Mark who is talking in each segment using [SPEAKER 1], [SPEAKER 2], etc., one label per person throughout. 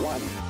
[SPEAKER 1] one.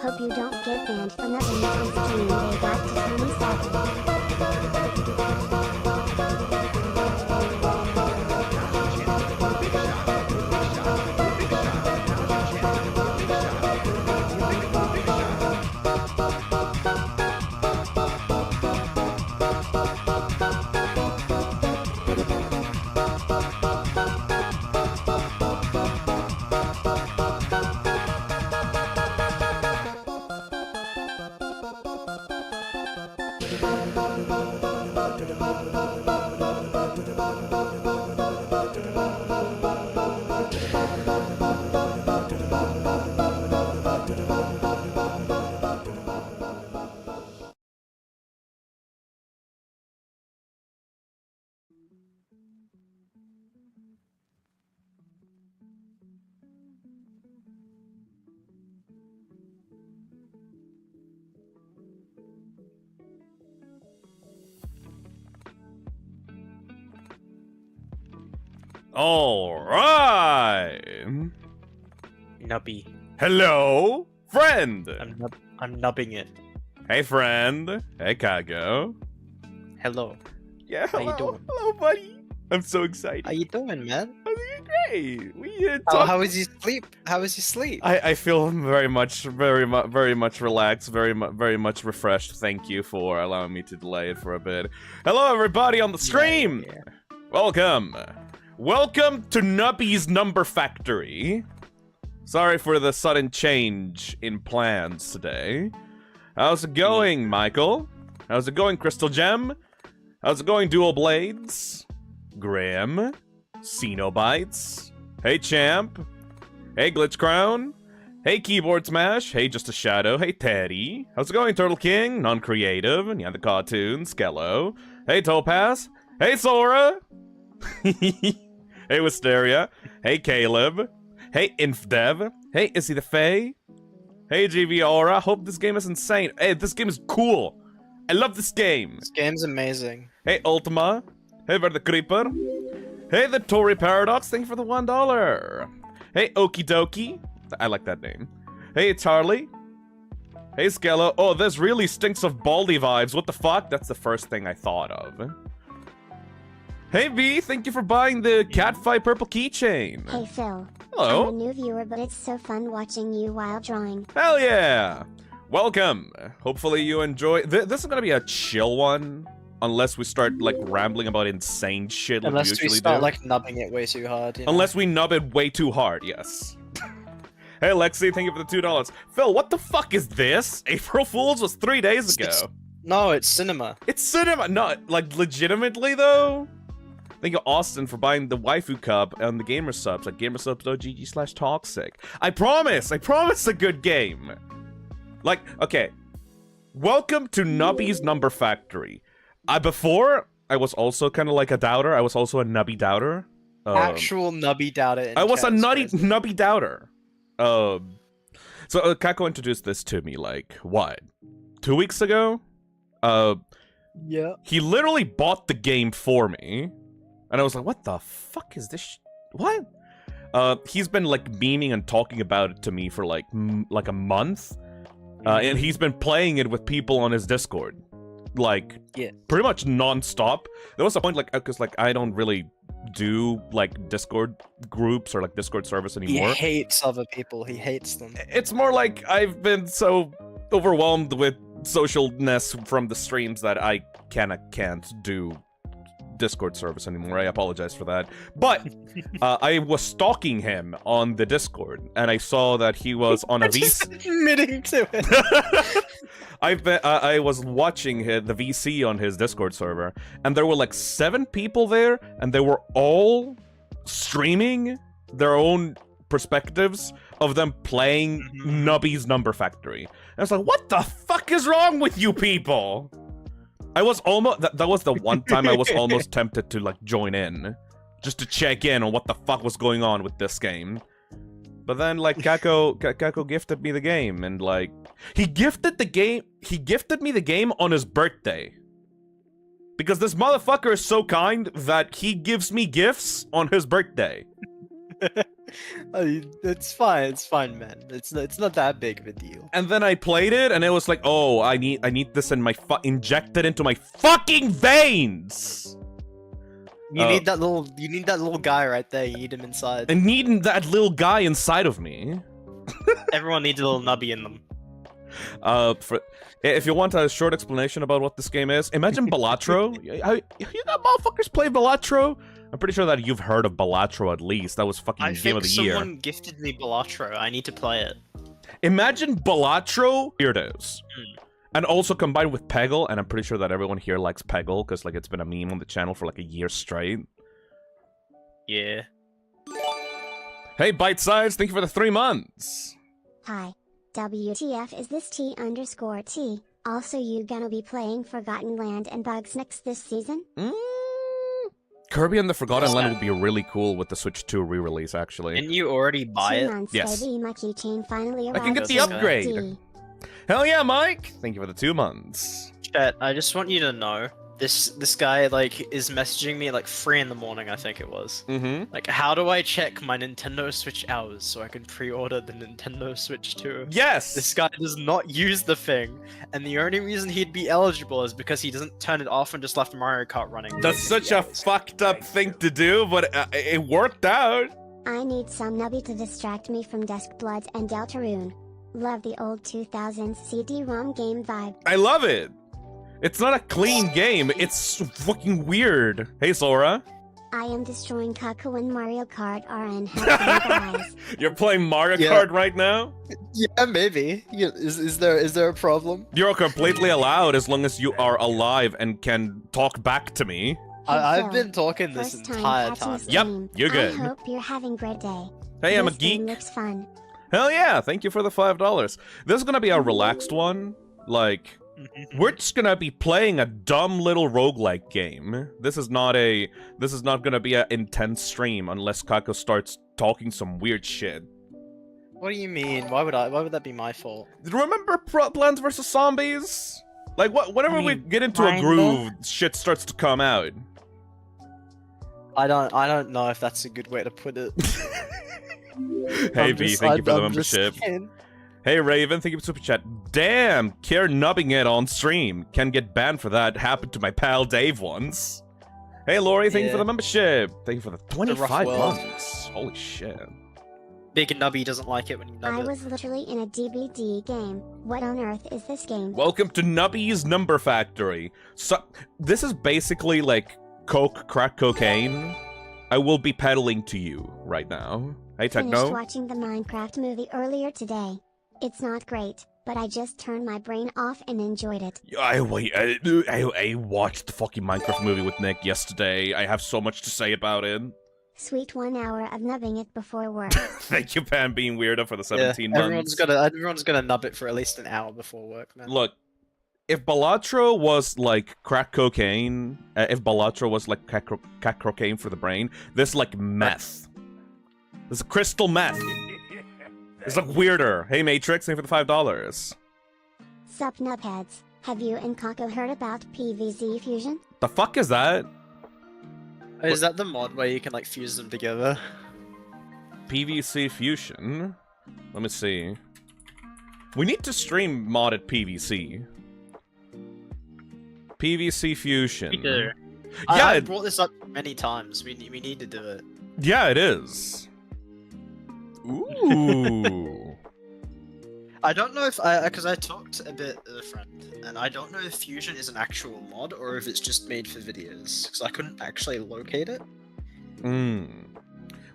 [SPEAKER 2] Hope you don't get banned for never making stream day back to 27.
[SPEAKER 1] Alright!
[SPEAKER 3] Nubby.
[SPEAKER 1] Hello, friend!
[SPEAKER 3] I'm nubbing it.
[SPEAKER 1] Hey, friend. Hey, Kago.
[SPEAKER 3] Hello.
[SPEAKER 1] Yeah,
[SPEAKER 3] How you
[SPEAKER 1] hello.
[SPEAKER 3] doing?
[SPEAKER 1] Hello, buddy. I'm so excited.
[SPEAKER 3] How you doing, man?
[SPEAKER 1] I'm doing great. We
[SPEAKER 3] How was your sleep? How was your sleep?
[SPEAKER 1] I feel very much relaxed, very much refreshed. Thank you for allowing me to delay it for a bit. Hello, everybody on the stream.
[SPEAKER 3] Yeah.
[SPEAKER 1] Welcome to Nubby's Number Factory. Sorry for the sudden change in plans today. How's it going, Michael? How's it going, Crystal Gem? How's it going, Dual Blades? Grim? Cenobites? Hey, Champ? Hey, Glitch Crown? Hey, Keyboard Smash? Hey, Just a Shadow? Hey, Teddy? How's it going, Turtle King? Non-creative? And yeah, the cartoon? Skello? Hey, Topaz? Hey, Sora? Hey, Wisteria? Hey, Caleb? Hey, InfDev? Hey, Issy the Fae? Hey, GV Aura? Hope this game is insane. Hey, this game is cool. I love this game.
[SPEAKER 3] This game's amazing.
[SPEAKER 1] Hey, Ultima. Hey, Ver the Creeper. Hey, the Tory Paradox. Thank you for the $1. Hey, Okie Dokie. I like that name. Hey, Charlie. Hey, Skello. Oh, this really stinks of Baldy vibes. What the fuck? That's the first thing I thought of. Hey, V. Thank you for buying the Catfight Purple Keychain.
[SPEAKER 2] Hey Phil.
[SPEAKER 1] Hello.
[SPEAKER 2] I'm a new viewer, but it's so fun watching you while drawing.
[SPEAKER 1] Hell yeah. Welcome. Hopefully you enjoy. This is gonna be a chill one. Unless we start, like, rambling about insane shit like
[SPEAKER 3] Unless
[SPEAKER 1] we usually
[SPEAKER 3] we start,
[SPEAKER 1] do.
[SPEAKER 3] like, nubbing it way too hard. You know?
[SPEAKER 1] Unless we nub it way too hard, yes. Hey, Lexi, thank you for the $2. Phil, what the fuck is this? April Fool's was 3 days ago.
[SPEAKER 3] No, it's cinema.
[SPEAKER 1] It's cinema. No, like, legitimately, though? Thank you, Austin, for buying the waifu cup and the gamer subs at gamersubs.gg/toxic. I promise a good game. Like, okay. Welcome to Nubby's Number Factory. Before, I was also kind of like a doubter. I was also a Nubby doubter.
[SPEAKER 3] Actual Nubby doubter.
[SPEAKER 1] I was a Nubby doubter. So Kako introduced this to me, like, what? 2 weeks ago?
[SPEAKER 3] Yeah.
[SPEAKER 1] He literally bought the game for me. And I was like, what the fuck is this what? He's been, like, memeing and talking about it to me for, like, a month. And he's been playing it with people on his Discord. Like,
[SPEAKER 3] yeah,
[SPEAKER 1] pretty much non-stop. There was a point, like, because, like, I don't really do, like, Discord groups or, like, Discord service anymore.
[SPEAKER 3] He hates other people. He hates them.
[SPEAKER 1] It's more like I've been so overwhelmed with socialness from the streams that I can't do Discord service anymore. I apologize for that. But I was stalking him on the Discord, and I saw that he was on a VC.
[SPEAKER 3] Admitting to it.
[SPEAKER 1] I was watching the VC on his Discord server, and there were like 7 people there, and they were all streaming their own perspectives of them playing Nubby's Number Factory. And I was like, what the fuck is wrong with you people? I was almost, that was the one time I was almost tempted to, like, join in. Just to check in on what the fuck was going on with this game. But then, like, Kako gifted me the game, and, like, he gifted me the game on his birthday. Because this motherfucker is so kind that he gives me gifts on his birthday.
[SPEAKER 3] It's fine, man. It's not that big of a deal.
[SPEAKER 1] And then I played it, and it was like, oh, I need this in my injected into my fucking veins.
[SPEAKER 3] You need that little guy right there. You need him inside.
[SPEAKER 1] And needing that little guy inside of me.
[SPEAKER 3] Everyone needs a little nubby in them.
[SPEAKER 1] If you want a short explanation about what this game is, imagine Balatro. You motherfuckers play Balatro? I'm pretty sure that you've heard of Balatro at least. That was fucking game of the year.
[SPEAKER 3] Someone gifted me Balatro. I need to play it.
[SPEAKER 1] Imagine Balatro Weirdos. And also combined with Peggle, and I'm pretty sure that everyone here likes Peggle, because, like, it's been a meme on the channel for, like, a year straight.
[SPEAKER 3] Yeah.
[SPEAKER 1] Hey, Bite Size, thank you for the 3 months.
[SPEAKER 2] Hi. WTF is this T_T? Also, you gonna be playing Forgotten Land and Bugs next this season?
[SPEAKER 1] Kirby and the Forgotten Land would be really cool with the Switch 2 re-release, actually.
[SPEAKER 3] Didn't you already buy
[SPEAKER 2] 2
[SPEAKER 3] it?
[SPEAKER 2] months,
[SPEAKER 1] Yes.
[SPEAKER 2] baby, my keychain finally
[SPEAKER 1] I can
[SPEAKER 2] arrived
[SPEAKER 1] get the
[SPEAKER 2] in
[SPEAKER 1] upgrade.
[SPEAKER 2] D.
[SPEAKER 1] Hell yeah, Mike! Thank you for the 2 months.
[SPEAKER 3] Chat, I just want you to know, this guy like is messaging me at like 3 in the morning, I think it was.
[SPEAKER 1] Mm-hmm.
[SPEAKER 3] Like, how do I check my Nintendo Switch hours so I can pre-order the Nintendo Switch 2?
[SPEAKER 1] Yes!
[SPEAKER 3] This guy does not use the thing, and the only reason he'd be eligible is because he doesn't turn it off and just left Mario Kart running.
[SPEAKER 1] That's such a fucked up thing to do, but it worked out.
[SPEAKER 2] I need some Nubby to distract me from Desk Bloods and Deltarune. Love the old 2000s CD-ROM game vibe.
[SPEAKER 1] I love it. It's not a clean game. It's fucking weird. Hey, Sora.
[SPEAKER 2] I am destroying Kaku and Mario Kart RN guys.
[SPEAKER 1] You're playing Mario
[SPEAKER 3] Yeah.
[SPEAKER 1] Kart right now?
[SPEAKER 3] Yeah, maybe. Yeah, is there a problem?
[SPEAKER 1] You're completely allowed as long as you are alive and can talk back to me.
[SPEAKER 3] I've been talking this
[SPEAKER 2] First time
[SPEAKER 3] entire
[SPEAKER 2] catching
[SPEAKER 3] time.
[SPEAKER 2] a
[SPEAKER 1] Yep,
[SPEAKER 2] stream.
[SPEAKER 1] you're good.
[SPEAKER 2] I hope you're having a great day.
[SPEAKER 1] Hey, I'm a
[SPEAKER 2] This game
[SPEAKER 1] geek.
[SPEAKER 2] looks fun.
[SPEAKER 1] Hell yeah, thank you for the $5. This is gonna be a relaxed one. Like, we're just gonna be playing a dumb little roguelike game. This is not gonna be an intense stream unless Kako starts talking some weird shit.
[SPEAKER 3] What do you mean? Why would that be my fault?
[SPEAKER 1] Remember Plants vs. Zombies? Like, whenever we get into a
[SPEAKER 3] kinda.
[SPEAKER 1] groove, shit starts to come out.
[SPEAKER 3] I don't know if that's a good way to put it.
[SPEAKER 1] Hey
[SPEAKER 3] I'm
[SPEAKER 1] B,
[SPEAKER 3] just-
[SPEAKER 1] thank you for the
[SPEAKER 3] I'm just
[SPEAKER 1] membership.
[SPEAKER 3] saying.
[SPEAKER 1] Hey Raven, thank you for super chat. Damn, care nubbing it on stream. Can get banned for that. Happened to my pal Dave once. Hey Lori, thank you for
[SPEAKER 3] Yeah.
[SPEAKER 1] the membership. Thank you for the 25
[SPEAKER 3] world.
[SPEAKER 1] months. Holy shit.
[SPEAKER 3] Big Nubby doesn't like it when you nub
[SPEAKER 2] I
[SPEAKER 3] it.
[SPEAKER 2] was literally in a DVD game. What on earth is this game?
[SPEAKER 1] Welcome to Nubby's Number Factory. So, this is basically like coke, crack cocaine. I will be peddling to you right now. Hey
[SPEAKER 2] Finished
[SPEAKER 1] Techno.
[SPEAKER 2] watching the Minecraft movie earlier today. It's not great, but I just turned my brain off and enjoyed it.
[SPEAKER 1] I watched the fucking Minecraft movie with Nick yesterday. I have so much to say about it.
[SPEAKER 2] Sweet 1 hour of nubbing it before work.
[SPEAKER 1] Thank you, Pam, being weirdo for the 17
[SPEAKER 3] yeah,
[SPEAKER 1] months.
[SPEAKER 3] everyone's gonna nub it for at least an hour before work, man.
[SPEAKER 1] Look, if Balatro was like crack cocaine, if Balatro was like crack cocaine for the brain, this is like meth. This is crystal meth. It's like weirder. Hey Matrix, thank you for the $5.
[SPEAKER 2] Sup nubheads, have you and Kako heard about PVZ fusion?
[SPEAKER 1] The fuck is that?
[SPEAKER 3] Is that the mod where you can like fuse them together?
[SPEAKER 1] PVC fusion? Let me see. We need to stream modded PVC. PVC fusion.
[SPEAKER 3] We do.
[SPEAKER 1] Yeah,
[SPEAKER 3] I brought this up many times. We need to do it.
[SPEAKER 1] Yeah, it is. Ooh.
[SPEAKER 3] I don't know if because I talked a bit with a friend, and I don't know if Fusion is an actual mod or if it's just made for videos, because I couldn't actually locate it.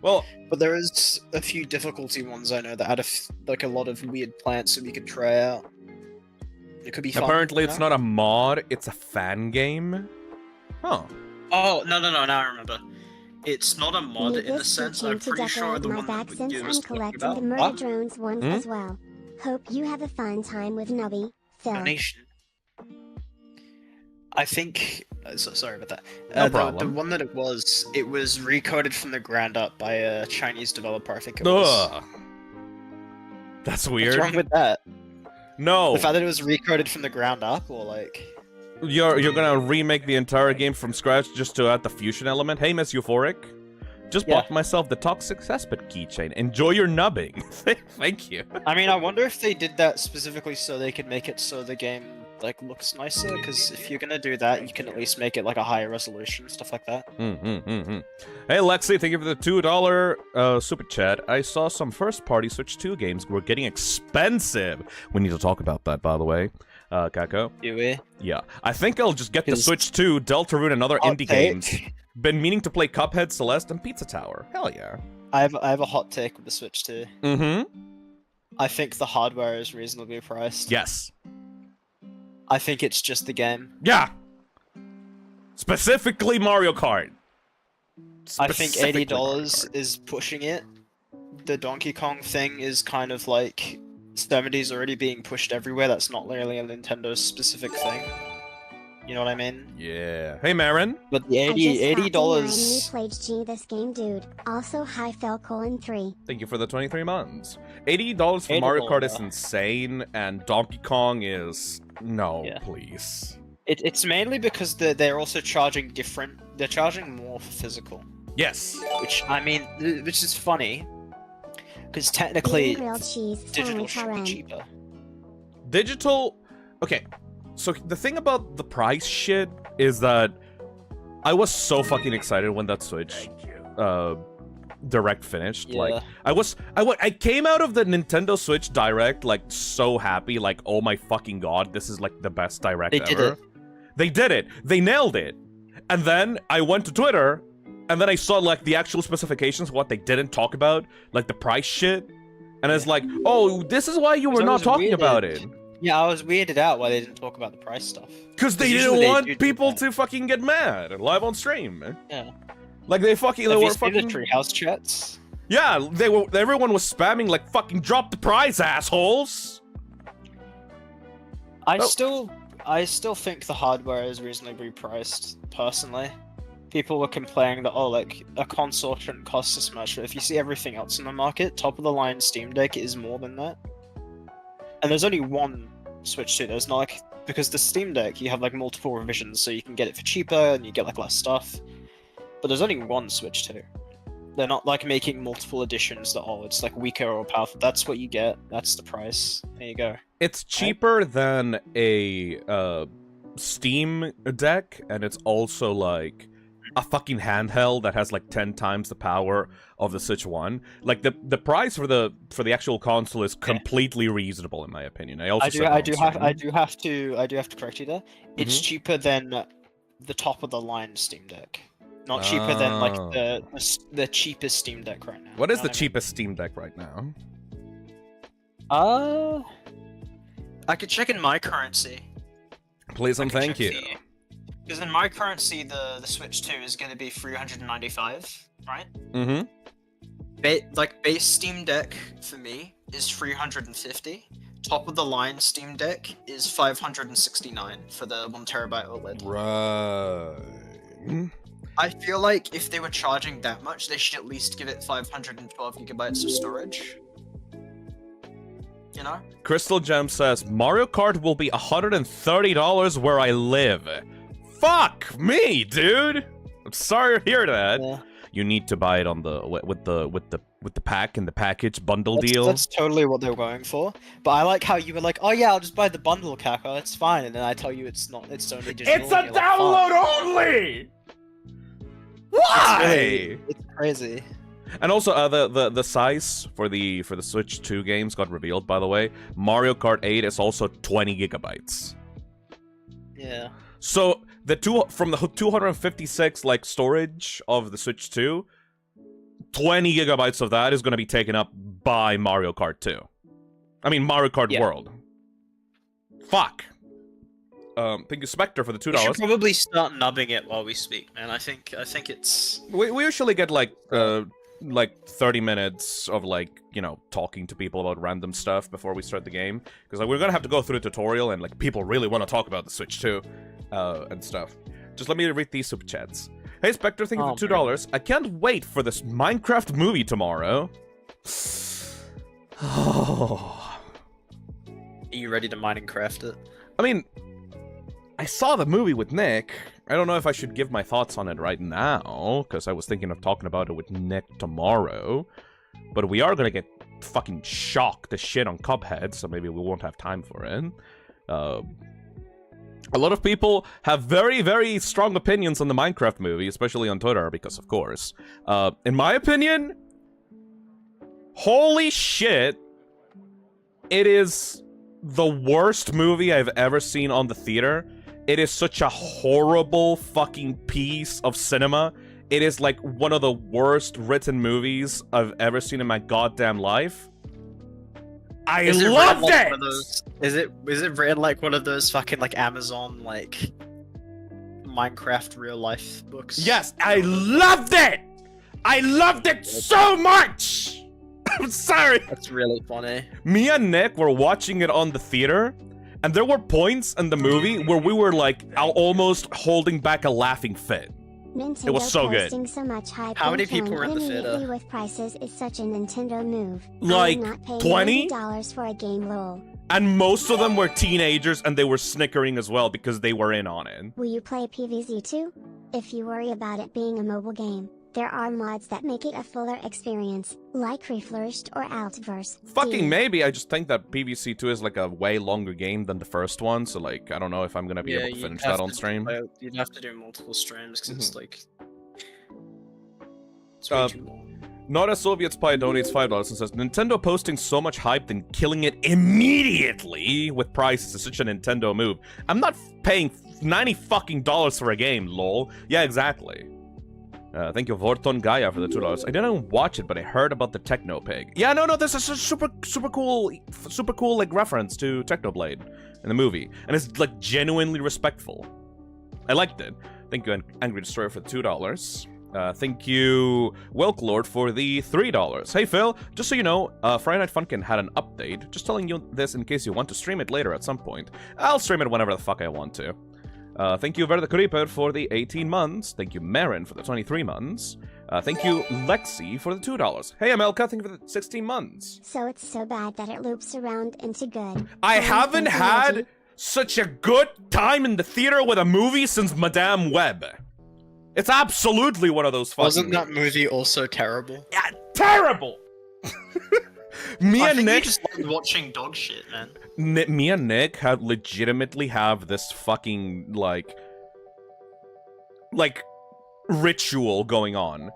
[SPEAKER 1] Well,
[SPEAKER 3] But there is a few difficulty ones I know that had like a lot of weird plants that we could try out. It could be fun.
[SPEAKER 1] apparently
[SPEAKER 3] you
[SPEAKER 1] it's
[SPEAKER 3] know?
[SPEAKER 1] not a mod, it's a fan game. Huh.
[SPEAKER 3] Oh no! Now I remember. It's not a mod
[SPEAKER 2] Need
[SPEAKER 3] in the
[SPEAKER 2] this
[SPEAKER 3] sense.
[SPEAKER 2] teaching
[SPEAKER 3] I'm
[SPEAKER 2] to
[SPEAKER 3] pretty sure
[SPEAKER 2] decorate
[SPEAKER 3] the
[SPEAKER 2] my
[SPEAKER 3] one
[SPEAKER 2] back
[SPEAKER 3] that
[SPEAKER 2] since
[SPEAKER 3] you
[SPEAKER 2] I'm
[SPEAKER 3] was talking
[SPEAKER 2] collecting
[SPEAKER 3] about.
[SPEAKER 2] the murder
[SPEAKER 3] What?
[SPEAKER 2] drones ones
[SPEAKER 1] Hmm?
[SPEAKER 2] as well. Hope you have a fun time with Nubby, Phil.
[SPEAKER 3] Donation. I think. Sorry about that.
[SPEAKER 1] No
[SPEAKER 3] The
[SPEAKER 1] problem.
[SPEAKER 3] one that it was recoded from the ground up by a Chinese developer. I think it was.
[SPEAKER 1] Ugh. That's
[SPEAKER 3] What's
[SPEAKER 1] weird.
[SPEAKER 3] wrong with that?
[SPEAKER 1] No.
[SPEAKER 3] The fact that it was recoded from the ground up, or like.
[SPEAKER 1] You're gonna remake the entire game from scratch just to add the fusion element? Hey, Miss Euphoric. Just
[SPEAKER 3] Yeah.
[SPEAKER 1] bought myself the Toxic Cesspit keychain. Enjoy your nubbing. Thank you.
[SPEAKER 3] I mean, I wonder if they did that specifically so they could make it so the game like looks nicer. Because if you're gonna do that, you can at least make it like a higher resolution, stuff like that.
[SPEAKER 1] Hey, Lexi, thank you for the $2 super chat. I saw some first-party Switch 2 games were getting expensive. We need to talk about that, by the way. Kako.
[SPEAKER 3] Do we?
[SPEAKER 1] Yeah. I think I'll just get the
[SPEAKER 3] His-
[SPEAKER 1] Switch 2, Deltarune, and other
[SPEAKER 3] Hot
[SPEAKER 1] indie
[SPEAKER 3] take.
[SPEAKER 1] games. Been meaning to play Cuphead, Celeste, and Pizza Tower. Hell yeah.
[SPEAKER 3] I have a hot take with the Switch too.
[SPEAKER 1] Mm-hmm.
[SPEAKER 3] I think the hardware is reasonably priced.
[SPEAKER 1] Yes.
[SPEAKER 3] I think it's just the game.
[SPEAKER 1] Yeah. Specifically Mario Kart.
[SPEAKER 3] I think
[SPEAKER 1] Specifically Mario
[SPEAKER 3] $80
[SPEAKER 1] Kart.
[SPEAKER 3] is pushing it. The Donkey Kong thing is kind of like 70's already being pushed everywhere. That's not really a Nintendo specific thing. You know what I mean?
[SPEAKER 1] Yeah. Hey, Marin.
[SPEAKER 3] But the
[SPEAKER 2] I just
[SPEAKER 3] $80
[SPEAKER 2] $80. Played G this game, dude. Also, hi Fel:3.
[SPEAKER 1] Thank you for the 23 months. $80 for Mario Kart is insane, and Donkey Kong is... No, please.
[SPEAKER 3] It's mainly because they're also charging different... They're charging more for physical.
[SPEAKER 1] Yes.
[SPEAKER 3] Which, I mean, which is funny. Because technically,
[SPEAKER 2] Grilled cheese,
[SPEAKER 3] digital should be
[SPEAKER 2] Karen.
[SPEAKER 3] cheaper.
[SPEAKER 1] Digital... Okay, so the thing about the price shit is that I was so fucking excited when that Switch Direct finished.
[SPEAKER 3] Yeah.
[SPEAKER 1] Like, I came out of the Nintendo Switch Direct, like, so happy, like, oh my fucking god, this is, like, the best Direct
[SPEAKER 3] They
[SPEAKER 1] ever.
[SPEAKER 3] did it.
[SPEAKER 1] They did it. They nailed it. And then I went to Twitter, and then I saw, like, the actual specifications, what they didn't talk about, like, the price shit. And it's like, oh, this is why you were
[SPEAKER 3] I
[SPEAKER 1] not
[SPEAKER 3] was
[SPEAKER 1] talking
[SPEAKER 3] weirded.
[SPEAKER 1] about it.
[SPEAKER 3] Yeah, I was weirded out why they didn't talk about the price stuff.
[SPEAKER 1] Because they
[SPEAKER 3] usually
[SPEAKER 1] didn't
[SPEAKER 3] do
[SPEAKER 1] want people
[SPEAKER 3] that.
[SPEAKER 1] to fucking get mad live on stream.
[SPEAKER 3] Yeah.
[SPEAKER 1] Like, they fucking...
[SPEAKER 3] Have
[SPEAKER 1] They
[SPEAKER 3] you
[SPEAKER 1] were
[SPEAKER 3] seen the
[SPEAKER 1] fucking...
[SPEAKER 3] treehouse chats?
[SPEAKER 1] Yeah, they were. Everyone was spamming, like, fucking drop the price, assholes!
[SPEAKER 3] I still think the hardware is reasonably priced, personally. People were complaining that, oh, like, a console shouldn't cost this much, but if you see everything else in the market, top-of-the-line Steam Deck is more than that. And there's only one Switch 2, there's not, like, because the Steam Deck, you have, like, multiple revisions, so you can get it for cheaper, and you get, like, less stuff. But there's only one Switch 2. They're not, like, making multiple editions that, oh, it's, like, weaker or powerful. That's what you get, that's the price. There you go.
[SPEAKER 1] It's cheaper than a Steam Deck, and it's also, like, a fucking handheld that has, like, 10 times the power of the Switch 1. Like, the price for the actual console is completely reasonable, in my opinion. I do have
[SPEAKER 3] to correct you there. It's cheaper than the top-of-the-line Steam Deck. Not cheaper than, like, the cheapest Steam Deck right now.
[SPEAKER 1] What is the cheapest Steam Deck right now?
[SPEAKER 3] I could check in my currency.
[SPEAKER 1] Please and thank you.
[SPEAKER 3] Because in my currency, the Switch 2 is going to be $395, right?
[SPEAKER 1] Mm-hmm.
[SPEAKER 3] Base Steam Deck, for me, is $350. Top-of-the-line Steam Deck is $569 for the 1TB OLED.
[SPEAKER 1] Right.
[SPEAKER 3] I feel like if they were charging that much, they should at least give it 512 gigabytes of storage. You know?
[SPEAKER 1] Crystal Gem says, Mario Kart will be $130 where I live. Fuck me, dude! I'm sorry to hear that.
[SPEAKER 3] Yeah.
[SPEAKER 1] You need to buy it on the with the pack and the package bundle deal.
[SPEAKER 3] That's totally what they were going for. But I like how you were like, oh yeah, I'll just buy the bundle, Kako, it's fine. And then I tell you it's not, it's only digital.
[SPEAKER 1] It's a download only! Why?
[SPEAKER 3] It's crazy.
[SPEAKER 1] And also, the size for the Switch 2 games got revealed, by the way. Mario Kart 8 is also 20 gigabytes.
[SPEAKER 3] Yeah.
[SPEAKER 1] So from the 256 like storage of the Switch 2, 20 gigabytes of that is going to be taken up by Mario Kart 2. I mean Mario Kart World. Fuck. Thank you, Spectre, for the $2.
[SPEAKER 3] We should probably start nubbing it while we speak, man. I think it's.
[SPEAKER 1] We usually get like 30 minutes of, like, you know, talking to people about random stuff before we start the game, because like, we're gonna have to go through the tutorial, and like people really want to talk about the Switch 2 and stuff. Just let me read these super chats. Hey Spectre, thank you for $2. I can't wait for this Minecraft movie tomorrow.
[SPEAKER 3] Are you ready to Minecraft it?
[SPEAKER 1] I mean, I saw the movie with Nick. I don't know if I should give my thoughts on it right now, because I was thinking of talking about it with Nick tomorrow. But we are gonna get fucking shocked as shit on Cuphead, so maybe we won't have time for it. A lot of people have very, very strong opinions on the Minecraft movie, especially on Twitter, because of course. In my opinion, holy shit, it is the worst movie I've ever seen on the theater. It is such a horrible fucking piece of cinema. It is like one of the worst written movies I've ever seen in my goddamn life. I loved it!
[SPEAKER 3] Is it written like one of those fucking like Amazon like Minecraft real life books?
[SPEAKER 1] Yes, I loved it! I loved it so much! I'm sorry.
[SPEAKER 3] That's really funny.
[SPEAKER 1] Me and Nick were watching it on the theater, And there were points in the movie where we were like almost holding back a laughing fit.
[SPEAKER 2] Nintendo
[SPEAKER 1] It was so good.
[SPEAKER 2] posting so much hype
[SPEAKER 3] How many
[SPEAKER 2] and
[SPEAKER 3] people were in the
[SPEAKER 2] immediately
[SPEAKER 3] theater?
[SPEAKER 2] with prices is such a Nintendo move.
[SPEAKER 1] Like,
[SPEAKER 2] I am not paying
[SPEAKER 1] 20?
[SPEAKER 2] $90 for a game roll.
[SPEAKER 1] And most of them were teenagers, and they were snickering as well because they were in on it.
[SPEAKER 2] Will you play PvZ too? If you worry about it being a mobile game, there are mods that make it a fuller experience, like Reflourished or Altverse.
[SPEAKER 1] Fucking maybe, I just think that PvC2 is like a way longer game than the first one, so like, I don't know if I'm gonna be able to
[SPEAKER 3] you'd
[SPEAKER 1] finish
[SPEAKER 3] have
[SPEAKER 1] that on
[SPEAKER 3] to
[SPEAKER 1] stream.
[SPEAKER 3] You'd have to do multiple streams because it's like. It's
[SPEAKER 1] Uh,
[SPEAKER 3] way too long.
[SPEAKER 1] Not a Soviet Spy donates $5 and says, Nintendo posting so much hype then killing it immediately with prices is such a Nintendo move. I'm not paying $90 fucking for a game, lol. Yeah, exactly. Thank you, Vorton Gaia, for the $2. I didn't watch it, but I heard about the Techno Pig. Yeah, no, this is a super cool, like, reference to Technoblade in the movie. And it's, like, genuinely respectful. I liked it. Thank you, Angry Destroyer, for the $2. Thank you, Welklord, for the $3. Hey, Phil, just so you know, Friday Night Funkin' had an update. Just telling you this in case you want to stream it later at some point. I'll stream it whenever the fuck I want to. Thank you, Verda Creeper, for the 18 months. Thank you, Marin, for the 23 months. Thank you, Lexi, for the $2. Hey, Amelka, thank you for the 16 months.
[SPEAKER 2] So it's so bad that it loops around into good.
[SPEAKER 1] I
[SPEAKER 2] Thank
[SPEAKER 1] haven't
[SPEAKER 2] you,
[SPEAKER 1] had
[SPEAKER 2] Reggie.
[SPEAKER 1] such a good time in the theater with a movie since Madame Web. It's absolutely one of those fucking...
[SPEAKER 3] Wasn't that movie also terrible?
[SPEAKER 1] Yeah, terrible! Me
[SPEAKER 3] I
[SPEAKER 1] and
[SPEAKER 3] think
[SPEAKER 1] Nick...
[SPEAKER 3] you just like watching dog shit, man.
[SPEAKER 1] Me and Nick had legitimately have this fucking, like, ritual going on.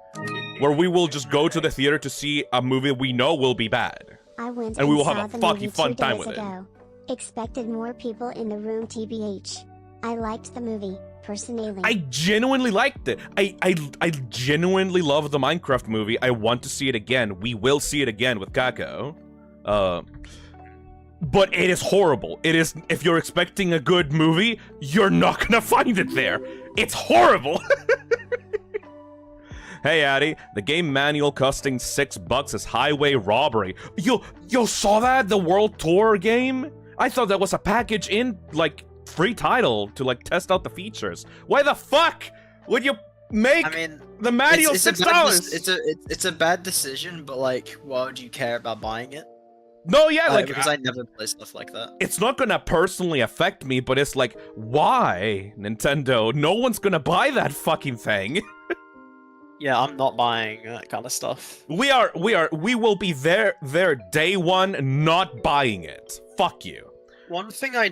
[SPEAKER 1] Where we will just go to the theater to see a movie we know will be bad.
[SPEAKER 2] I went
[SPEAKER 1] And we will
[SPEAKER 2] saw
[SPEAKER 1] have a
[SPEAKER 2] the
[SPEAKER 1] fucking
[SPEAKER 2] movie
[SPEAKER 1] fun
[SPEAKER 2] 2
[SPEAKER 1] time
[SPEAKER 2] days
[SPEAKER 1] with it.
[SPEAKER 2] ago. Expected more people in the room TBH. I liked the movie, personally.
[SPEAKER 1] I genuinely liked it. I genuinely love the Minecraft movie. I want to see it again. We will see it again with Kako. But it is horrible. It is, if you're expecting a good movie, you're not gonna find it there. It's horrible. Hey, Addy, the game manual costing $6 is highway robbery. You saw that? The World Tour game? I thought that was a package in, like, free title to, like, test out the features. Why the fuck would you make the manual $6?
[SPEAKER 3] It's a bad decision, but like, why would you care about buying it?
[SPEAKER 1] No, yeah, like,
[SPEAKER 3] because I never play stuff like that.
[SPEAKER 1] it's not gonna personally affect me, but it's like, why, Nintendo? No one's gonna buy that fucking thing.
[SPEAKER 3] Yeah, I'm not buying that kind of stuff.
[SPEAKER 1] We will be there day one, not buying it. Fuck you.
[SPEAKER 3] One thing I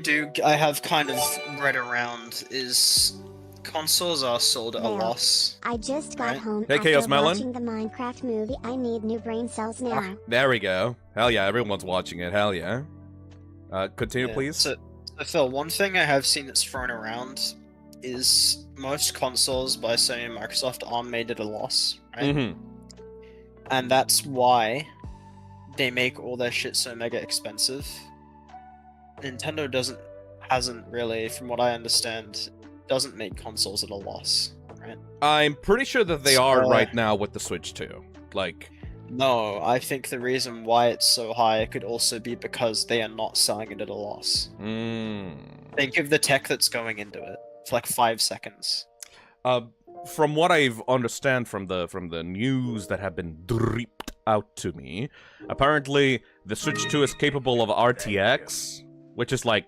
[SPEAKER 3] have kind of read around is consoles are sold at a
[SPEAKER 2] Well,
[SPEAKER 3] loss.
[SPEAKER 2] I just got
[SPEAKER 3] Right.
[SPEAKER 2] home
[SPEAKER 1] Hey,
[SPEAKER 2] after
[SPEAKER 1] Chaos Melon.
[SPEAKER 2] watching the Minecraft movie. I need new brain cells now.
[SPEAKER 1] There we go. Hell yeah, everyone's watching it. Hell yeah. Continue,
[SPEAKER 3] Yeah,
[SPEAKER 1] please.
[SPEAKER 3] So, Phil, one thing I have seen that's thrown around is most consoles by Sony and Microsoft are made at a loss, right?
[SPEAKER 1] Mm-hmm.
[SPEAKER 3] And that's why they make all their shit so mega expensive. Nintendo hasn't really, from what I understand, doesn't make consoles at a loss, right?
[SPEAKER 1] I'm pretty sure that they are right now with the Switch 2. Like,
[SPEAKER 3] No, I think the reason why it's so high could also be because they are not selling it at a loss. Think of the tech that's going into it. It's like 5 seconds.
[SPEAKER 1] From what I've understand from the news that have been dripped out to me, apparently the Switch 2 is capable of RTX, which is like,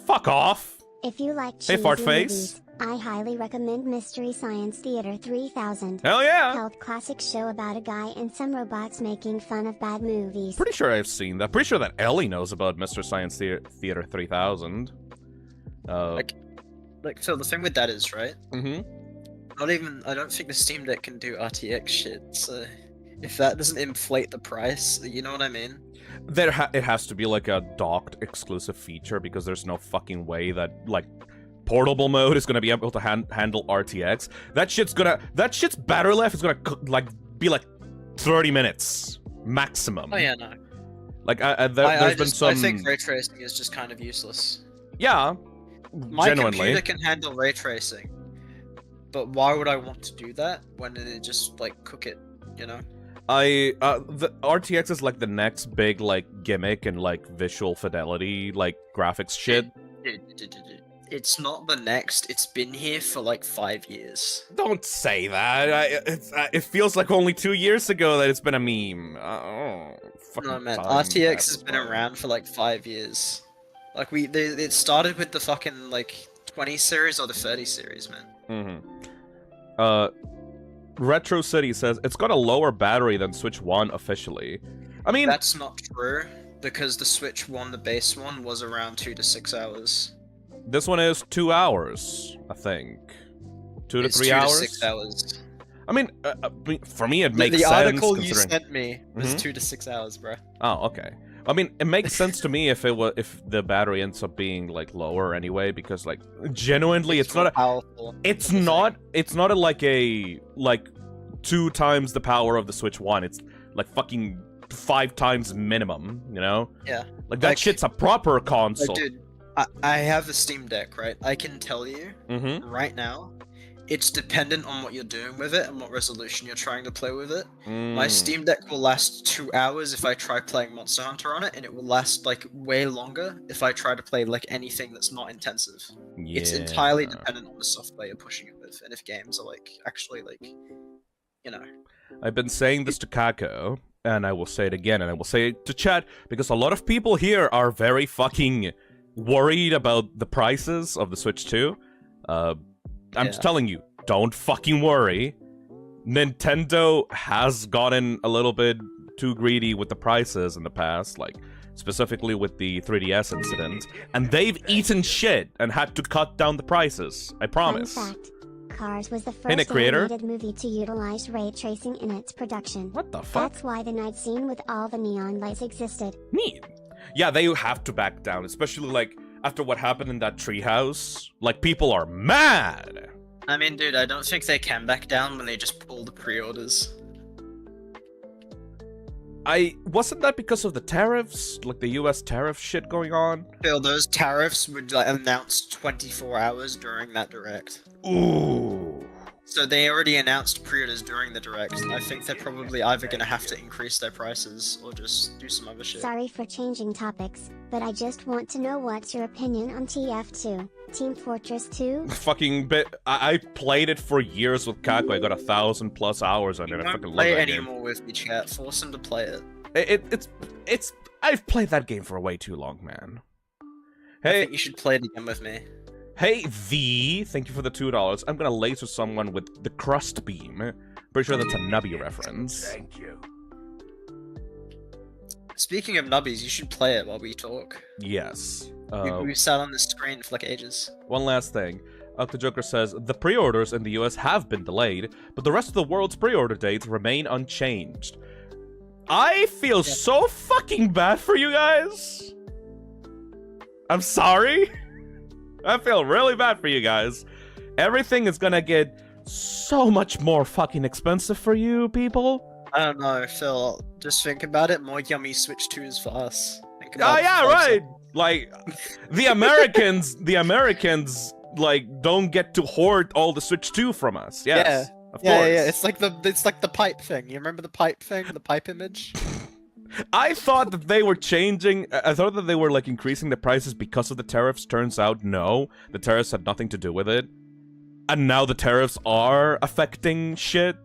[SPEAKER 1] fuck off.
[SPEAKER 2] If you like
[SPEAKER 1] Hey,
[SPEAKER 2] cheesy
[SPEAKER 1] fart
[SPEAKER 2] movies,
[SPEAKER 1] face.
[SPEAKER 2] I highly recommend Mystery Science Theater 3000.
[SPEAKER 1] Hell yeah.
[SPEAKER 2] Cult classic show about a guy and some robots making fun of bad movies.
[SPEAKER 1] Pretty sure I've seen that. Pretty sure that Ellie knows about Mr. Science Theater 3000.
[SPEAKER 3] So the thing with that is, right?
[SPEAKER 1] Mm-hmm.
[SPEAKER 3] I don't think the Steam Deck can do RTX shit, so if that doesn't inflate the price, you know what I mean?
[SPEAKER 1] It has to be like a docked exclusive feature because there's no fucking way that, like, portable mode is gonna be able to handle RTX. That shit's battery life is gonna be like 30 minutes maximum.
[SPEAKER 3] Oh yeah, no.
[SPEAKER 1] Like there's been some.
[SPEAKER 3] I think ray tracing is just kind of useless.
[SPEAKER 1] Yeah,
[SPEAKER 3] My
[SPEAKER 1] genuinely.
[SPEAKER 3] computer can handle ray tracing, but why would I want to do that when it just like cook it? You know.
[SPEAKER 1] The RTX is like the next big like gimmick and like visual fidelity like graphics shit.
[SPEAKER 3] Dude. It's not the next. It's been here for like 5 years.
[SPEAKER 1] Don't say that. It feels like only 2 years ago that it's been a meme.
[SPEAKER 3] No man, RTX has been around for like 5 years. Like it started with the fucking like 20 series or the 30 series, man.
[SPEAKER 1] Retro City says it's got a lower battery than Switch 1 officially. I mean,
[SPEAKER 3] that's not true because the Switch 1, the base one, was around 2 to 6 hours.
[SPEAKER 1] This one is 2 hours, I think. 2 to 3 hours. 2 to
[SPEAKER 3] 6 hours.
[SPEAKER 1] I mean, for me, it makes
[SPEAKER 3] sense. The article
[SPEAKER 1] considering...
[SPEAKER 3] you sent me was 2 to 6 hours, bro.
[SPEAKER 1] Oh, okay. I mean, it makes sense to me if the battery ends up being like lower anyway, because like genuinely, it's not
[SPEAKER 3] powerful.
[SPEAKER 1] It's not like 2 times the power of the Switch 1. It's like fucking 5 times minimum, you know?
[SPEAKER 3] Yeah.
[SPEAKER 1] Like that shit's a proper console.
[SPEAKER 3] Like, dude, I have a Steam Deck, right? I can tell you right now, it's dependent on what you're doing with it and what resolution you're trying to play with it. My Steam Deck will last 2 hours if I try playing Monster Hunter on it, and it will last like way longer if I try to play like anything that's not intensive.
[SPEAKER 1] Yeah.
[SPEAKER 3] It's entirely dependent on the software you're pushing it with, and if games are like actually like, you know.
[SPEAKER 1] I've been saying this to Kako, and I will say it again, and I will say it to chat, because a lot of people here are very fucking worried about the prices of the Switch 2. I'm just telling you, don't fucking worry. Nintendo has gotten a little bit too greedy with the prices in the past, like specifically with the 3DS incident, and they've eaten shit and had to cut down the prices. I promise.
[SPEAKER 2] Fun fact, Cars was the first
[SPEAKER 1] creator?
[SPEAKER 2] animated movie to utilize ray tracing in its production.
[SPEAKER 1] What the fuck?
[SPEAKER 2] That's why the night scene with all the neon lights existed.
[SPEAKER 1] Neat. Yeah, they have to back down, especially like after what happened in that treehouse. Like, people are mad.
[SPEAKER 3] I mean, dude, I don't think they can back down when they just pull the pre-orders.
[SPEAKER 1] Wasn't that because of the tariffs? Like the US tariff shit going on?
[SPEAKER 3] Bill, those tariffs were like announced 24 hours during that direct.
[SPEAKER 1] Ooh.
[SPEAKER 3] So they already announced pre-orders during the direct. I think they're probably either gonna have to increase their prices or just do some other shit.
[SPEAKER 2] Sorry for changing topics, but I just want to know what's your opinion on TF2, Team Fortress 2?
[SPEAKER 1] Fucking bit. I played it for years with Kako. I got 1,000+ hours on it. I fucking love
[SPEAKER 3] play
[SPEAKER 1] that game.
[SPEAKER 3] anymore with me, chat. Force him to play it.
[SPEAKER 1] It's. I've played that game for way too long, man.
[SPEAKER 3] I
[SPEAKER 1] Hey,
[SPEAKER 3] think you should play it again with me.
[SPEAKER 1] hey, thank you for the $2. I'm gonna laser someone with the crust beam. Pretty sure that's a Nubby reference.
[SPEAKER 4] Thank you.
[SPEAKER 3] Speaking of nubbies, you should play it while we talk.
[SPEAKER 1] Yes.
[SPEAKER 3] We've sat on the screen for like ages.
[SPEAKER 1] One last thing. Octojoker says, the pre-orders in the US have been delayed, but the rest of the world's pre-order dates remain unchanged. I feel so fucking bad for you guys. I'm sorry. I feel really bad for you guys. Everything is gonna get so much more fucking expensive for you people.
[SPEAKER 3] I don't know, Phil. Just think about it. More yummy Switch 2s for us.
[SPEAKER 1] Oh yeah, right. Like the Americans, like don't get to hoard all the Switch 2 from us. Yes, of course.
[SPEAKER 3] Yeah. It's like the pipe thing. You remember the pipe thing? The pipe image?
[SPEAKER 1] I thought that they were changing. I thought that they were like increasing the prices because of the tariffs. Turns out, no, the tariffs had nothing to do with it. And now the tariffs are affecting shit.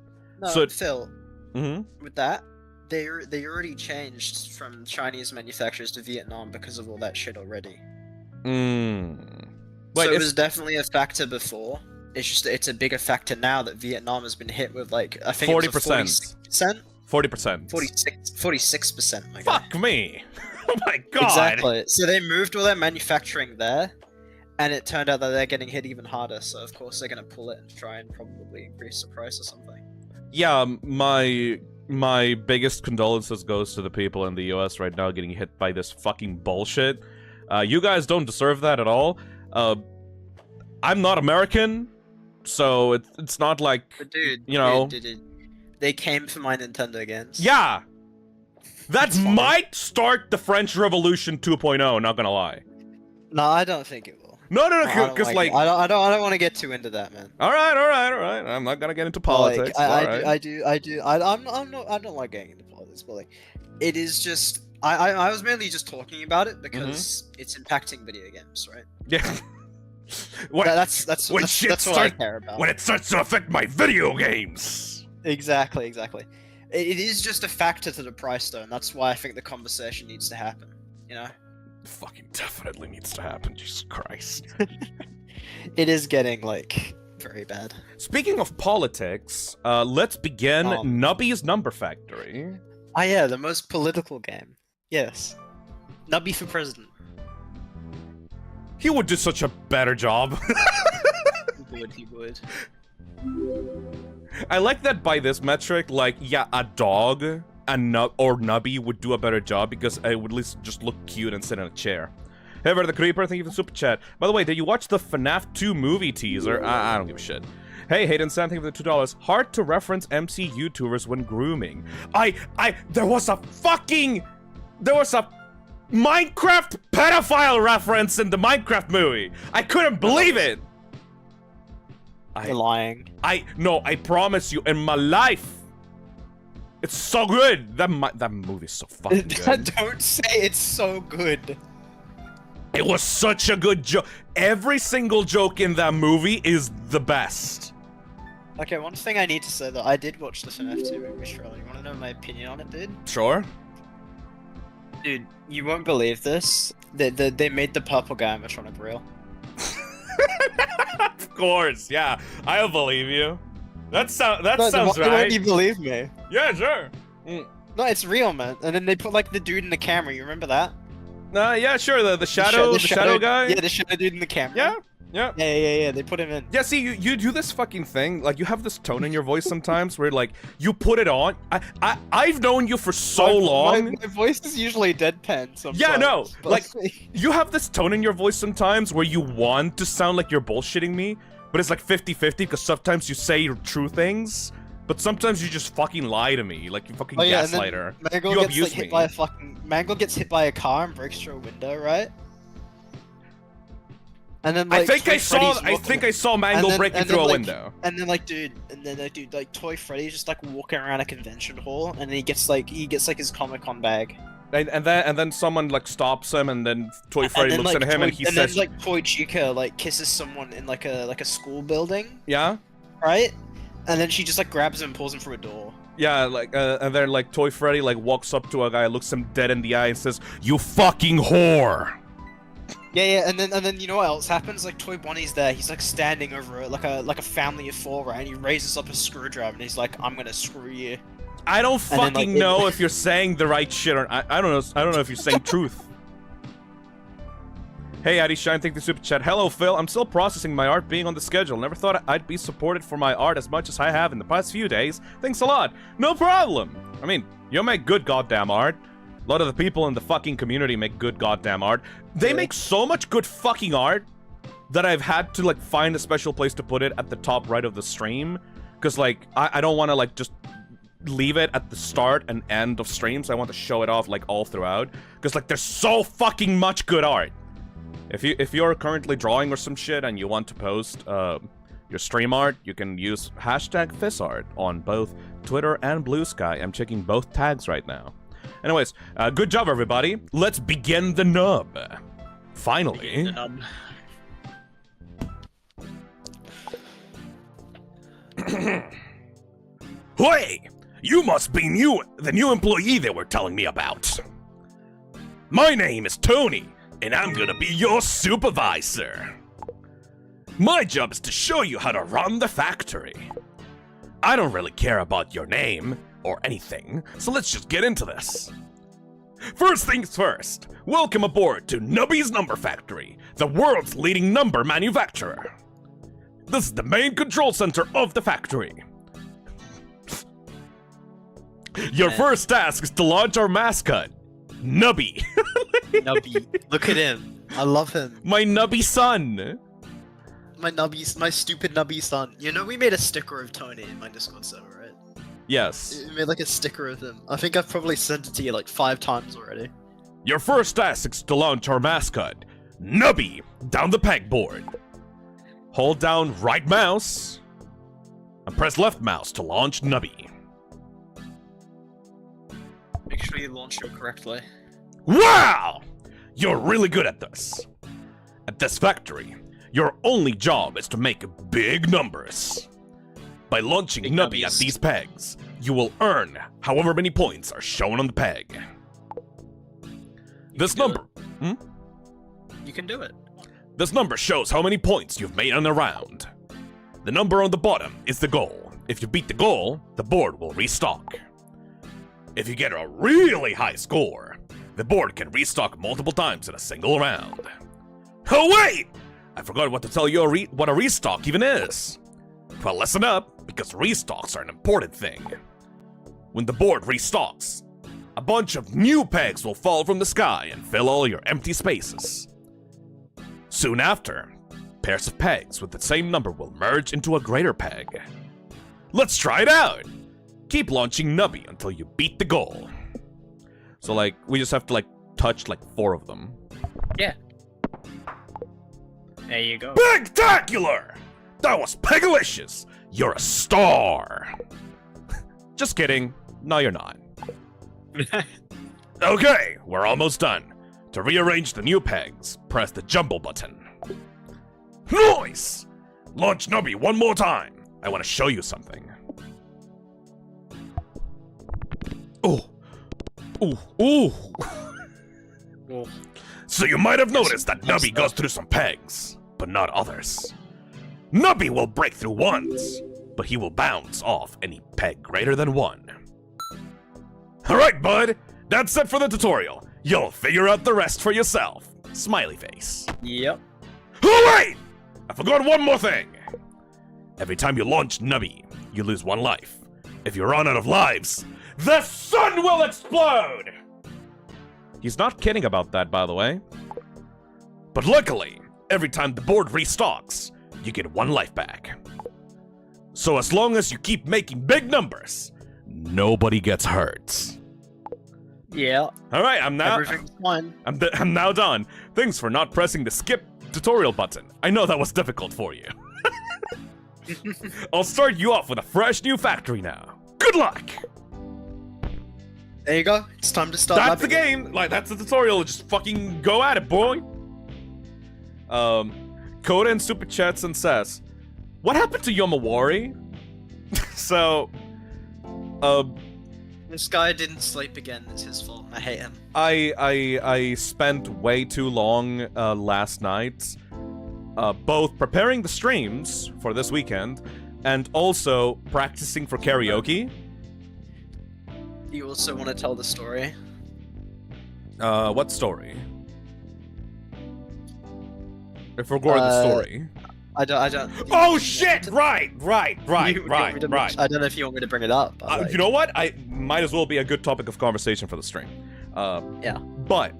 [SPEAKER 3] No,
[SPEAKER 1] so
[SPEAKER 3] Phil.
[SPEAKER 1] Mm-hmm.
[SPEAKER 3] With that, they already changed from Chinese manufacturers to Vietnam because of all that shit already.
[SPEAKER 1] Wait,
[SPEAKER 3] so it was definitely a factor before. It's just it's a bigger factor now that Vietnam has been hit with like I think
[SPEAKER 1] 40%. 40%.
[SPEAKER 3] 46%. My
[SPEAKER 1] Fuck
[SPEAKER 3] guy.
[SPEAKER 1] me. Oh my god.
[SPEAKER 3] Exactly. So they moved all their manufacturing there, and it turned out that they're getting hit even harder. So of course they're gonna pull it and try and probably increase the price or something.
[SPEAKER 1] Yeah, my biggest condolences goes to the people in the US right now getting hit by this fucking bullshit. You guys don't deserve that at all. I'm not American, so it's not like,
[SPEAKER 3] But dude,
[SPEAKER 1] you know.
[SPEAKER 3] dude, they came for my Nintendo games.
[SPEAKER 1] Yeah! That might start the French Revolution 2.0, not gonna lie.
[SPEAKER 3] No, I don't think it will.
[SPEAKER 1] No,
[SPEAKER 3] Because
[SPEAKER 1] like...
[SPEAKER 3] I don't want to get too into that, man.
[SPEAKER 1] Alright. I'm not gonna get into politics.
[SPEAKER 3] I don't like getting into politics, but like, it is just I was mainly just talking about it because it's impacting video games, right?
[SPEAKER 1] Yeah. What,
[SPEAKER 3] That's
[SPEAKER 1] when
[SPEAKER 3] that's,
[SPEAKER 1] shit
[SPEAKER 3] that's what I
[SPEAKER 1] start-
[SPEAKER 3] care about.
[SPEAKER 1] when it starts to affect my video games.
[SPEAKER 3] Exactly. It is just a factor to the price, though, and that's why I think the conversation needs to happen. You know,
[SPEAKER 1] Fucking definitely needs to happen. Jesus Christ.
[SPEAKER 3] it is getting like very bad.
[SPEAKER 1] Speaking of politics, let's begin Nubby's Number Factory.
[SPEAKER 3] Oh yeah, the most political game. Yes, Nubby for president.
[SPEAKER 1] He would do such a better job.
[SPEAKER 3] He would.
[SPEAKER 1] I like that by this metric, like, yeah, a dog or Nubby would do a better job because it would at least just look cute and sit in a chair. Hey, Ever the Creeper, thank you for the super chat. By the way, did you watch the FNAF 2 movie teaser? I don't give a shit. Hey, Hayden Sam, thank you for the $2. Hard to reference MC YouTubers when grooming. There was a Minecraft pedophile reference in the Minecraft movie. I couldn't believe it.
[SPEAKER 3] You're lying.
[SPEAKER 1] No, I promise you, in my life, it's so good. That movie's so fucking good.
[SPEAKER 3] Don't say it's so good.
[SPEAKER 1] It was such a good joke. Every single joke in that movie is the best.
[SPEAKER 3] Okay, one thing I need to say though, I did watch the FNAF 2 movie trailer. You want to know my opinion on it, dude?
[SPEAKER 1] Sure.
[SPEAKER 3] Dude, you won't believe this. They made the purple guy animatronic real.
[SPEAKER 1] Of course, yeah. I'll believe you. That sounds
[SPEAKER 3] Why
[SPEAKER 1] right.
[SPEAKER 3] don't you believe me?
[SPEAKER 1] Yeah, sure.
[SPEAKER 3] No, it's real, man. And then they put like the dude in the camera. You remember that?
[SPEAKER 1] Yeah, sure. The shadow guy.
[SPEAKER 3] Yeah, the shadow dude in the camera.
[SPEAKER 1] Yeah.
[SPEAKER 3] Yeah. They put him in.
[SPEAKER 1] Yeah, see, you do this fucking thing. Like, you have this tone in your voice sometimes where, like, you put it on. I've known you for so long.
[SPEAKER 3] My voice is usually deadpan sometimes.
[SPEAKER 1] Yeah, no.
[SPEAKER 3] but-
[SPEAKER 1] Like, you have this tone in your voice sometimes where you want to sound like you're bullshitting me, but it's like 50-50 because sometimes you say true things, but sometimes you just fucking lie to me, like you fucking gaslighter. You abuse me.
[SPEAKER 3] Mangle gets hit by a car and breaks through a window, right? And then like
[SPEAKER 1] I think I saw Mangle breaking through a window.
[SPEAKER 3] And then dude, like Toy Freddy's just like walking around a convention hall, and then he gets like his Comic-Con bag.
[SPEAKER 1] And then someone like stops him, and then Toy Freddy looks at him, and he says,
[SPEAKER 3] then like Toy Chica like kisses someone in like a school building.
[SPEAKER 1] Yeah.
[SPEAKER 3] Right. And then she just like grabs him and pulls him through a door.
[SPEAKER 1] Yeah, like, and then like Toy Freddy like walks up to a guy, looks him dead in the eye, and says, "You fucking whore."
[SPEAKER 3] Yeah, and then you know what else happens? Like Toy Bonnie's there, he's like standing over it, like a family of four, right? And he raises up a screwdriver and he's like, "I'm gonna screw you."
[SPEAKER 1] I don't fucking know if you're saying the right shit or I don't know. I don't know if you're saying truth. Hey, Addy Shine, thank you for the super chat. Hello, Phil. I'm still processing my art being on the schedule. Never thought I'd be supported for my art as much as I have in the past few days. Thanks a lot. No problem. I mean, you make good goddamn art. A lot of the people in the fucking community make good goddamn art. They make so much good fucking art that I've had to, like, find a special place to put it at the top right of the stream. Because, like, I don't want to, like, just leave it at the start and end of streams. I want to show it off, like, all throughout. Because, like, there's so fucking much good art. If you're currently drawing or some shit and you want to post your stream art, you can use #FissArt on both Twitter and Blue Sky. I'm checking both tags right now. Anyways, good job, everybody. Let's begin the nub. Finally. Hey! You must be the new employee they were telling me about. My name is Tony, and I'm gonna be your supervisor. My job is to show you how to run the factory. I don't really care about your name or anything, so let's just get into this. First things first, welcome aboard to Nubby's Number Factory, the world's leading number manufacturer. This is the main control center of the factory. Your first task is to launch our mascot, Nubby.
[SPEAKER 3] Nubby, look at him. I love him.
[SPEAKER 1] My Nubby son.
[SPEAKER 3] My stupid Nubby son. You know, we made a sticker of Tony in my Discord server, right?
[SPEAKER 1] Yes.
[SPEAKER 3] We made like a sticker of him. I think I've probably sent it to you like 5 times already.
[SPEAKER 1] Your first task is to launch our mascot, Nubby, down the pegboard. Hold down right mouse and press left mouse to launch Nubby.
[SPEAKER 3] Make sure you launch him correctly.
[SPEAKER 1] Wow! You're really good at this. At this factory, your only job is to make big numbers. By launching
[SPEAKER 3] Big
[SPEAKER 1] Nubby at
[SPEAKER 3] nubbies.
[SPEAKER 1] these pegs, you will earn however many points are shown on the peg. This
[SPEAKER 3] can do
[SPEAKER 1] number...
[SPEAKER 3] You can do it.
[SPEAKER 1] This number shows how many points you've made on a round. The number on the bottom is the goal. If you beat the goal, the board will restock. If you get a really high score, the board can restock multiple times in a single round. Oh wait! I forgot what to tell you what a restock even is. Well, listen up, because restocks are an important thing. When the board restocks, a bunch of new pegs will fall from the sky and fill all your empty spaces. Soon after, pairs of pegs with the same number will merge into a greater peg. Let's try it out! Keep launching Nubby until you beat the goal. So, like, we just have to, like, touch, like, 4 of them.
[SPEAKER 3] Yeah. There you go.
[SPEAKER 1] Spectacular! That was pegalicious! You're a star! Just kidding. No, you're not. Okay, we're almost done. To rearrange the new pegs, press the jumble button. Nice! Launch Nubby one more time. I want to show you something. Oh. Ooh. Ooh.
[SPEAKER 3] Well,
[SPEAKER 1] So you might have noticed that Nubby goes through some pegs, but not others. Nubby will break through ones, but he will bounce off any peg greater than 1. Alright, bud. That's it for the tutorial. You'll figure out the rest for yourself. Smiley face.
[SPEAKER 3] yep.
[SPEAKER 1] Oh, wait! I forgot one more thing. Every time you launch Nubby, you lose 1 life. If you run out of lives, the sun will explode! He's not kidding about that, by the way. But luckily, every time the board restocks, you get 1 life back. So as long as you keep making big numbers, nobody gets hurt.
[SPEAKER 3] Yeah.
[SPEAKER 1] Alright, I'm
[SPEAKER 3] Everything's fine.
[SPEAKER 1] I'm now done. Thanks for not pressing the skip tutorial button. I know that was difficult for you. I'll start you off with a fresh new factory now. Good luck!
[SPEAKER 3] There you go. It's time to start.
[SPEAKER 1] That's the
[SPEAKER 3] lapping.
[SPEAKER 1] game! Like, that's the tutorial. Just fucking go at it, boy! Coda in Super Chats and says, what happened to Yomawari? So,
[SPEAKER 3] This guy didn't sleep again. It's his fault. I hate him.
[SPEAKER 1] I spent way too long last night, both preparing the streams for this weekend and also practicing for karaoke.
[SPEAKER 3] Do you also want to tell the story?
[SPEAKER 1] What story? I forgot the story.
[SPEAKER 3] I don't.
[SPEAKER 1] Oh shit! Right.
[SPEAKER 3] You want me to-
[SPEAKER 1] Right.
[SPEAKER 3] I don't know if you want me to bring it up. But, like,
[SPEAKER 1] You know what? I might as well be a good topic of conversation for the stream.
[SPEAKER 3] Yeah.
[SPEAKER 1] But,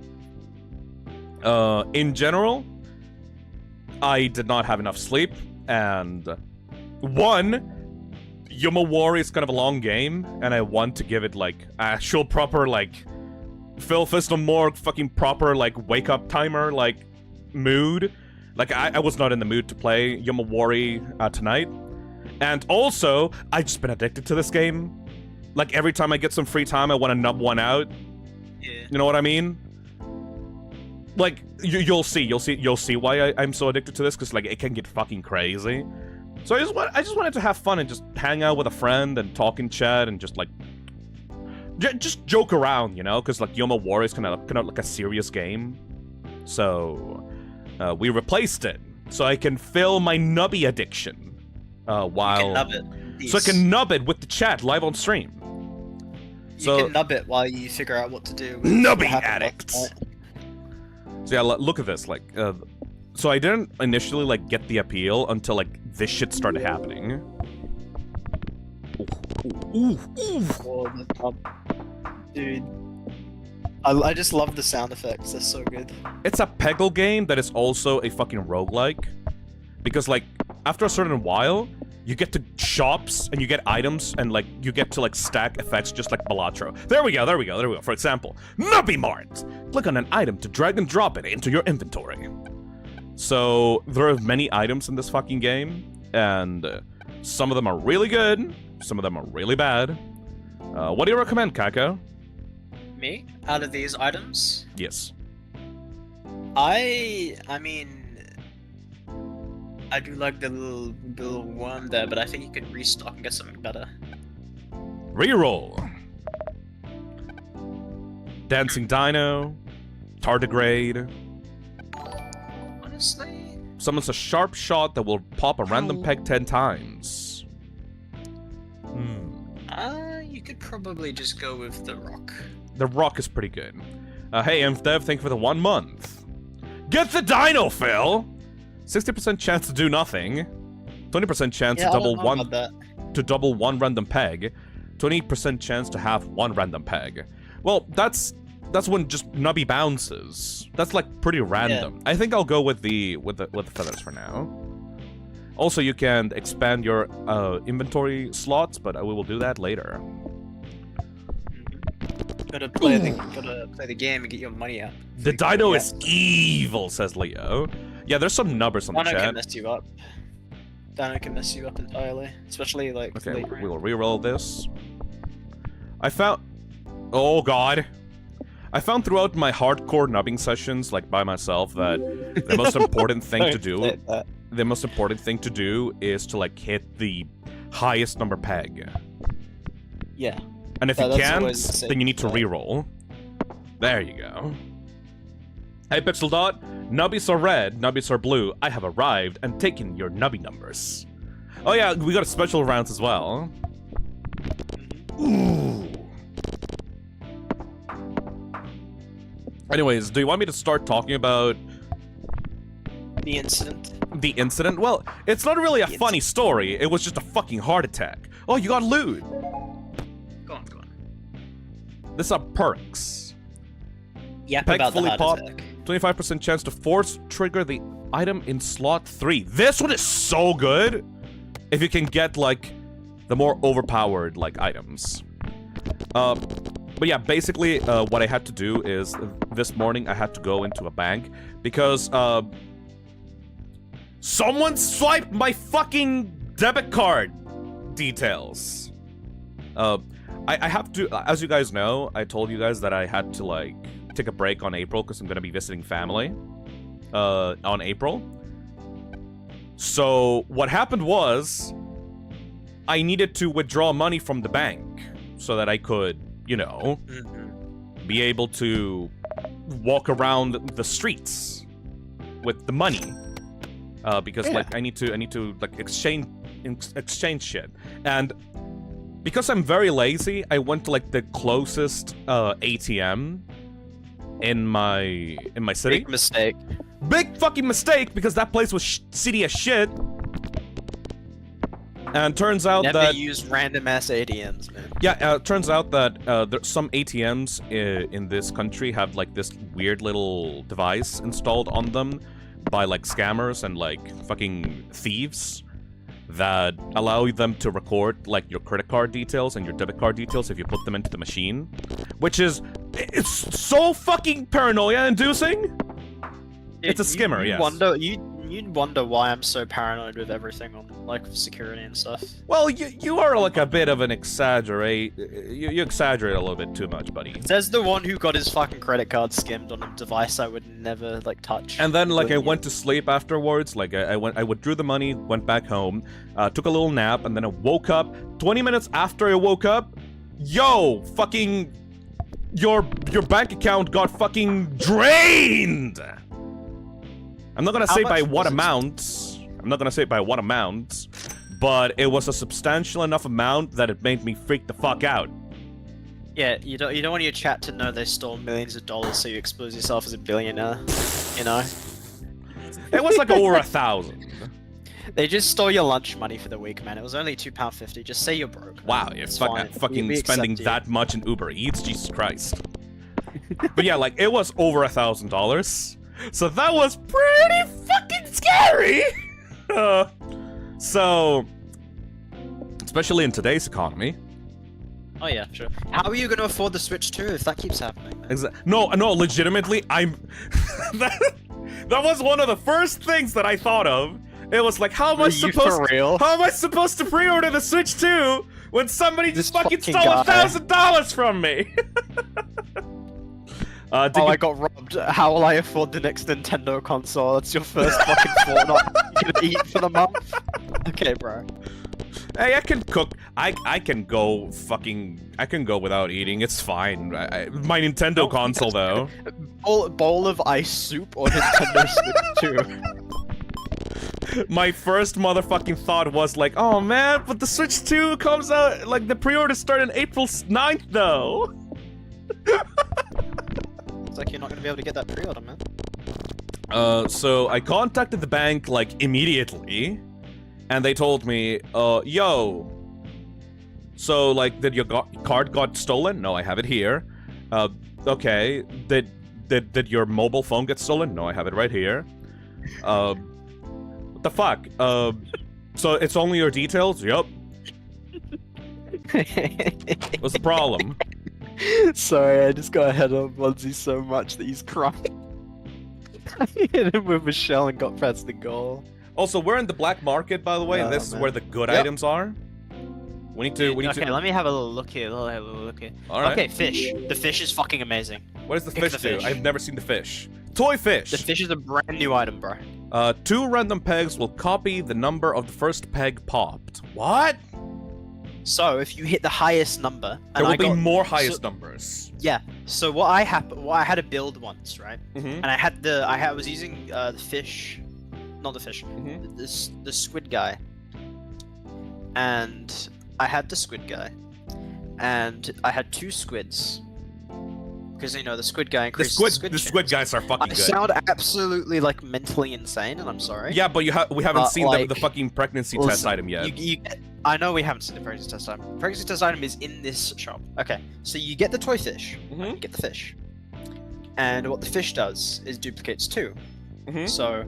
[SPEAKER 1] in general, I did not have enough sleep, and Yomawari is kind of a long game, and I want to give it, like, actual proper, like, Phil Phisnom more fucking proper, like, wake-up timer, like, mood. Like, I was not in the mood to play Yomawari tonight. And also, I've just been addicted to this game. Like, every time I get some free time, I want to nub one out.
[SPEAKER 3] Yeah.
[SPEAKER 1] You know what I mean? Like, you'll see why I'm so addicted to this, because, like, it can get fucking crazy. So I just wanted to have fun and just hang out with a friend and talk in chat and just, like, just joke around, you know? Because, like, Yomawari is kind of like a serious game. So... we replaced it, so I can fill my Nubby addiction, while...
[SPEAKER 3] You can nub it.
[SPEAKER 1] So I can nub it with the chat live on stream.
[SPEAKER 3] You can nub it while you figure out what to do. with
[SPEAKER 1] Nubby
[SPEAKER 3] what happened
[SPEAKER 1] addicts!
[SPEAKER 3] last night.
[SPEAKER 1] So yeah, look at this, like, so I didn't initially, like, get the appeal until, like, this shit started happening. Ooh.
[SPEAKER 3] Oh, dude. I just love the sound effects, they're so good.
[SPEAKER 1] It's a Peggle game that is also a fucking roguelike. Because, like, after a certain while, you get to shops and you get items and, like, you get to, like, stack effects just like Balatro. There we go. For example, Nubby Mart! Click on an item to drag and drop it into your inventory. So, there are many items in this fucking game, and some of them are really good, some of them are really bad. What do you recommend, Kako?
[SPEAKER 3] Me? Out of these items?
[SPEAKER 1] Yes.
[SPEAKER 3] I mean, I do like the little worm there, but I think you could restock and get something better.
[SPEAKER 1] Reroll. Dancing Dino. Tardigrade.
[SPEAKER 3] Honestly?
[SPEAKER 1] Summons a sharp shot that will pop a random peg 10 times.
[SPEAKER 3] You could probably just go with the rock.
[SPEAKER 1] The rock is pretty good. Hey, InfDev, thank you for the 1 month. Get the dino, Phil! 60% chance to do nothing. 20% chance to double one random peg. 20% chance to have 1 random peg. Well, that's when just Nubby bounces. That's like pretty random. Yeah. I think I'll go with the feathers for now. Also, you can expand your inventory slots, but we will do that later.
[SPEAKER 3] Gotta play the game and get your money out.
[SPEAKER 1] The dino is evil, says Leo. Yeah, there's some numbers on the chat.
[SPEAKER 3] Dino can mess you up. Dino can mess you up entirely, especially like.
[SPEAKER 1] Okay, we will reroll this. I found. Oh god. I found throughout my hardcore nubbing sessions, like by myself, that the most important thing to do. The most important thing to do is to like hit the highest number peg.
[SPEAKER 3] Yeah.
[SPEAKER 1] And if you can't, then you need to reroll. There you go. Hey Pixel Dot, nubbies are red, nubbies are blue. I have arrived and taken your nubby numbers. Oh yeah, we got a special rounds as well. Ooh. Anyways, do you want me to start talking about
[SPEAKER 3] the incident?
[SPEAKER 1] The incident? Well, it's not really a funny story. It was just a fucking heart attack. Oh, you got loot.
[SPEAKER 3] Go on.
[SPEAKER 1] This are perks.
[SPEAKER 3] Yep,
[SPEAKER 1] Peg
[SPEAKER 3] about
[SPEAKER 1] fully
[SPEAKER 3] the heart
[SPEAKER 1] popped.
[SPEAKER 3] attack.
[SPEAKER 1] 25% chance to force trigger the item in slot 3. This one is so good. If you can get like the more overpowered like items. But yeah, basically what I had to do is this morning I had to go into a bank because someone swiped my fucking debit card details. I have to, as you guys know, I told you guys that I had to like take a break on April because I'm gonna be visiting family on April. So what happened was I needed to withdraw money from the bank so that I could, you know, be able to walk around the streets with the money. Because like I need to like exchange shit. And because I'm very lazy, I went to like the closest ATM in my city.
[SPEAKER 3] Big mistake.
[SPEAKER 1] Big fucking mistake, because that place was shitty as shit. And turns out
[SPEAKER 3] Never
[SPEAKER 1] that
[SPEAKER 3] use random ass ATMs, man.
[SPEAKER 1] Yeah, turns out that some ATMs in this country have like this weird little device installed on them by like scammers and like fucking thieves that allow them to record like your credit card details and your debit card details if you put them into the machine, which is it's so fucking paranoia inducing. It's a skimmer, yes.
[SPEAKER 3] You'd wonder why I'm so paranoid with everything on like security and stuff.
[SPEAKER 1] Well, you are like a bit of an exaggerate. You exaggerate a little bit too much, buddy.
[SPEAKER 3] Says the one who got his fucking credit card skimmed on a device I would never like touch.
[SPEAKER 1] And then like I went to sleep afterwards. Like I withdrew the money, went back home, took a little nap, and then I woke up. 20 minutes after I woke up, yo, fucking, your bank account got fucking drained. I'm not gonna say by what amount. I'm not gonna say by what amount, but it was a substantial enough amount that it made me freak the fuck out.
[SPEAKER 3] Yeah, you don't want your chat to know they stole millions of dollars, so you expose yourself as a billionaire. You know.
[SPEAKER 1] It was like over 1,000.
[SPEAKER 3] They just stole your lunch money for the week, man. It was only £2.50. Just say you're broke. Man.
[SPEAKER 1] Wow, you're fucking spending that much in Uber Eats, Jesus Christ. But yeah, like it was over $1,000. So that was pretty fucking scary! So, especially in today's economy.
[SPEAKER 3] Oh yeah, sure. How are you gonna afford the Switch 2 if that keeps happening?
[SPEAKER 1] No, legitimately, that was one of the first things that I thought of. It was like, how am I supposed to pre-order the Switch 2 when somebody just fucking stole $1,000 from me? Did
[SPEAKER 3] Oh,
[SPEAKER 1] you...
[SPEAKER 3] I got robbed. How will I afford the next Nintendo console? That's your first fucking Fortnite you're gonna eat for the month? Okay, bro.
[SPEAKER 1] Hey, I can cook. I can go fucking. I can go without eating. It's fine. My Nintendo console though.
[SPEAKER 3] Bowl of ice soup or Nintendo Switch 2?
[SPEAKER 1] My first motherfucking thought was like, oh man, but the Switch 2 comes out, like the pre-order start on April 9th though.
[SPEAKER 3] It's like you're not gonna be able to get that pre-order, man.
[SPEAKER 1] So I contacted the bank like immediately, and they told me, yo, so like, did your card got stolen? No, I have it here. Okay, did your mobile phone get stolen? No, I have it right here. What the fuck? So it's only your details? Yup. What's the problem?
[SPEAKER 3] Sorry, I just got ahead of Onesie so much that he's crying. I hit him with Michelle and got past the goal.
[SPEAKER 1] Also, we're in the black market, by the way, and this is where the good items are. We need to.
[SPEAKER 3] Okay, let me have a little look here. All right. Okay, fish. The fish is fucking amazing.
[SPEAKER 1] What does the
[SPEAKER 3] Pick
[SPEAKER 1] fish
[SPEAKER 3] the
[SPEAKER 1] do?
[SPEAKER 3] fish.
[SPEAKER 1] I've never seen the fish. Toy fish.
[SPEAKER 3] The fish is a brand new item, bro.
[SPEAKER 1] 2 random pegs will copy the number of the first peg popped. What?
[SPEAKER 3] So if you hit the highest number,
[SPEAKER 1] There
[SPEAKER 3] and
[SPEAKER 1] will be
[SPEAKER 3] got,
[SPEAKER 1] more highest numbers.
[SPEAKER 3] Yeah. So what I had a build once, right?
[SPEAKER 1] Mm-hmm.
[SPEAKER 3] And I was using the fish, not the fish,
[SPEAKER 1] Mm-hmm.
[SPEAKER 3] the squid guy, and I had the squid guy, and I had 2 squids, because you know the squid guy increases
[SPEAKER 1] The squid guys are fucking
[SPEAKER 3] I
[SPEAKER 1] good.
[SPEAKER 3] sound absolutely like mentally insane, and I'm sorry.
[SPEAKER 1] Yeah, but we haven't seen
[SPEAKER 3] like,
[SPEAKER 1] the fucking pregnancy test
[SPEAKER 3] listen,
[SPEAKER 1] item yet.
[SPEAKER 3] I know we haven't seen the pregnancy test item. Pregnancy test item is in this shop. Okay, so you get the toy fish.
[SPEAKER 1] Mhm.
[SPEAKER 3] You get the fish, and what the fish does is duplicates 2.
[SPEAKER 1] Mhm.
[SPEAKER 3] So,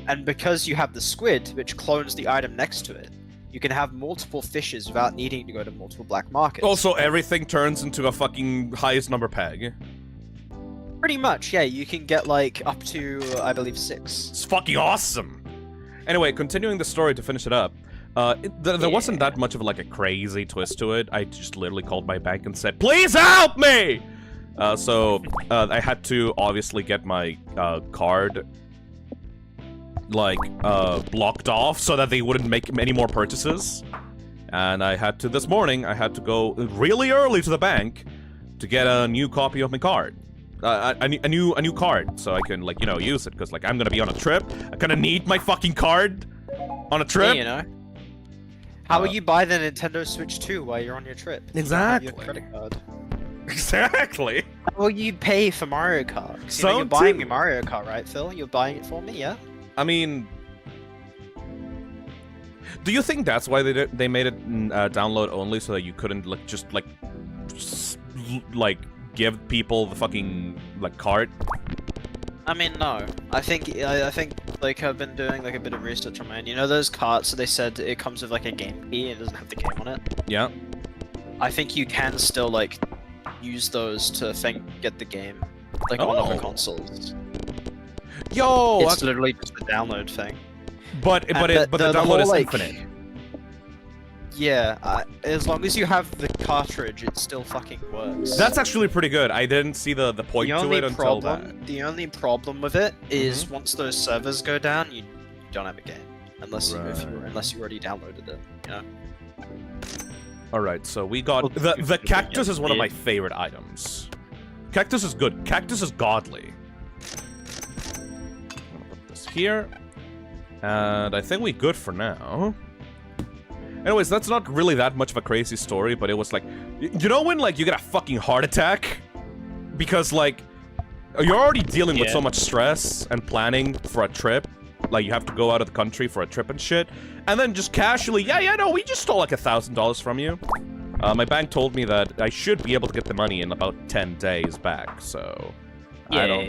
[SPEAKER 3] and because you have the squid, which clones the item next to it, you can have multiple fishes without needing to go to multiple black markets.
[SPEAKER 1] Also, everything turns into a fucking highest number peg.
[SPEAKER 3] Pretty much, yeah. You can get like up to, I believe, 6.
[SPEAKER 1] It's fucking awesome. Anyway, continuing the story to finish it up. There wasn't that much of like a crazy twist to it. I just literally called my bank and said, "Please help me!" So I had to obviously get my card like blocked off so that they wouldn't make any more purchases. And this morning I had to go really early to the bank to get a new copy of my card. A new card, so I can, like, you know, use it, because, like, I'm gonna be on a trip. I kinda need my fucking card on a trip.
[SPEAKER 3] Yeah, you know. How will you buy the Nintendo Switch 2 while you're on your trip? You don't have your
[SPEAKER 1] Exactly.
[SPEAKER 3] credit card.
[SPEAKER 1] Exactly.
[SPEAKER 3] How will you pay for Mario Kart? 'Cause, you know, you're buying me Mario Kart, right, Phil? You're buying it for me, yeah?
[SPEAKER 1] I mean, do you think that's why they made it download only, so that you couldn't like give people the fucking like card?
[SPEAKER 3] I mean, no. I think like I've been doing like a bit of research on mine. You know those carts? So they said it comes with like a game key. It doesn't have the game on it.
[SPEAKER 1] Yeah.
[SPEAKER 3] I think you can still like use those to get the game like on other consoles.
[SPEAKER 1] Yo,
[SPEAKER 3] It's literally just a download thing.
[SPEAKER 1] but the download
[SPEAKER 3] whole,
[SPEAKER 1] is
[SPEAKER 3] like,
[SPEAKER 1] infinite.
[SPEAKER 3] Yeah, as long as you have the cartridge, it still fucking works.
[SPEAKER 1] That's actually pretty good. I didn't see the point to it until that.
[SPEAKER 3] The only problem with it is once those servers go down, you don't have a game unless unless you already downloaded it. You know.
[SPEAKER 1] All right, so we got the cactus is one of my favorite items. Cactus is good. Cactus is godly. I'm gonna put this here, and I think we're good for now. Anyways, that's not really that much of a crazy story, but it was like, you know when, like, you get a fucking heart attack? Because, like, you're already dealing with so much stress and planning for a trip. Like, you have to go out of the country for a trip and shit. And then just casually, no, we just stole, like, $1,000 from you. My bank told me that I should be able to get the money in about 10 days back, so... I don't...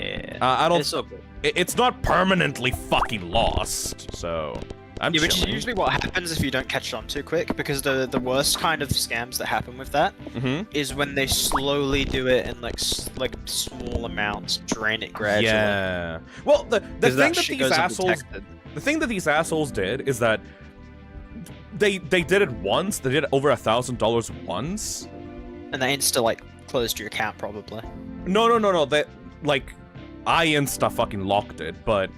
[SPEAKER 3] It's so good.
[SPEAKER 1] It's not permanently fucking lost, so... I'm
[SPEAKER 3] which is
[SPEAKER 1] chilling.
[SPEAKER 3] usually what happens if you don't catch on too quick, because the worst kind of scams that happen with that is when they slowly do it in like small amounts, drain it gradually.
[SPEAKER 1] Yeah. Well, the thing that these assholes did is that they did it once. They did it over $1,000 once,
[SPEAKER 3] and they insta like closed your account probably.
[SPEAKER 1] No. like, I insta-fucking locked it, but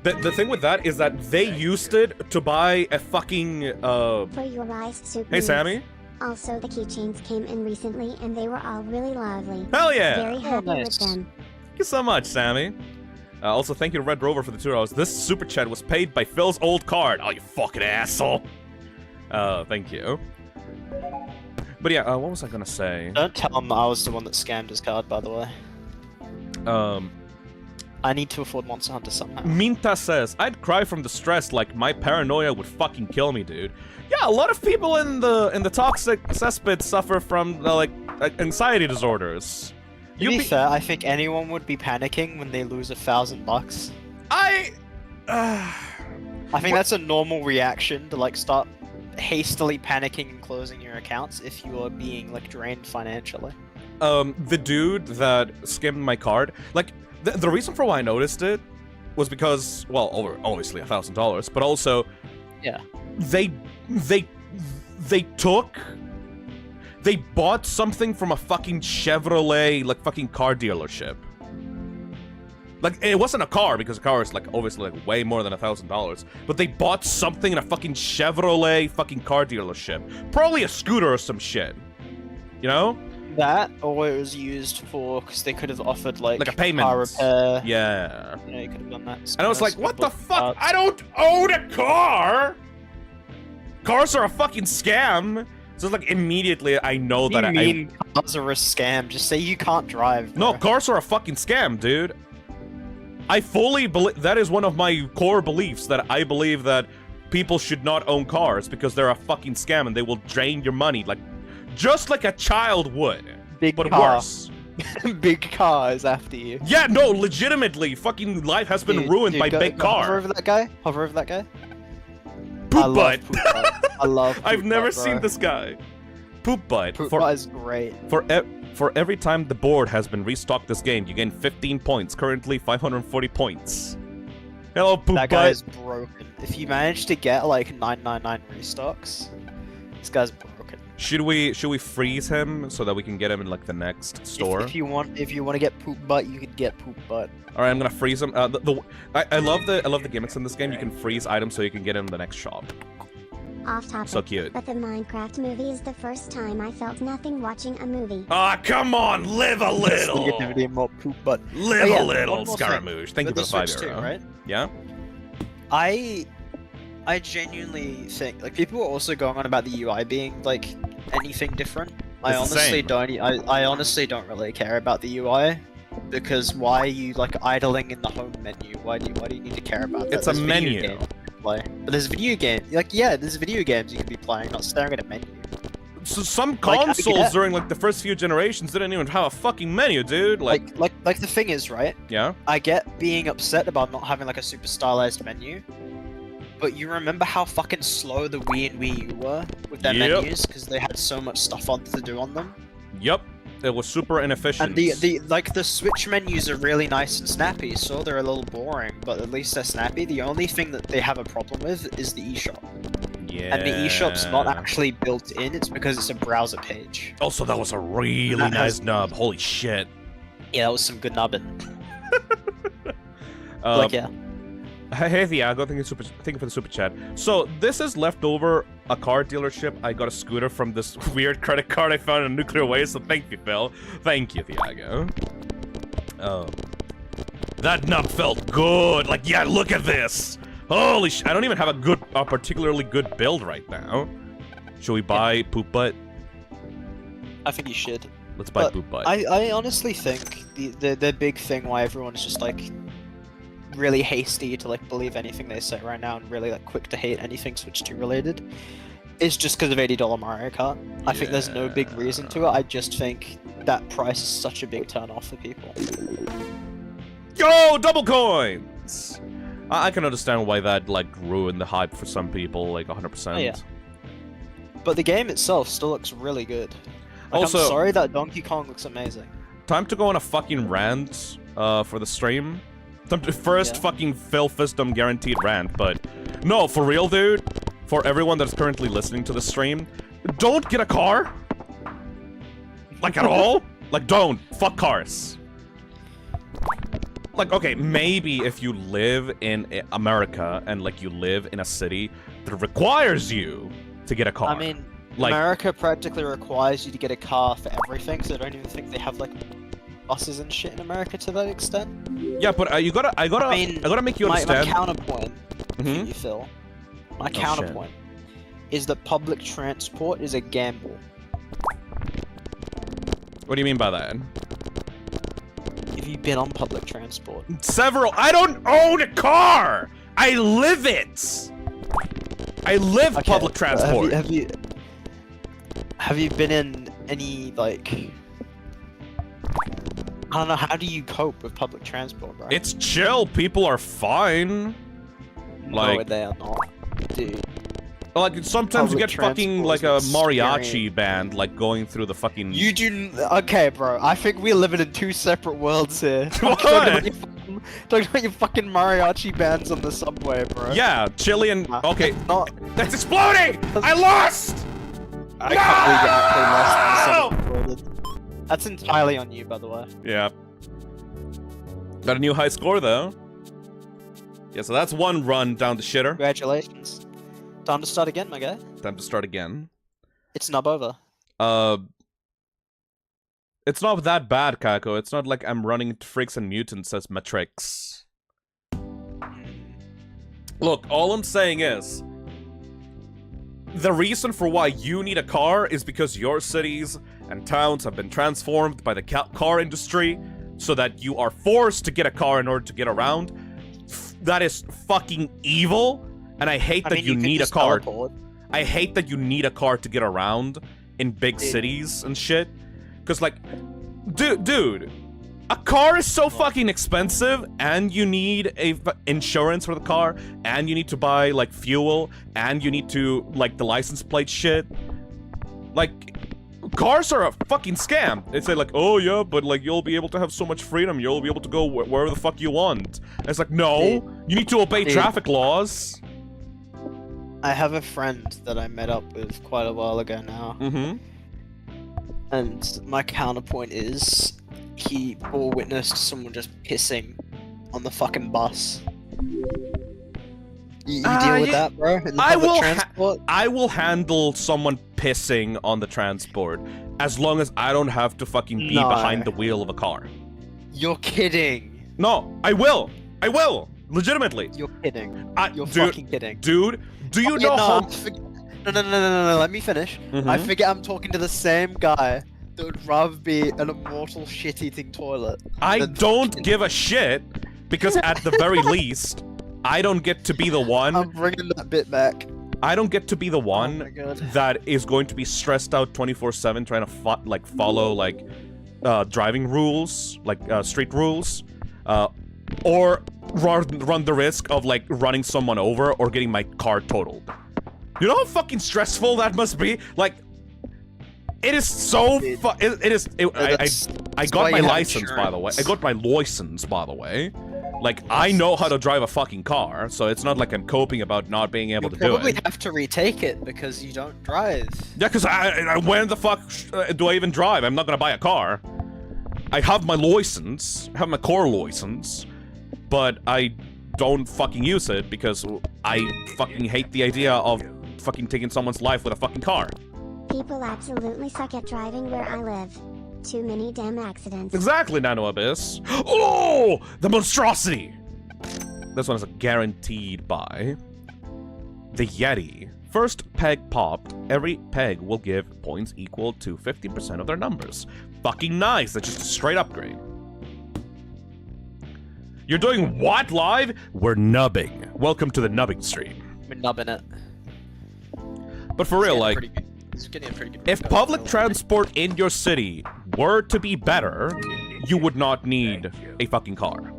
[SPEAKER 1] the thing with that is that they used it to buy a fucking,
[SPEAKER 2] For your rice soup
[SPEAKER 1] Hey,
[SPEAKER 2] needs.
[SPEAKER 1] Sammy?
[SPEAKER 2] Also, the keychains came in recently and they were all really lovely.
[SPEAKER 1] Hell yeah!
[SPEAKER 2] Very happy
[SPEAKER 3] nice.
[SPEAKER 2] with them.
[SPEAKER 1] Thank you so much, Sammy. Also, thank you to Red Rover for the $2. This super chat was paid by Phil's old card. Oh, you fucking asshole. Thank you. But yeah, what was I gonna say?
[SPEAKER 3] Don't tell him I was the one that scammed his card, by the way. I need to afford Monster Hunter somehow.
[SPEAKER 1] Minta says, I'd cry from the stress like my paranoia would fucking kill me, dude. Yeah, a lot of people in the toxic cesspit suffer from, like, anxiety disorders.
[SPEAKER 3] To be fair, I think anyone would be panicking when they lose $1,000. I think that's a normal reaction to, like, start hastily panicking and closing your accounts if you are being, like, drained financially.
[SPEAKER 1] The dude that skimmed my card, like, the reason for why I noticed it was because, well, obviously $1,000, but also,
[SPEAKER 3] yeah,
[SPEAKER 1] they bought something from a fucking Chevrolet, like, fucking car dealership. Like, it wasn't a car, because a car is, like, obviously, like, way more than $1,000. But they bought something in a fucking Chevrolet fucking car dealership. Probably a scooter or some shit. You know?
[SPEAKER 3] That, or it was used for, because they could have offered, like
[SPEAKER 1] a payment.
[SPEAKER 3] car repair.
[SPEAKER 1] Yeah.
[SPEAKER 3] You know, you could have done that.
[SPEAKER 1] And I was like, what the fuck? I don't own a car! Cars are a fucking scam! So it's like, immediately, I know that
[SPEAKER 3] What do you mean cars are a scam? Just say you can't drive, bro.
[SPEAKER 1] No, cars are a fucking scam, dude. I fully believe, that is one of my core beliefs, that I believe that people should not own cars because they're a fucking scam and they will drain your money, like, just like a child would.
[SPEAKER 3] Big
[SPEAKER 1] but
[SPEAKER 3] car.
[SPEAKER 1] worse.
[SPEAKER 3] Big car is after you.
[SPEAKER 1] Yeah, no, legitimately, fucking life has been ruined by big car.
[SPEAKER 3] Hover over that guy. Hover over that guy.
[SPEAKER 1] Poop butt.
[SPEAKER 3] I love Poop
[SPEAKER 1] I've never
[SPEAKER 3] butt, bro.
[SPEAKER 1] seen this guy. Poop butt.
[SPEAKER 3] Poop butt is great.
[SPEAKER 1] For every time the board has been restocked this game, you gain 15 points. Currently, 540 points. Hello, Poop
[SPEAKER 3] That
[SPEAKER 1] butt.
[SPEAKER 3] guy is broken. If you manage to get like 999 restocks, this guy's broken.
[SPEAKER 1] Should we freeze him so that we can get him in like the next store?
[SPEAKER 3] If you want to get Poop butt, you can get Poop butt.
[SPEAKER 1] All right, I'm gonna freeze him. I love the gimmicks in this game. You can freeze items so you can get him in the next shop.
[SPEAKER 2] Off topic.
[SPEAKER 1] So cute.
[SPEAKER 2] But the Minecraft movie is the first time I felt nothing watching a movie.
[SPEAKER 1] Ah, come on, live a little.
[SPEAKER 3] Negativity and more Poop butt.
[SPEAKER 1] Live
[SPEAKER 3] Oh, yeah,
[SPEAKER 1] a little,
[SPEAKER 3] one more
[SPEAKER 1] Scaramouche. Thank you
[SPEAKER 3] With
[SPEAKER 1] for the
[SPEAKER 3] Switch
[SPEAKER 1] €5.
[SPEAKER 3] too, right?
[SPEAKER 1] Yeah.
[SPEAKER 3] I genuinely think, like, people are also going on about the UI being like anything different. I
[SPEAKER 1] It's the same.
[SPEAKER 3] I honestly don't really care about the UI, because why are you like idling in the home menu? Why do you need to care about that?
[SPEAKER 1] It's a
[SPEAKER 3] There's video
[SPEAKER 1] menu.
[SPEAKER 3] games you can play. But there's video games, like, yeah, there's video games you can be playing, not staring at a menu.
[SPEAKER 1] So some
[SPEAKER 3] Like, I
[SPEAKER 1] consoles
[SPEAKER 3] get-
[SPEAKER 1] during like the first few generations didn't even have a fucking menu, dude. Like,
[SPEAKER 3] Like the thing is, right?
[SPEAKER 1] yeah.
[SPEAKER 3] I get being upset about not having like a super stylized menu, but you remember how fucking slow the Wii and Wii U were with their
[SPEAKER 1] Yep.
[SPEAKER 3] menus because they had so much stuff on to do on them.
[SPEAKER 1] Yep. It was super inefficient.
[SPEAKER 3] And the Switch menus are really nice and snappy, so they're a little boring, but at least they're snappy. The only thing that they have a problem with is the eShop.
[SPEAKER 1] Yeah.
[SPEAKER 3] And the eShop's not actually built in, it's because it's a browser page.
[SPEAKER 1] Also, that was a really
[SPEAKER 3] That
[SPEAKER 1] nice
[SPEAKER 3] has-
[SPEAKER 1] nub. Holy shit.
[SPEAKER 3] Yeah, that was some good nubbing.
[SPEAKER 1] Um,
[SPEAKER 3] Like, yeah.
[SPEAKER 1] Hey, Thiago, thank you for the super chat. So, this is leftover a car dealership. I got a scooter from this weird credit card I found in a nuclear waste, so thank you, Phil. Thank you, Thiago. That nub felt good. Like, yeah, look at this. Holy shit. I don't even have a particularly good build right now. Should we buy Poop Butt?
[SPEAKER 3] I think you should.
[SPEAKER 1] Let's buy
[SPEAKER 3] But
[SPEAKER 1] Poop Butt.
[SPEAKER 3] I honestly think the big thing why everyone's just like really hasty to like believe anything they say right now and really like quick to hate anything Switch 2 related is just because of $80 Mario Kart. I think there's no big reason to it. I just think that price is such a big turn off for people.
[SPEAKER 1] Yo, double coins! I can understand why that like ruined the hype for some people, like 100%.
[SPEAKER 3] Oh, yeah. But the game itself still looks really good. Like,
[SPEAKER 1] Also-
[SPEAKER 3] I'm sorry that Donkey Kong looks amazing.
[SPEAKER 1] Time to go on a fucking rant for the stream. First
[SPEAKER 3] Yeah.
[SPEAKER 1] fucking Phil Phisnom guaranteed rant, but no, for real, dude. For everyone that's currently listening to the stream, don't get a car. Like, at all. Like, don't. Fuck cars. like, okay, maybe if you live in America and, like, you live in a city that requires you to get a car.
[SPEAKER 3] I mean,
[SPEAKER 1] like,
[SPEAKER 3] America practically requires you to get a car for everything, so I don't even think they have, like, buses and shit in America to that extent.
[SPEAKER 1] yeah, but I gotta make you understand.
[SPEAKER 3] My counterpoint,
[SPEAKER 1] Mhm.
[SPEAKER 3] you Phil, my
[SPEAKER 1] shit.
[SPEAKER 3] counterpoint is that public transport is a gamble.
[SPEAKER 1] What do you mean by that?
[SPEAKER 3] Have you been on public transport?
[SPEAKER 1] Several. I don't own a car. I live it. I live
[SPEAKER 3] Okay,
[SPEAKER 1] public
[SPEAKER 3] but
[SPEAKER 1] transport.
[SPEAKER 3] Have you been in any, like... I don't know, how do you cope with public transport, bro?
[SPEAKER 1] It's chill. People are fine.
[SPEAKER 3] No,
[SPEAKER 1] like-
[SPEAKER 3] they are not. Dude.
[SPEAKER 1] Like, sometimes you
[SPEAKER 3] Public
[SPEAKER 1] get fucking,
[SPEAKER 3] transport
[SPEAKER 1] like,
[SPEAKER 3] is
[SPEAKER 1] a
[SPEAKER 3] an
[SPEAKER 1] mariachi
[SPEAKER 3] experience.
[SPEAKER 1] band, like, going through the fucking...
[SPEAKER 3] You do... Okay, bro. I think we're living in two separate worlds here.
[SPEAKER 1] What?
[SPEAKER 3] Talking about your fucking mariachi bands on the subway, bro.
[SPEAKER 1] Yeah, Chilean... Okay,
[SPEAKER 3] It's not...
[SPEAKER 1] that's exploding! I lost!
[SPEAKER 3] I can't believe you actually lost in the recorded. That's entirely on you, by the way.
[SPEAKER 1] Yeah. Got a new high score, though. Yeah, so that's one run down the shitter.
[SPEAKER 3] Congratulations. Time to start again, my guy.
[SPEAKER 1] Time to start again.
[SPEAKER 3] It's nub over.
[SPEAKER 1] It's not that bad, Kako. It's not like I'm running into freaks and mutants as metrics. Look, all I'm saying is... the reason for why you need a car is because your cities and towns have been transformed by the car industry so that you are forced to get a car in order to get around. That is fucking evil, and I hate that you
[SPEAKER 3] can
[SPEAKER 1] need a
[SPEAKER 3] just
[SPEAKER 1] car.
[SPEAKER 3] teleport.
[SPEAKER 1] I hate that you need a car to get around in big cities and shit. Cause like, dude, a car is so fucking expensive, and you need insurance for the car, and you need to buy like fuel, and you need to like the license plate shit. Like, cars are a fucking scam. They say like, oh yeah, but like you'll be able to have so much freedom, you'll be able to go wherever the fuck you want. And it's like, no, you need to obey traffic laws.
[SPEAKER 3] I have a friend that I met up with quite a while ago now.
[SPEAKER 1] Mm-hmm.
[SPEAKER 3] And my counterpoint is, he bore witness to someone just pissing on the fucking bus. You deal with that, bro? In the public transport?
[SPEAKER 1] I will handle someone pissing on the transport as long as I don't have to fucking be behind the wheel of a car.
[SPEAKER 3] You're kidding.
[SPEAKER 1] No, I will. I will. Legitimately.
[SPEAKER 3] You're kidding. You're
[SPEAKER 1] dude,
[SPEAKER 3] fucking kidding.
[SPEAKER 1] Dude, do you know how...
[SPEAKER 3] No, let me finish.
[SPEAKER 1] Mhm.
[SPEAKER 3] I figure I'm talking to the same guy that would rather be an immortal shit-eating toilet.
[SPEAKER 1] I
[SPEAKER 3] than
[SPEAKER 1] don't
[SPEAKER 3] fucking-
[SPEAKER 1] give a shit, because at the very least, I don't get to be the one...
[SPEAKER 3] I'm bringing that bit back.
[SPEAKER 1] I don't get to be the
[SPEAKER 3] Oh my
[SPEAKER 1] one
[SPEAKER 3] God.
[SPEAKER 1] that is going to be stressed out 24/7 trying to follow like driving rules, like street rules, or run the risk of like running someone over or getting my car totaled. You know how fucking stressful that must be? Like, it is so I got my license, by the way. I got my license, by the way. Like, I know how to drive a fucking car, so it's not like I'm coping about not being able to do
[SPEAKER 3] You'll probably
[SPEAKER 1] it.
[SPEAKER 3] have to retake it because you don't drive.
[SPEAKER 1] Yeah, because when the fuck do I even drive? I'm not gonna buy a car. I have my license, I have my car license, but I don't fucking use it because I fucking hate the idea of fucking taking someone's life with a fucking car.
[SPEAKER 2] People absolutely suck at driving where I live. Too many damn accidents.
[SPEAKER 1] Exactly, Nano Abyss. Oh, the monstrosity! This one is a guaranteed buy. The Yeti. First peg popped, every peg will give points equal to 50% of their numbers. Fucking nice, that's just a straight upgrade. You're doing what live? We're nubbing. Welcome to the nubbing stream.
[SPEAKER 3] We're nubbing it.
[SPEAKER 1] But for real, like,
[SPEAKER 3] It's getting a pretty good
[SPEAKER 1] if public transport in your city were to be better, you would not need a fucking car.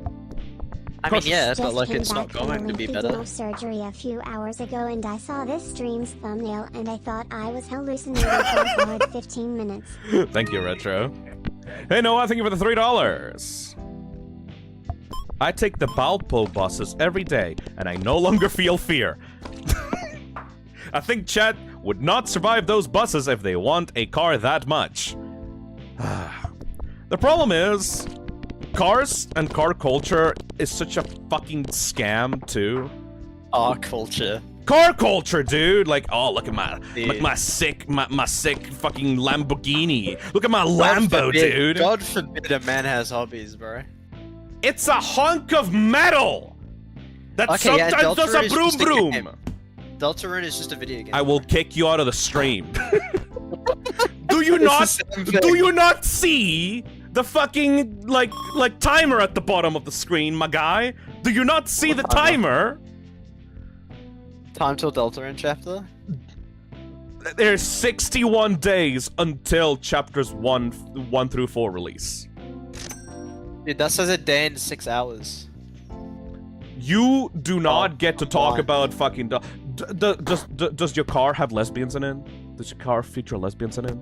[SPEAKER 3] I mean, yeah,
[SPEAKER 2] Just
[SPEAKER 3] but like
[SPEAKER 2] came
[SPEAKER 3] it's not
[SPEAKER 2] back from
[SPEAKER 3] going to be
[SPEAKER 2] lengthy
[SPEAKER 3] better.
[SPEAKER 2] dental surgery a few hours ago, and I saw this stream's thumbnail, and I thought I was hallucinating for a solid 15 minutes.
[SPEAKER 1] Thank you, Retro. Hey, Noah, thank you for the $3. I take the Balpo buses every day, and I no longer feel fear. I think chat would not survive those buses if they want a car that much. The problem is, cars and car culture is such a fucking scam too.
[SPEAKER 3] Our culture.
[SPEAKER 1] Car culture, dude. Like, oh, look at my
[SPEAKER 3] Dude.
[SPEAKER 1] my sick fucking Lamborghini. Look at my Lambo, dude.
[SPEAKER 3] God forbid a man has hobbies, bro.
[SPEAKER 1] It's a hunk of metal that
[SPEAKER 3] Okay, yeah,
[SPEAKER 1] sometimes does a
[SPEAKER 3] Deltarune is
[SPEAKER 1] broom
[SPEAKER 3] just a
[SPEAKER 1] broom.
[SPEAKER 3] game. Deltarune is just a video game.
[SPEAKER 1] I will kick you out of the stream. Do you
[SPEAKER 3] It's
[SPEAKER 1] not?
[SPEAKER 3] the same thing.
[SPEAKER 1] Do you not see the fucking like timer at the bottom of the screen, my guy? Do you not see the timer?
[SPEAKER 3] Time till Deltarune chapter?
[SPEAKER 1] There's 61 days until chapters 1 through 4 release.
[SPEAKER 3] Dude, that says a day and 6 hours.
[SPEAKER 1] You do not get to talk
[SPEAKER 3] why?
[SPEAKER 1] about fucking. Does your car have lesbians in it? Does your car feature lesbians in it?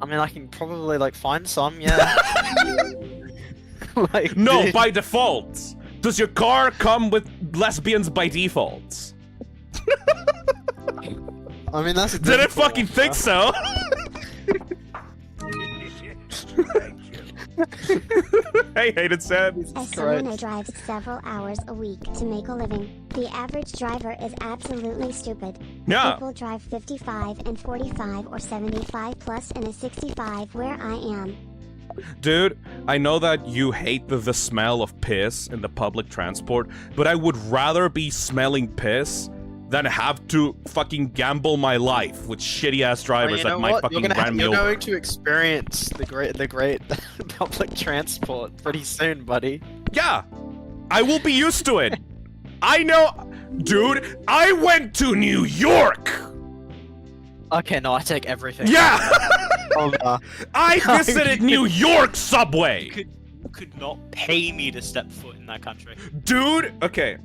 [SPEAKER 3] I mean, I can probably, like, find some, yeah. Like,
[SPEAKER 1] No,
[SPEAKER 3] dude.
[SPEAKER 1] by default. Does your car come with lesbians by default?
[SPEAKER 3] I mean, that's a
[SPEAKER 1] Didn't
[SPEAKER 3] difficult
[SPEAKER 1] fucking
[SPEAKER 3] one,
[SPEAKER 1] think
[SPEAKER 3] bro.
[SPEAKER 1] so. Hey, hated Sam.
[SPEAKER 2] As
[SPEAKER 3] Christ.
[SPEAKER 2] someone who drives several hours a week to make a living, the average driver is absolutely stupid.
[SPEAKER 1] Yeah.
[SPEAKER 2] People drive 55 and 45 or 75 plus in a 65 where I am.
[SPEAKER 1] Dude, I know that you hate the smell of piss in the public transport, but I would rather be smelling piss than have to fucking gamble my life with shitty-ass drivers
[SPEAKER 3] Well, you know
[SPEAKER 1] that might
[SPEAKER 3] what?
[SPEAKER 1] fucking
[SPEAKER 3] You're
[SPEAKER 1] ram me
[SPEAKER 3] You're
[SPEAKER 1] over.
[SPEAKER 3] going to experience the great public transport pretty soon, buddy.
[SPEAKER 1] Yeah, I will be used to it. I know, dude, I went to New York!
[SPEAKER 3] Okay, no, I take everything.
[SPEAKER 1] Yeah!
[SPEAKER 3] Oh, no.
[SPEAKER 1] I visited New York subway!
[SPEAKER 4] You could not pay me to step foot in that country.
[SPEAKER 1] Dude, okay.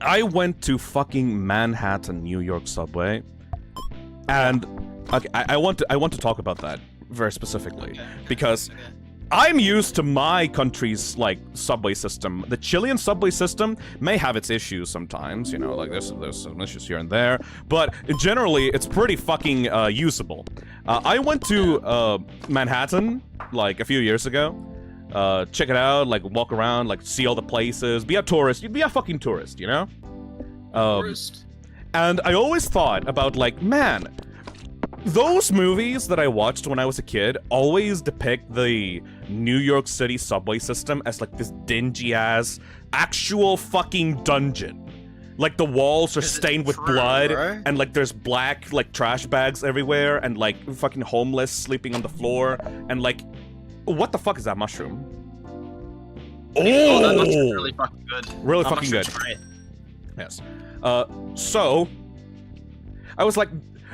[SPEAKER 1] I went to fucking Manhattan, New York subway, and okay, I want to talk about that very specifically because I'm used to my country's like subway system. The Chilean subway system may have its issues sometimes, you know, like there's some issues here and there, but generally it's pretty fucking usable. I went to Manhattan like a few years ago. Check it out, like walk around, like see all the places, be a tourist, be a fucking tourist, you know?
[SPEAKER 3] Tourist.
[SPEAKER 1] And I always thought about like, man, those movies that I watched when I was a kid always depict the New York City subway system as like this dingy ass actual fucking dungeon. Like the walls are
[SPEAKER 3] Is it
[SPEAKER 1] stained with
[SPEAKER 3] true,
[SPEAKER 1] blood,
[SPEAKER 3] bro?
[SPEAKER 1] and like there's black like trash bags everywhere, and like fucking homeless sleeping on the floor, and like, what the fuck is that mushroom?
[SPEAKER 3] Oh, that looks really fucking good.
[SPEAKER 1] Really
[SPEAKER 3] That
[SPEAKER 1] fucking good.
[SPEAKER 3] mushroom's great.
[SPEAKER 1] Yes. So I was like,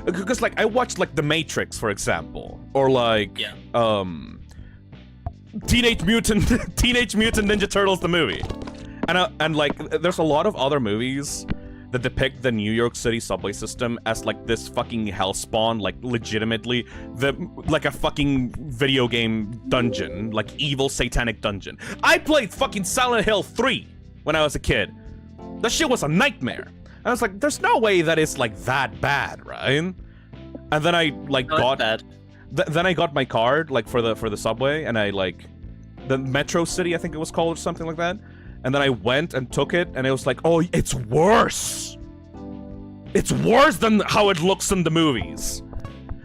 [SPEAKER 1] because like I watched like The Matrix, for example, or like
[SPEAKER 3] Yeah.
[SPEAKER 1] Teenage Mutant Ninja Turtles the movie, and like there's a lot of other movies that depict the New York City subway system as like this fucking hellspawn, like legitimately like a fucking video game dungeon, like evil satanic dungeon. I played fucking Silent Hill 3 when I was a kid. That shit was a nightmare. I was like, there's no way that it's like that bad, right? And then I like got
[SPEAKER 3] bad.
[SPEAKER 1] then I got my card like for the subway, and I like the Metro City, I think it was called, or something like that. And then I went and took it, and it was like, oh, it's worse. It's worse than how it looks in the movies.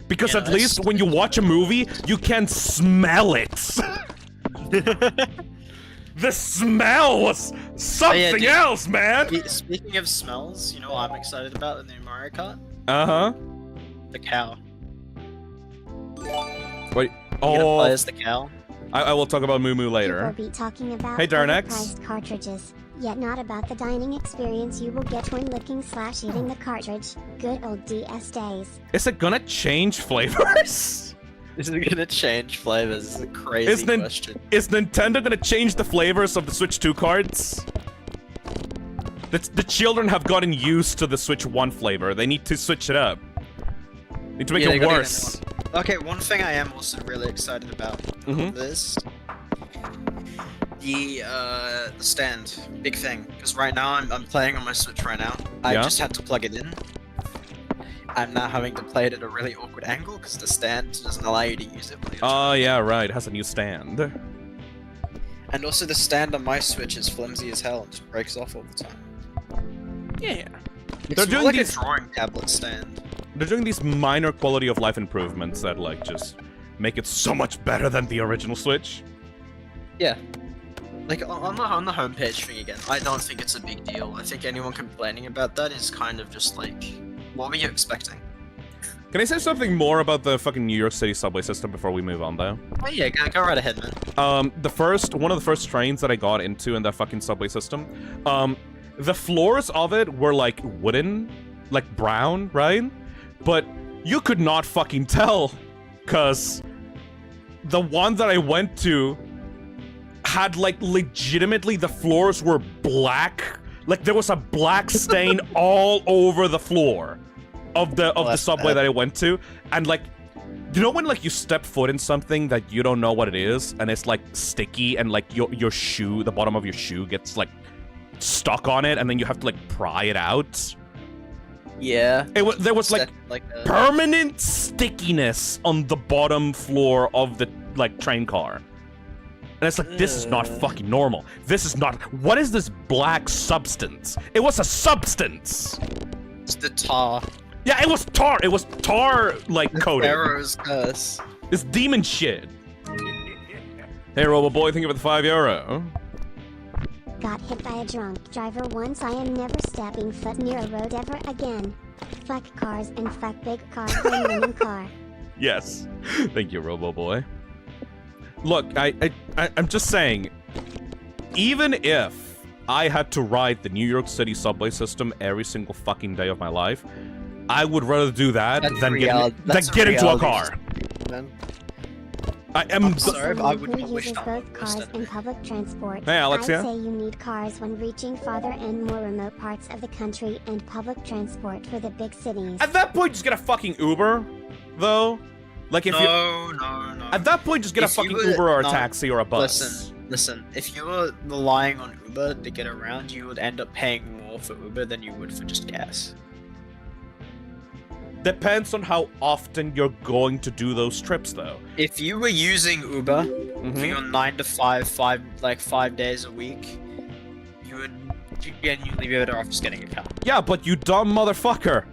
[SPEAKER 1] Because
[SPEAKER 3] Yeah,
[SPEAKER 1] at least when you watch a movie, you can smell it. The smell was something
[SPEAKER 3] dude.
[SPEAKER 1] else, man.
[SPEAKER 3] Speaking of smells, you know what I'm excited about in the new Mario Kart?
[SPEAKER 1] Uh-huh.
[SPEAKER 3] The cow.
[SPEAKER 1] Wait.
[SPEAKER 3] You gonna play
[SPEAKER 1] Oh,
[SPEAKER 3] as the cow?
[SPEAKER 1] I will talk about Moo Moo later.
[SPEAKER 2] People be talking about
[SPEAKER 1] Hey, Darnex.
[SPEAKER 2] overpriced cartridges, yet not about the dining experience you will get when licking/eating the cartridge. Good old DS days.
[SPEAKER 1] Is it gonna change flavors?
[SPEAKER 3] Is it gonna change flavors? This is a crazy question.
[SPEAKER 1] Is Nintendo gonna change the flavors of the Switch 2 cards? The children have gotten used to the Switch 1 flavor. They need to switch it up. Need to make
[SPEAKER 3] they
[SPEAKER 1] it
[SPEAKER 3] gotta
[SPEAKER 1] worse.
[SPEAKER 3] Okay, one thing I am also really excited about
[SPEAKER 1] Mhm.
[SPEAKER 3] this. The stand. Big thing. Because right now I'm playing on my Switch right now. I
[SPEAKER 1] Yeah.
[SPEAKER 3] just had to plug it in. I'm now having to play it at a really awkward angle because the stand doesn't allow you to use it. When you're
[SPEAKER 1] Oh, yeah, right. It has a new stand.
[SPEAKER 3] And also the stand on my Switch is flimsy as hell and just breaks off all the time.
[SPEAKER 1] Yeah.
[SPEAKER 3] It's
[SPEAKER 1] They're
[SPEAKER 3] more
[SPEAKER 1] doing
[SPEAKER 3] like
[SPEAKER 1] these-
[SPEAKER 3] a drawing tablet stand.
[SPEAKER 1] They're doing these minor quality of life improvements that like just make it so much better than the original Switch.
[SPEAKER 3] Yeah. Like on the homepage thing again, I don't think it's a big deal. I think anyone complaining about that is kind of just like, what were you expecting?
[SPEAKER 1] Can I say something more about the fucking New York City subway system before we move on, though?
[SPEAKER 3] Oh yeah, go right ahead, man.
[SPEAKER 1] One of the first trains that I got into in that fucking subway system, the floors of it were like wooden, like brown, right? But you could not fucking tell, cause the one that I went to had like legitimately the floors were black. Like there was a black stain all over the floor of the subway that I went to, and like, you know when like you step foot in something that you don't know what it is, and it's like sticky, and like your shoe, the bottom of your shoe gets like stuck on it, and then you have to like pry it out.
[SPEAKER 3] Yeah.
[SPEAKER 1] There was like permanent stickiness on the bottom floor of the like train car. And it's like, this is not fucking normal. This is not. What is this black substance? It was a substance.
[SPEAKER 3] It's the tar.
[SPEAKER 1] Yeah, it was tar. It was tar like coated.
[SPEAKER 3] Pharaoh's curse.
[SPEAKER 1] It's demon shit. Hey, Robo Boy, thank you for the €5.
[SPEAKER 2] Got hit by a drunk driver once. I am never stepping foot near a road ever again. Fuck cars and fuck big car and winning car.
[SPEAKER 1] Yes. Thank you, Robo Boy. Look, I'm just saying, even if I had to ride the New York City subway system every single fucking day of my life, I would rather do that than get into a car. I'm
[SPEAKER 3] sorry, but I would
[SPEAKER 2] Who
[SPEAKER 3] not wish
[SPEAKER 2] uses
[SPEAKER 3] that
[SPEAKER 2] both
[SPEAKER 3] on
[SPEAKER 2] cars
[SPEAKER 3] worst
[SPEAKER 2] in
[SPEAKER 3] enemy.
[SPEAKER 2] public transport.
[SPEAKER 1] Hey, Alexia.
[SPEAKER 2] I'd say you need cars when reaching farther and more remote parts of the country, and public transport for the big cities.
[SPEAKER 1] At that point, just get a fucking Uber, though. Like if you.
[SPEAKER 3] No.
[SPEAKER 1] At that point, just get a
[SPEAKER 3] If you
[SPEAKER 1] fucking
[SPEAKER 3] were-
[SPEAKER 1] Uber or a
[SPEAKER 3] no,
[SPEAKER 1] taxi or a bus.
[SPEAKER 3] Listen. If you were relying on Uber to get around, you would end up paying more for Uber than you would for just gas.
[SPEAKER 1] Depends on how often you're going to do those trips, though.
[SPEAKER 3] If you were using Uber for your 9 to 5 days a week, you would genuinely be better off just getting a car.
[SPEAKER 1] Yeah, but you dumb motherfucker.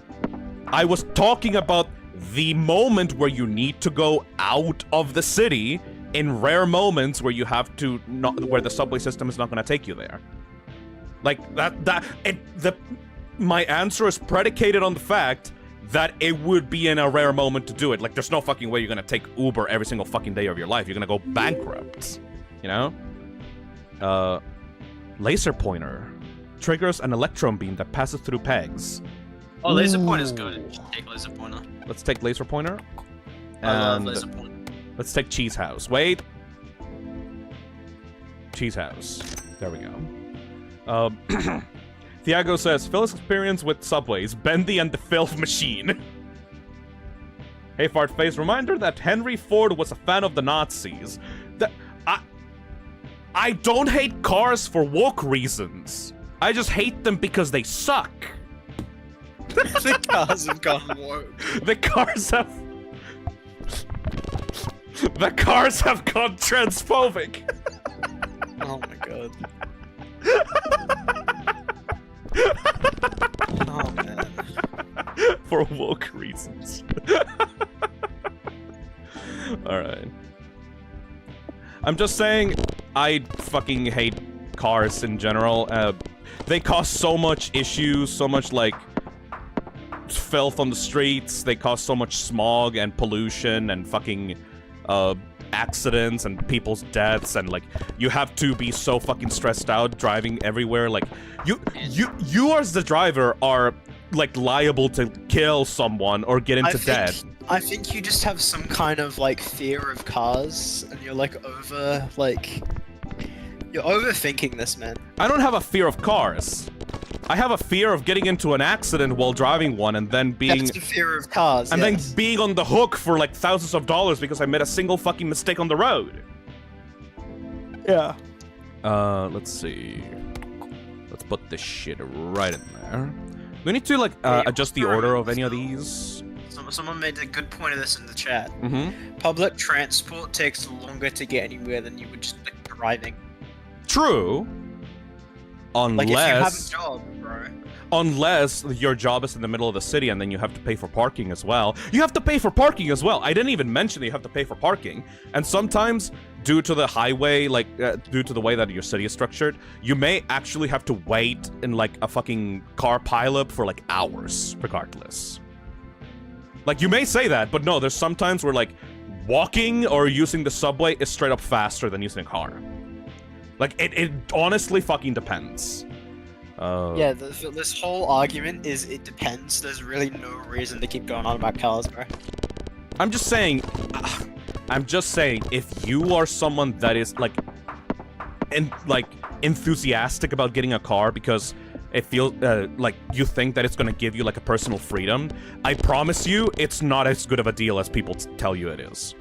[SPEAKER 1] I was talking about the moment where you need to go out of the city in rare moments where you have to not, where the subway system is not going to take you there. Like my answer is predicated on the fact that it would be in a rare moment to do it. Like, there's no fucking way you're gonna take Uber every single fucking day of your life. You're gonna go bankrupt, you know? Laser pointer triggers an electron beam that passes through pegs.
[SPEAKER 3] Oh, laser pointer is good. You should take laser pointer.
[SPEAKER 1] Let's take laser pointer.
[SPEAKER 3] I love
[SPEAKER 1] And
[SPEAKER 3] laser pointer.
[SPEAKER 1] let's take cheese house. Wait. Cheese house. There we go. Thiago says, Phil's experience with subways, Bendy and the Filth Machine. Hey, Fartface, reminder that Henry Ford was a fan of the Nazis. I don't hate cars for woke reasons. I just hate them because they suck.
[SPEAKER 3] The cars have gone woke.
[SPEAKER 1] The cars have... The cars have gone transphobic.
[SPEAKER 3] Oh my god. Oh man.
[SPEAKER 1] For woke reasons. Alright. I'm just saying, I fucking hate cars in general. They cause so much issues, so much, like, filth on the streets. They cause so much smog and pollution and fucking, accidents and people's deaths, and like you have to be so fucking stressed out driving everywhere. Like you as the driver are like liable to kill someone or get into debt.
[SPEAKER 3] I think you just have some kind of like fear of cars, and you're you're overthinking this, man.
[SPEAKER 1] I don't have a fear of cars. I have a fear of getting into an accident while driving one and then being...
[SPEAKER 3] That's the fear of cars,
[SPEAKER 1] and
[SPEAKER 3] yes.
[SPEAKER 1] then being on the hook for like thousands of dollars because I made a single fucking mistake on the road.
[SPEAKER 3] Yeah.
[SPEAKER 1] Let's see. Let's put this shit right in there. We need to like adjust the order of any of these.
[SPEAKER 3] Someone made a good point of this in the chat.
[SPEAKER 1] Mm-hmm.
[SPEAKER 3] Public transport takes longer to get anywhere than you would just like driving.
[SPEAKER 1] True.
[SPEAKER 3] Like, if you have a
[SPEAKER 1] Unless...
[SPEAKER 3] job, bro.
[SPEAKER 1] Unless your job is in the middle of the city and then you have to pay for parking as well. You have to pay for parking as well. I didn't even mention that you have to pay for parking. And sometimes, due to the highway, like, due to the way that your city is structured, you may actually have to wait in, like, a fucking car pileup for, like, hours, regardless. Like, you may say that, but no, there's sometimes where, like, walking or using the subway is straight up faster than using a car. Like, it honestly fucking depends.
[SPEAKER 3] Yeah, this whole argument is it depends. There's really no reason to keep going on about cars, bro.
[SPEAKER 1] I'm just saying, if you are someone that is like enthusiastic about getting a car because it feels like you think that it's gonna give you like a personal freedom, I promise you, it's not as good of a deal as people tell you it is.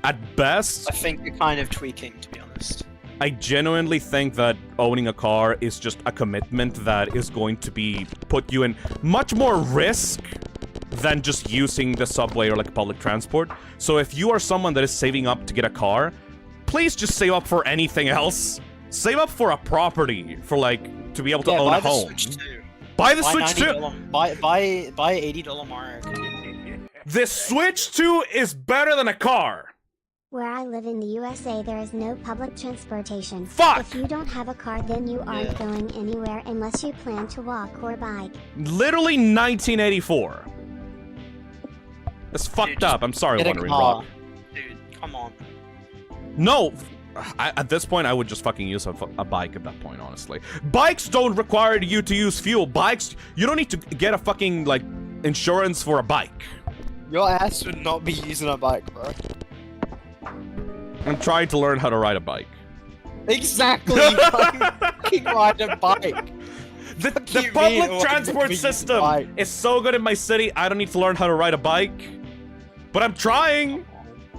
[SPEAKER 1] At best,
[SPEAKER 3] I think you're kind of tweaking, to be honest.
[SPEAKER 1] I genuinely think that owning a car is just a commitment that is going to be put you in much more risk than just using the subway or like public transport. So if you are someone that is saving up to get a car, please just save up for anything else. Save up for a property, for like, to be able to own a home. Buy the Switch 2!
[SPEAKER 3] Buy $80 Mario.
[SPEAKER 1] The Switch 2 is better than a car!
[SPEAKER 2] Where I live in the USA, there is no public transportation.
[SPEAKER 1] Fuck!
[SPEAKER 2] If you don't have a car, then you aren't going anywhere unless you plan to walk or bike.
[SPEAKER 1] Literally 1984. That's fucked up. I'm sorry, Wandering Rock.
[SPEAKER 3] Dude, come on.
[SPEAKER 1] No! At this point, I would just fucking use a bike at that point, honestly. Bikes don't require you to use fuel. Bikes, you don't need to get a fucking, like, insurance for a bike.
[SPEAKER 3] Your ass would not be using a bike, bro.
[SPEAKER 1] I'm trying to learn how to ride a bike.
[SPEAKER 3] Exactly! You fucking ride a bike!
[SPEAKER 1] The public transport system is so good in my city, I don't need to learn how to ride a bike. But I'm trying!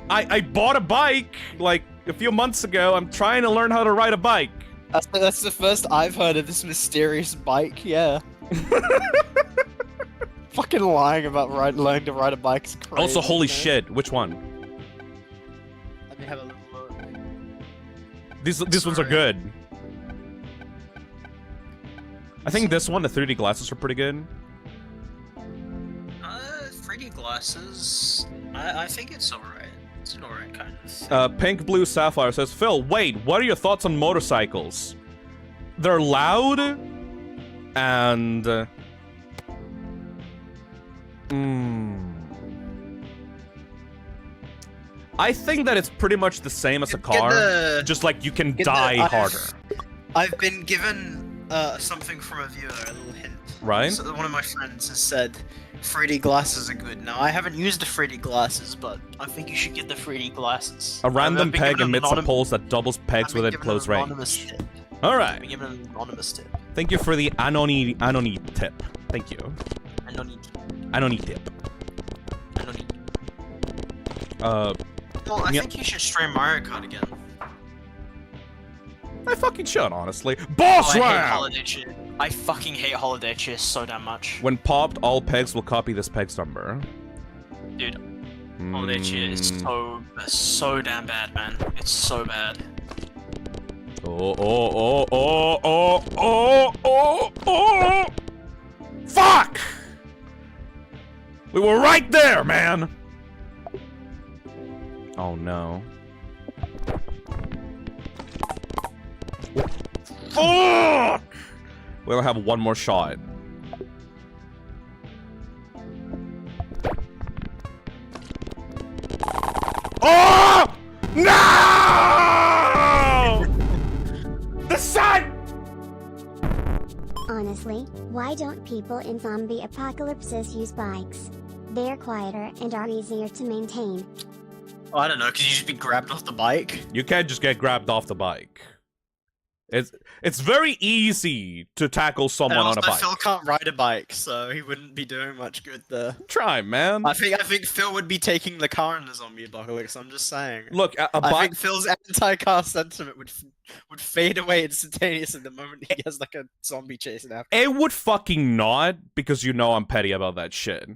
[SPEAKER 1] I bought a bike, like, a few months ago. I'm trying to learn how to ride a bike.
[SPEAKER 3] That's the first I've heard of this mysterious bike, yeah. Fucking lying about learning to ride a bike is crazy.
[SPEAKER 1] Also, holy shit, which one?
[SPEAKER 3] Let me have a little look.
[SPEAKER 1] These ones are good. I think this one, the 3D glasses are pretty good.
[SPEAKER 3] 3D glasses, I think it's alright. It's an alright kind of.
[SPEAKER 1] Pink Blue Sapphire says, Phil, wait, what are your thoughts on motorcycles? They're loud, and... I think that it's pretty much the same as a car, just like you can die harder.
[SPEAKER 3] I've been given something from a viewer, a little hint.
[SPEAKER 1] Right?
[SPEAKER 3] So one of my friends has said 3D glasses are good. Now, I haven't used the 3D glasses, but I think you should get the 3D glasses.
[SPEAKER 1] A random peg emits a pulse that doubles pegs within close range. Alright.
[SPEAKER 3] I'm giving an anonymous tip.
[SPEAKER 1] Thank you for the anony tip. Thank you. Anony tip.
[SPEAKER 3] Well, I think you should stream Mario Kart again.
[SPEAKER 1] I fucking should, honestly. Boss round!
[SPEAKER 3] I hate Holiday Cheer. I fucking hate Holiday Cheer so damn much.
[SPEAKER 1] When popped, all pegs will copy this peg's number.
[SPEAKER 3] Dude, Holiday Cheer is so damn bad, man. It's so bad.
[SPEAKER 1] Oh. Fuck! We were right there, man! Oh no. Fuck! We'll have one more shot. Oh! No! The sun!
[SPEAKER 2] Honestly, why don't people in zombie apocalypses use bikes? They're quieter and are easier to maintain.
[SPEAKER 3] Oh, I don't know, could you just be grabbed off the bike?
[SPEAKER 1] You can't just get grabbed off the bike. It's very easy to tackle someone on a bike.
[SPEAKER 3] Phil can't ride a bike, so he wouldn't be doing much good there.
[SPEAKER 1] Try, man.
[SPEAKER 3] I think Phil would be taking the car in the zombie apocalypse. I'm just saying.
[SPEAKER 1] Look,
[SPEAKER 3] I think Phil's anti-car sentiment would fade away instantaneously the moment he has like a zombie chasing after him.
[SPEAKER 1] It would fucking not, because you know I'm petty about that shit.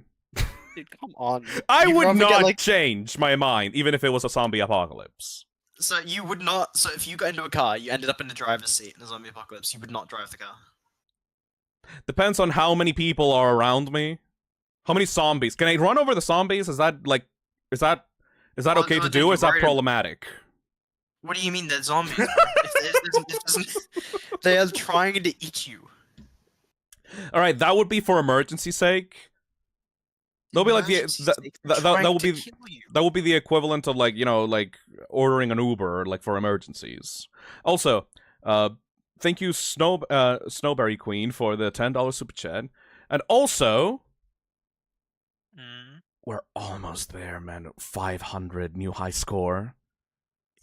[SPEAKER 3] Dude, come on.
[SPEAKER 1] I would not change my mind, even if it was a zombie apocalypse.
[SPEAKER 3] So you would not. So if you got into a car, you ended up in the driver's seat in a zombie apocalypse, you would not drive the car.
[SPEAKER 1] Depends on how many people are around me. How many zombies? Can I run over the zombies? Is that like, is that okay
[SPEAKER 3] no,
[SPEAKER 1] to do? Or is that problematic?
[SPEAKER 3] What do you mean they're zombies? They are trying to eat you.
[SPEAKER 1] All right, that would be for emergency sake. That'll be like that would be the equivalent of like, you know, like ordering an Uber like for emergencies. Also, thank you Snowberry Queen for the $10 super chat. And also we're almost there, man. 500 new high score.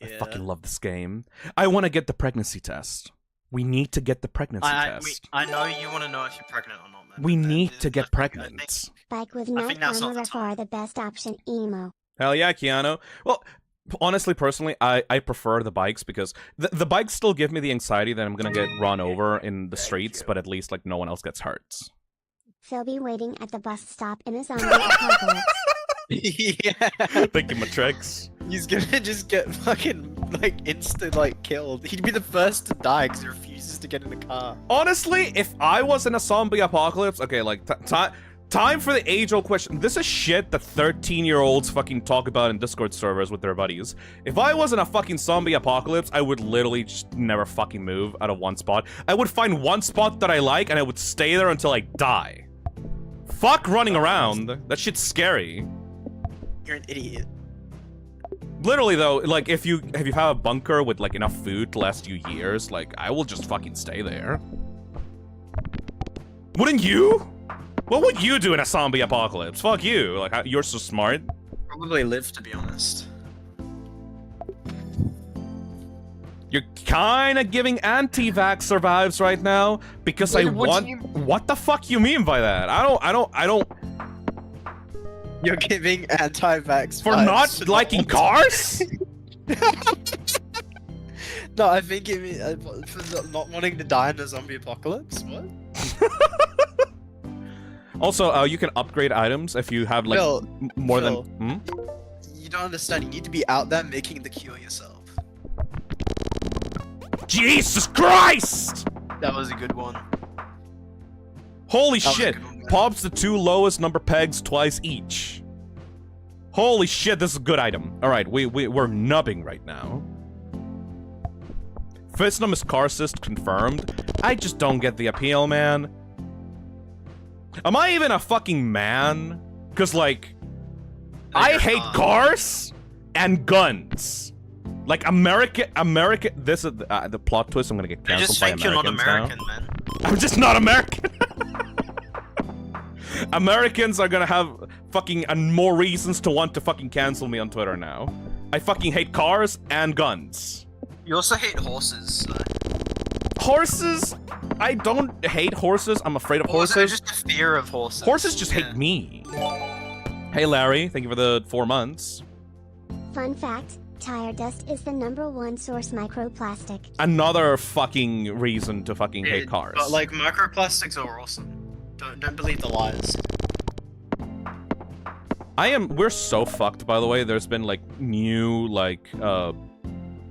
[SPEAKER 1] Yeah. I fucking love this game. I want to get the pregnancy test. We need to get the pregnancy test.
[SPEAKER 3] I know you want to know if you're pregnant or not, man.
[SPEAKER 1] We need to get pregnant.
[SPEAKER 2] Bike with no armor are the best option, emo.
[SPEAKER 1] Hell yeah, Keanu. Well, honestly, personally, I prefer the bikes because the bikes still give me the anxiety that I'm gonna get run over in the streets, but at least like no one else gets hurt.
[SPEAKER 2] Phil be waiting at the bus stop in a zombie apocalypse.
[SPEAKER 3] Yeah.
[SPEAKER 1] Thank you, Matrix.
[SPEAKER 3] He's gonna just get fucking like instant like killed. He'd be the first to die because he refuses to get in the car.
[SPEAKER 1] Honestly, if I was in a zombie apocalypse, okay, like time for the age-old question. This is shit that 13-year-olds fucking talk about in Discord servers with their buddies. If I was in a fucking zombie apocalypse, I would literally just never fucking move out of one spot. I would find one spot that I like and I would stay there until I die. Fuck running around. That shit's scary.
[SPEAKER 3] You're an idiot.
[SPEAKER 1] Literally though, like if you have a bunker with like enough food to last you years, like I will just fucking stay there. Wouldn't you? What would you do in a zombie apocalypse? Fuck you. Like you're so smart.
[SPEAKER 3] Probably live, to be honest.
[SPEAKER 1] You're kind of giving anti-vax survives right now because I want. What the fuck you mean by that? I don't.
[SPEAKER 3] You're giving anti-vax
[SPEAKER 1] for not liking cars?
[SPEAKER 3] No, I think you mean for not wanting to die in a zombie apocalypse. What?
[SPEAKER 1] Also, you can upgrade items if you have like more than.
[SPEAKER 3] You don't understand. You need to be out there making the cure yourself.
[SPEAKER 1] Jesus Christ!
[SPEAKER 3] That was a good one.
[SPEAKER 1] Holy shit! Pops the 2 lowest number pegs twice each. Holy shit, this is a good item. Alright, we're nubbing right now. Phisnom is car assist confirmed. I just don't get the appeal, man. Am I even a fucking man? Cause like, I hate cars and guns. Like American. This is the plot twist. I'm gonna get canceled by Americans
[SPEAKER 3] you're not American,
[SPEAKER 1] now.
[SPEAKER 3] Man.
[SPEAKER 1] I'm just not American. Americans are gonna have fucking more reasons to want to fucking cancel me on Twitter now. I fucking hate cars and guns.
[SPEAKER 3] You also hate horses. So.
[SPEAKER 1] Horses? I don't hate horses. I'm afraid of horses.
[SPEAKER 3] Just a fear of horses.
[SPEAKER 1] Horses just hate me. Hey Larry, thank you for the 4 months.
[SPEAKER 2] Fun fact, tire dust is the #1 source microplastic.
[SPEAKER 1] Another fucking reason to fucking hate cars.
[SPEAKER 3] But like microplastics are awesome. Don't believe the lies.
[SPEAKER 1] We're so fucked, by the way. There's been like new like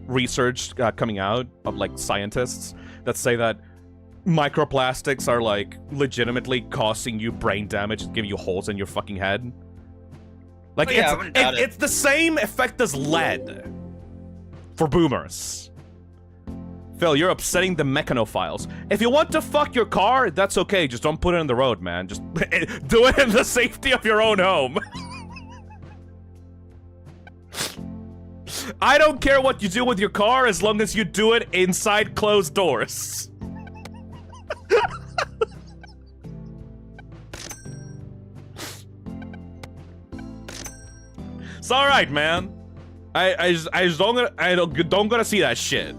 [SPEAKER 1] research coming out of like scientists that say that microplastics are like legitimately causing you brain damage and giving you holes in your fucking head. Like it's the same effect as lead for boomers. Phil, you're upsetting the mechanophiles. If you want to fuck your car, that's okay. Just don't put it on the road, man. Just do it in the safety of your own home. I don't care what you do with your car as long as you do it inside closed doors. It's all right, man. I just don't gonna see that shit.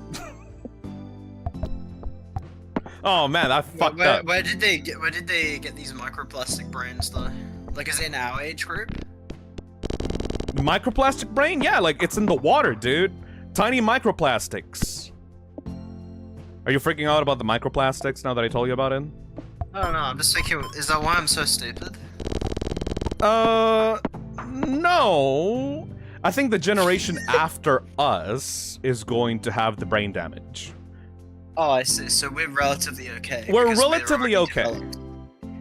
[SPEAKER 1] Oh man, that fucked up.
[SPEAKER 3] Where did they get these microplastic brains though? Like, is it in our age group?
[SPEAKER 1] Microplastic brain? Yeah, like it's in the water, dude. Tiny microplastics. Are you freaking out about the microplastics now that I told you about it?
[SPEAKER 3] I don't know, I'm just thinking, is that why I'm so stupid?
[SPEAKER 1] No. I think the generation after us is going to have the brain damage.
[SPEAKER 3] Oh, I see. So we're relatively okay.
[SPEAKER 1] We're
[SPEAKER 3] because
[SPEAKER 1] relatively
[SPEAKER 3] already
[SPEAKER 1] okay.
[SPEAKER 3] developed.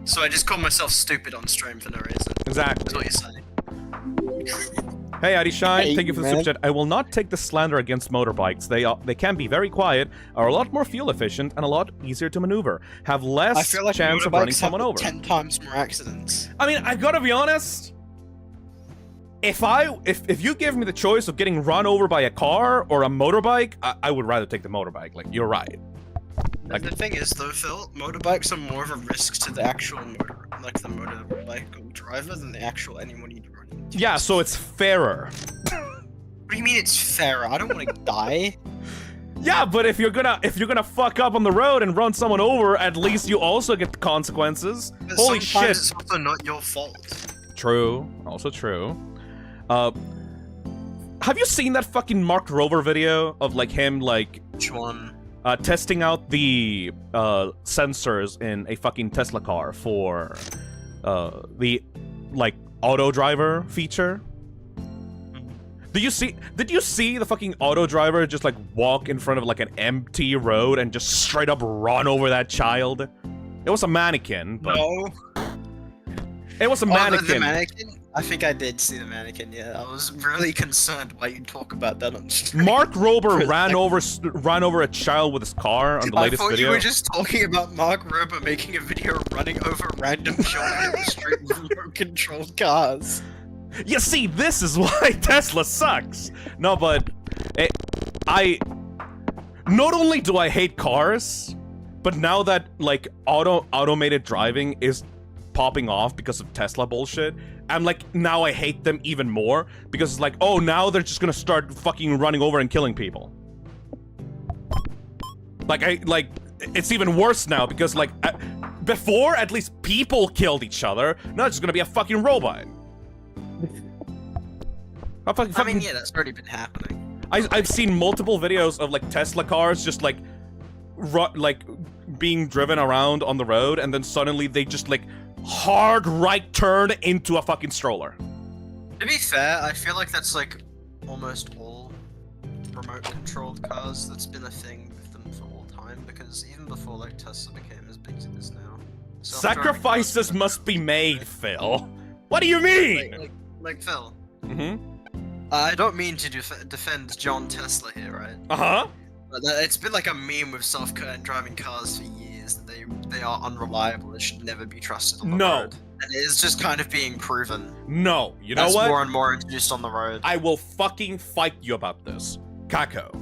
[SPEAKER 3] So I just called myself stupid on stream for no reason.
[SPEAKER 1] Exactly.
[SPEAKER 3] That's what you're saying.
[SPEAKER 1] Hey, Addy Shine,
[SPEAKER 3] Hey,
[SPEAKER 1] thank you for the
[SPEAKER 3] man.
[SPEAKER 1] super chat. I will not take the slander against motorbikes. They can be very quiet, are a lot more fuel efficient, and a lot easier to maneuver. Have
[SPEAKER 3] I
[SPEAKER 1] less
[SPEAKER 3] feel like
[SPEAKER 1] chance of running
[SPEAKER 3] motorbikes
[SPEAKER 1] someone
[SPEAKER 3] have
[SPEAKER 1] over.
[SPEAKER 3] 10 times more accidents.
[SPEAKER 1] I mean, I gotta be honest. If you give me the choice of getting run over by a car or a motorbike, I would rather take the motorbike. Like, you're right. Like,
[SPEAKER 3] The thing is, though, Phil, motorbikes are more of a risk to the actual the motorbike driver than the actual anyone you'd run into.
[SPEAKER 1] yeah, so it's fairer.
[SPEAKER 3] What do you mean it's fairer? I don't want to die.
[SPEAKER 1] Yeah, but if you're gonna fuck up on the road and run someone over, at least you also get the consequences.
[SPEAKER 3] But
[SPEAKER 1] Holy
[SPEAKER 3] sometimes
[SPEAKER 1] shit!
[SPEAKER 3] it's also not your fault.
[SPEAKER 1] True. Also true. Have you seen that fucking Mark Rover video of like him like
[SPEAKER 3] Which one?
[SPEAKER 1] testing out the sensors in a fucking Tesla car for the like auto driver feature? Did you see the fucking auto driver just like walk in front of like an empty road and just straight up run over that child? It was a mannequin, but
[SPEAKER 3] No.
[SPEAKER 1] it was a
[SPEAKER 3] The
[SPEAKER 1] mannequin.
[SPEAKER 3] mannequin? I think I did see the mannequin, yeah. I was really concerned why you talk about that on stream.
[SPEAKER 1] Mark Rober
[SPEAKER 3] For a
[SPEAKER 1] ran over a child with his car on the
[SPEAKER 3] I
[SPEAKER 1] latest
[SPEAKER 3] thought
[SPEAKER 1] video.
[SPEAKER 3] you were just talking about Mark Rober making a video running over random children in the street with remote-controlled cars.
[SPEAKER 1] You see, this is why Tesla sucks. No, but I not only do I hate cars, but now that like automated driving is popping off because of Tesla bullshit, I'm like, now I hate them even more because it's like, oh, now they're just gonna start fucking running over and killing people. Like it's even worse now because like before at least people killed each other. Now it's just gonna be a fucking robot.
[SPEAKER 3] I mean, yeah, that's already been happening.
[SPEAKER 1] I've seen multiple videos of like Tesla cars just like being driven around on the road, and then suddenly they just like hard right turn into a fucking stroller.
[SPEAKER 3] To be fair, I feel like that's like almost all remote-controlled cars. That's been a thing with them for all time, because even before like Tesla became as big as it is now. Self-driving
[SPEAKER 1] Sacrifices
[SPEAKER 3] cars have
[SPEAKER 1] must be
[SPEAKER 3] been-
[SPEAKER 1] made, Phil. What do you mean?
[SPEAKER 3] Like Phil.
[SPEAKER 1] Mm-hmm.
[SPEAKER 3] I don't mean to defend John Tesla here, right?
[SPEAKER 1] Uh-huh.
[SPEAKER 3] But it's been like a meme with self-driving cars for years that they are unreliable and should never be trusted on the
[SPEAKER 1] No.
[SPEAKER 3] road. And it is just kind of being proven.
[SPEAKER 1] No. You know
[SPEAKER 3] That's
[SPEAKER 1] what?
[SPEAKER 3] more and more introduced on the road.
[SPEAKER 1] I will fucking fight you about this. Kako.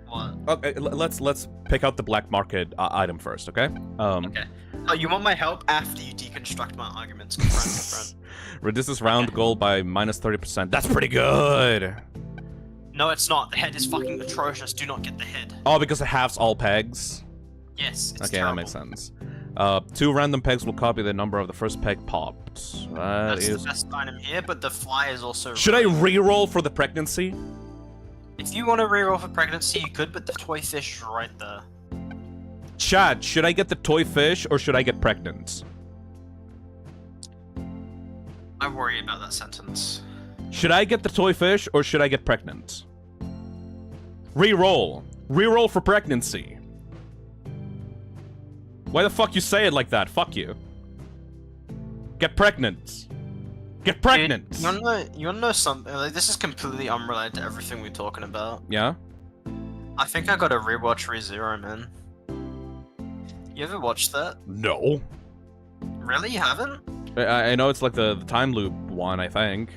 [SPEAKER 3] What?
[SPEAKER 1] Okay, let's pick out the black market item first, okay?
[SPEAKER 3] Okay. Oh, you want my help after you deconstruct my arguments, my friend.
[SPEAKER 1] Reduces round goal by minus 30%. That's pretty good.
[SPEAKER 4] No, it's not. The head is fucking atrocious. Do not get the head.
[SPEAKER 1] Oh, because it halves all pegs?
[SPEAKER 4] Yes, it's
[SPEAKER 1] Okay,
[SPEAKER 4] terrible.
[SPEAKER 1] that makes sense. 2 random pegs will copy the number of the first peg popped.
[SPEAKER 4] That's
[SPEAKER 1] That is...
[SPEAKER 4] the best item here, but the fly is also...
[SPEAKER 1] Should I re-roll for the pregnancy?
[SPEAKER 4] If you want to reroll for pregnancy, you could, but the toy fish is right there.
[SPEAKER 1] Chad, should I get the toy fish or should I get pregnant?
[SPEAKER 4] I worry about that sentence.
[SPEAKER 1] Should I get the toy fish or should I get pregnant? Re-roll. Re-roll for pregnancy. Why the fuck you say it like that? Fuck you. Get pregnant. Get pregnant.
[SPEAKER 4] Dude, you wanna know something? Like, this is completely unrelated to everything we're talking about.
[SPEAKER 1] Yeah?
[SPEAKER 4] I think I gotta rewatch ReZero, man. You ever watched that?
[SPEAKER 1] No.
[SPEAKER 4] Really? You haven't?
[SPEAKER 1] I know it's like the time loop one, I think.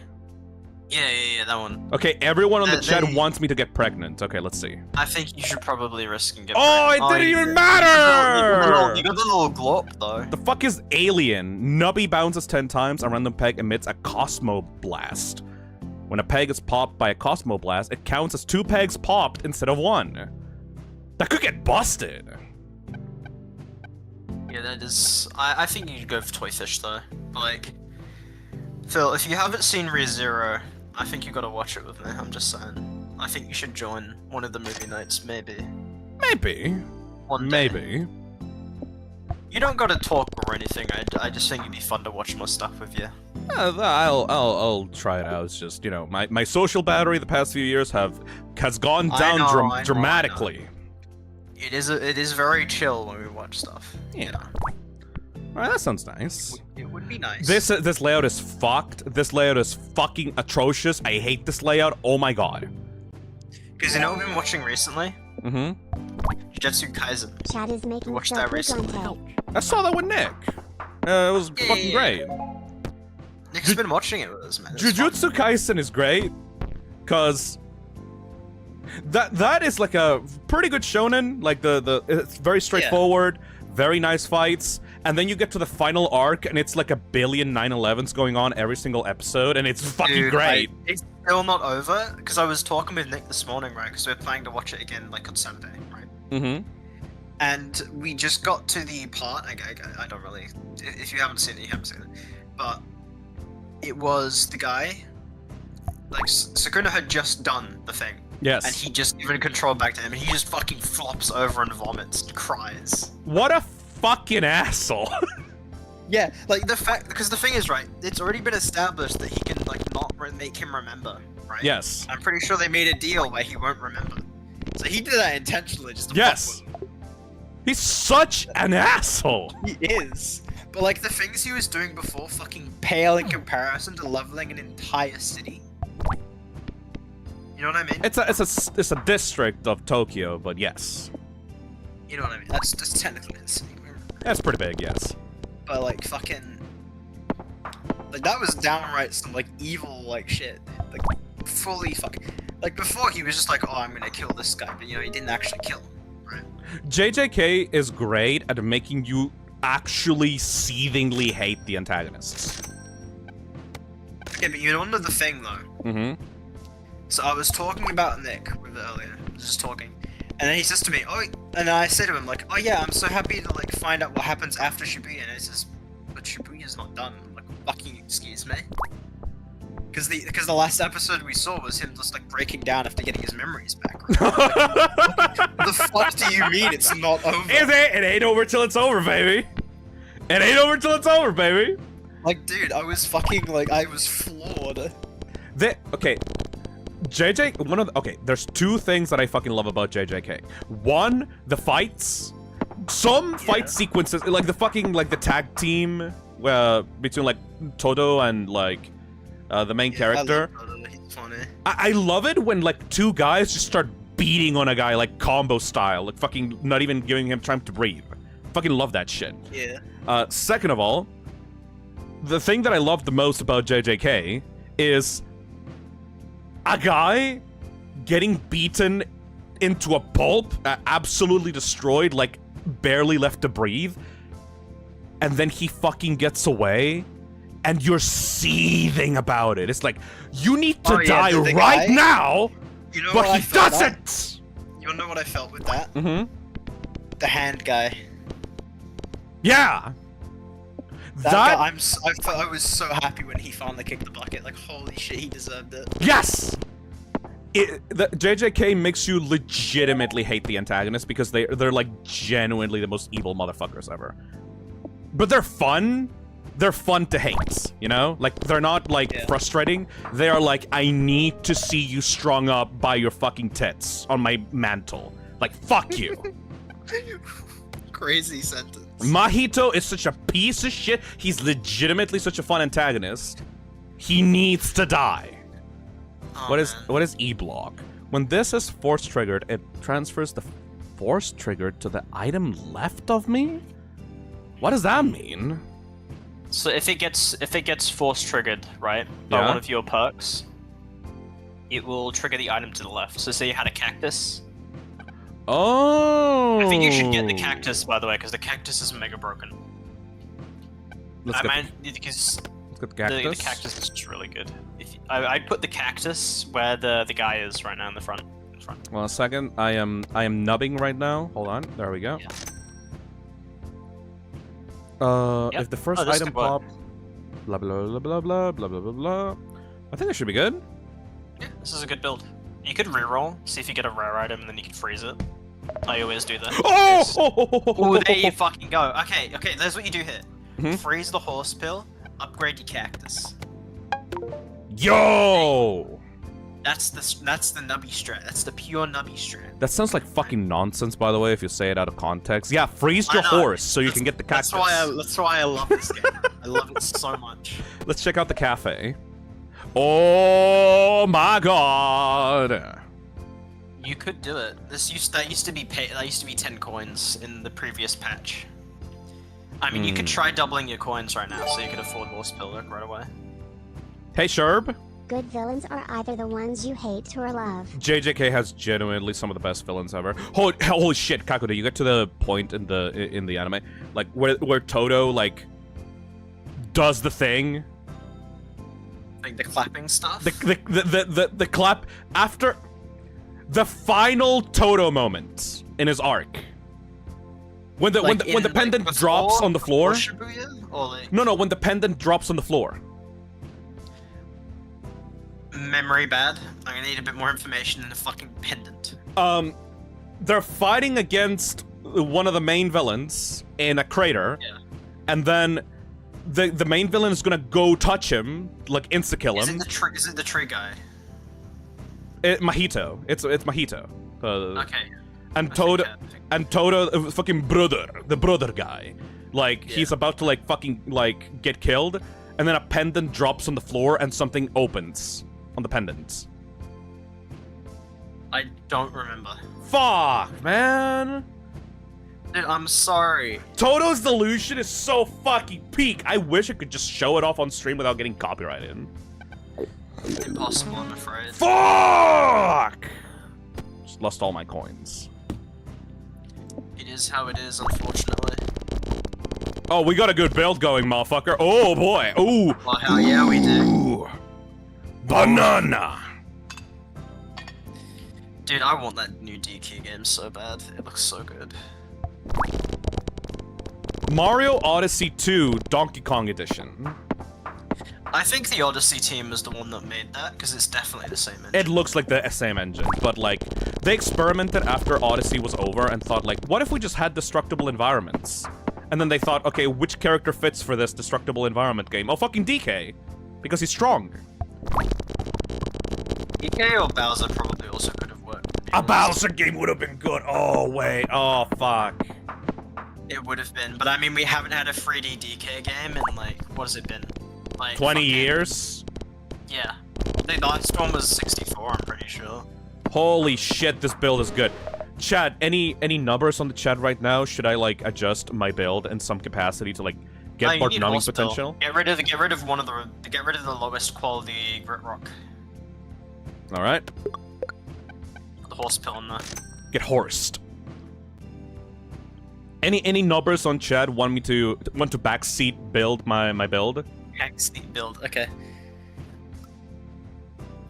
[SPEAKER 4] Yeah, that one.
[SPEAKER 1] Okay, everyone on the chat
[SPEAKER 4] They-
[SPEAKER 1] wants me to get pregnant. Okay, let's see.
[SPEAKER 4] I think you should probably risk and get
[SPEAKER 1] Oh, it
[SPEAKER 4] pregnant.
[SPEAKER 1] didn't
[SPEAKER 4] you
[SPEAKER 1] even
[SPEAKER 4] did.
[SPEAKER 1] matter!
[SPEAKER 4] You got the little glop, though.
[SPEAKER 1] The fuck is alien? Nubby bounces 10 times, a random peg emits a Cosmo Blast. When a peg is popped by a Cosmo Blast, it counts as 2 pegs popped instead of 1. That could get busted.
[SPEAKER 4] Yeah, that is... I think you should go for toy fish, though. But, like... Phil, if you haven't seen ReZero, I think you gotta watch it with me, I'm just saying. I think you should join one of the movie nights, maybe.
[SPEAKER 1] Maybe.
[SPEAKER 4] One day.
[SPEAKER 1] Maybe.
[SPEAKER 4] You don't gotta talk or anything, I just think it'd be fun to watch more stuff with you.
[SPEAKER 1] I'll try it out. It's just, you know, my social battery the past few years has gone down
[SPEAKER 4] I know.
[SPEAKER 1] dramatically.
[SPEAKER 4] It is very chill when we watch stuff.
[SPEAKER 1] Yeah. Alright, that sounds nice.
[SPEAKER 4] It would be nice.
[SPEAKER 1] This layout is fucked. This layout is fucking atrocious. I hate this layout. Oh my god.
[SPEAKER 4] Because you know what I've been watching recently? Jujutsu Kaisen.
[SPEAKER 2] Chat is making
[SPEAKER 4] Watch that recently.
[SPEAKER 2] content.
[SPEAKER 1] I saw that with Nick. It was fucking great.
[SPEAKER 4] Nick's been watching it with us, man. It's fun.
[SPEAKER 1] Jujutsu Kaisen is great, cause that is like a pretty good shonen. Like it's very straightforward, very nice fights, and then you get to the final arc, and it's like a billion 9/11s going on every single episode, and it's fucking
[SPEAKER 4] Dude,
[SPEAKER 1] great.
[SPEAKER 4] It's still not over, because I was talking with Nick this morning, right? Because we're planning to watch it again, like, on Saturday, right? And we just got to the part, I don't really... If you haven't seen it, you haven't seen it. But it was the guy... Like, Sukuna had just done the thing.
[SPEAKER 1] Yes.
[SPEAKER 4] And he just given control back to him, and he just fucking flops over and vomits and cries.
[SPEAKER 1] What a fucking asshole.
[SPEAKER 4] Yeah, like the fact, because the thing is, right, it's already been established that he can, like, not make him remember, right?
[SPEAKER 1] Yes.
[SPEAKER 4] I'm pretty sure they made a deal where he won't remember. So he did that intentionally, just to
[SPEAKER 1] Yes.
[SPEAKER 4] fuck with him.
[SPEAKER 1] He's such an asshole.
[SPEAKER 4] He is. But, like, the things he was doing before fucking pale in comparison to leveling an entire city. You know what I mean?
[SPEAKER 1] It's a district of Tokyo, but yes.
[SPEAKER 4] You know what I mean? That's technically a city.
[SPEAKER 1] That's pretty big, yes.
[SPEAKER 4] But, like, fucking... Like, that was downright some, like, evil, like, shit. Like, fully fucking... Like, before he was just like, oh, I'm gonna kill this guy, but, you know, he didn't actually kill him, right?
[SPEAKER 1] JJK is great at making you actually seethingly hate the antagonists.
[SPEAKER 4] Okay, but you know the thing, though? So I was talking about Nick with it earlier, just talking. And then he says to me, oh, and I said to him, like, oh yeah, I'm so happy to, like, find out what happens after Shibuya. And he says, but Shibuya's not done. I'm like, fucking excuse me? Because the last episode we saw was him just, like, breaking down after getting his memories back. Right? Like, what the fuck do you mean it's not over?
[SPEAKER 1] Is it? It ain't over till it's over, baby. It ain't over till it's over, baby.
[SPEAKER 4] Like, dude, I was fucking, like, I was floored.
[SPEAKER 1] Okay. There's two things that I fucking love about JJK. One, the fights. Some fight sequences, like the tag team between, like, Todo and, like, the main character.
[SPEAKER 4] He's funny.
[SPEAKER 1] I love it when, like, two guys just start beating on a guy, like, combo style, like, fucking not even giving him time to breathe. Fucking love that shit.
[SPEAKER 4] Yeah.
[SPEAKER 1] Second of all, the thing that I love the most about JJK is a guy getting beaten into a pulp, absolutely destroyed, like, barely left to breathe, and then he fucking gets away, and you're seething about it. It's like, you need to die
[SPEAKER 4] the
[SPEAKER 1] right
[SPEAKER 4] guy?
[SPEAKER 1] now,
[SPEAKER 4] You know
[SPEAKER 1] but
[SPEAKER 4] what I
[SPEAKER 1] he
[SPEAKER 4] felt
[SPEAKER 1] doesn't!
[SPEAKER 4] You wanna know what I felt with that?
[SPEAKER 1] Mm-hmm.
[SPEAKER 4] The hand guy.
[SPEAKER 1] Yeah!
[SPEAKER 4] That guy, I was so happy when he finally kicked the bucket. Like, holy shit, he deserved it.
[SPEAKER 1] Yes! The JJK makes you legitimately hate the antagonists because they're like genuinely the most evil motherfuckers ever. But they're fun. They're fun to hate, you know? Like, they're not, like, frustrating. They are like, I need to see you strung up by your fucking tits on my mantle. Like, fuck you.
[SPEAKER 4] Crazy sentence.
[SPEAKER 1] Mahito is such a piece of shit. He's legitimately such a fun antagonist. He needs to die.
[SPEAKER 4] Oh,
[SPEAKER 1] What is E-block? When this is force triggered, it transfers the force triggered to the item left of me? What does that mean?
[SPEAKER 3] So if it gets force triggered, right, by one of your perks, it will trigger the item to the left. So say you had a cactus.
[SPEAKER 1] Oh.
[SPEAKER 3] I think you should get the cactus, by the way, because the cactus is mega broken.
[SPEAKER 1] Let's get
[SPEAKER 3] because
[SPEAKER 1] the cactus.
[SPEAKER 3] the cactus is just really good. I'd put the cactus where the guy is right now in the front.
[SPEAKER 1] Well, a second. I am nubbing right now. Hold on. There we go.
[SPEAKER 3] Yep.
[SPEAKER 1] If the first
[SPEAKER 3] this
[SPEAKER 1] item
[SPEAKER 3] could work.
[SPEAKER 1] pop, blah blah blah blah blah blah blah blah blah. I think it should be good.
[SPEAKER 3] Yeah, this is a good build. You could reroll, see if you get a rare item, and then you can freeze it. I always do that.
[SPEAKER 1] Oh!
[SPEAKER 3] Oh, there you fucking go. Okay, there's what you do here.
[SPEAKER 1] Mhm.
[SPEAKER 3] Freeze the horse pill,
[SPEAKER 4] Upgrade your cactus.
[SPEAKER 1] Yo!
[SPEAKER 4] That's the Nubby strat. That's the pure Nubby strat.
[SPEAKER 1] That sounds like fucking nonsense, by the way, if you say it out of context. Yeah, freeze your horse so you can get the cactus.
[SPEAKER 4] That's why I love this game. I love it so much.
[SPEAKER 1] Let's check out the cafe. Oh my god!
[SPEAKER 4] You could do it. That used to be 10 coins in the previous patch. I mean, you could try doubling your coins right now, so you could afford horse pill right away.
[SPEAKER 1] Hey, Sherb.
[SPEAKER 2] Good villains are either the ones you hate or love.
[SPEAKER 1] JJK has genuinely some of the best villains ever. Holy shit, Kakuda, you get to the point in the anime, like where Toto like does the thing.
[SPEAKER 4] Like the clapping stuff.
[SPEAKER 1] The clap after the final Toto moment in his arc. When the pendant drops on the floor.
[SPEAKER 4] Shibuya? Or like...
[SPEAKER 1] No, when the pendant drops on the floor.
[SPEAKER 4] Memory bad. I'm gonna need a bit more information than a fucking pendant.
[SPEAKER 1] They're fighting against one of the main villains in a crater.
[SPEAKER 4] Yeah.
[SPEAKER 1] And then the main villain is gonna go touch him, like insta-kill him.
[SPEAKER 4] Is it the tree guy?
[SPEAKER 1] Mahito. It's Mahito.
[SPEAKER 4] Okay.
[SPEAKER 1] And Toto, fucking the brother guy. Like, he's about to, like, fucking, like, get killed, and then a pendant drops on the floor and something opens on the pendant.
[SPEAKER 4] I don't remember.
[SPEAKER 1] Fuck, man!
[SPEAKER 4] Dude, I'm sorry.
[SPEAKER 1] Toto's delusion is so fucking peak. I wish I could just show it off on stream without getting copyrighted.
[SPEAKER 4] Impossible, I'm afraid.
[SPEAKER 1] Fuck! Just lost all my coins.
[SPEAKER 4] It is how it is, unfortunately.
[SPEAKER 1] Oh, we got a good build going, motherfucker. Oh, boy. Ooh.
[SPEAKER 4] Well, hell yeah, we do.
[SPEAKER 1] Ooh. Banana.
[SPEAKER 4] Dude, I want that new DK game so bad. It looks so good.
[SPEAKER 1] Mario Odyssey 2 Donkey Kong Edition.
[SPEAKER 4] I think the Odyssey team is the one that made that, because it's definitely the same engine.
[SPEAKER 1] It looks like the same engine, but like, they experimented after Odyssey was over and thought like, what if we just had destructible environments? And then they thought, okay, which character fits for this destructible environment game? Oh, fucking DK. Because he's strong.
[SPEAKER 4] DK or Bowser probably also could have worked.
[SPEAKER 1] A Bowser game would have been good. Oh, wait. Oh, fuck.
[SPEAKER 4] It would have been, but I mean, we haven't had a 3D DK game in like, what has it been? Like
[SPEAKER 1] 20 years?
[SPEAKER 4] Yeah. The last one was 64, I'm pretty sure.
[SPEAKER 1] Holy shit, this build is good. Chat, any numbers on the chat right now? Should I like adjust my build in some capacity to like get more numbing potential?
[SPEAKER 4] Get rid of the lowest quality grit rock.
[SPEAKER 1] All right.
[SPEAKER 4] Put the horse pill in there.
[SPEAKER 1] Get horsed. Any numbers on chat want to backseat build my build?
[SPEAKER 4] Backseat build, okay.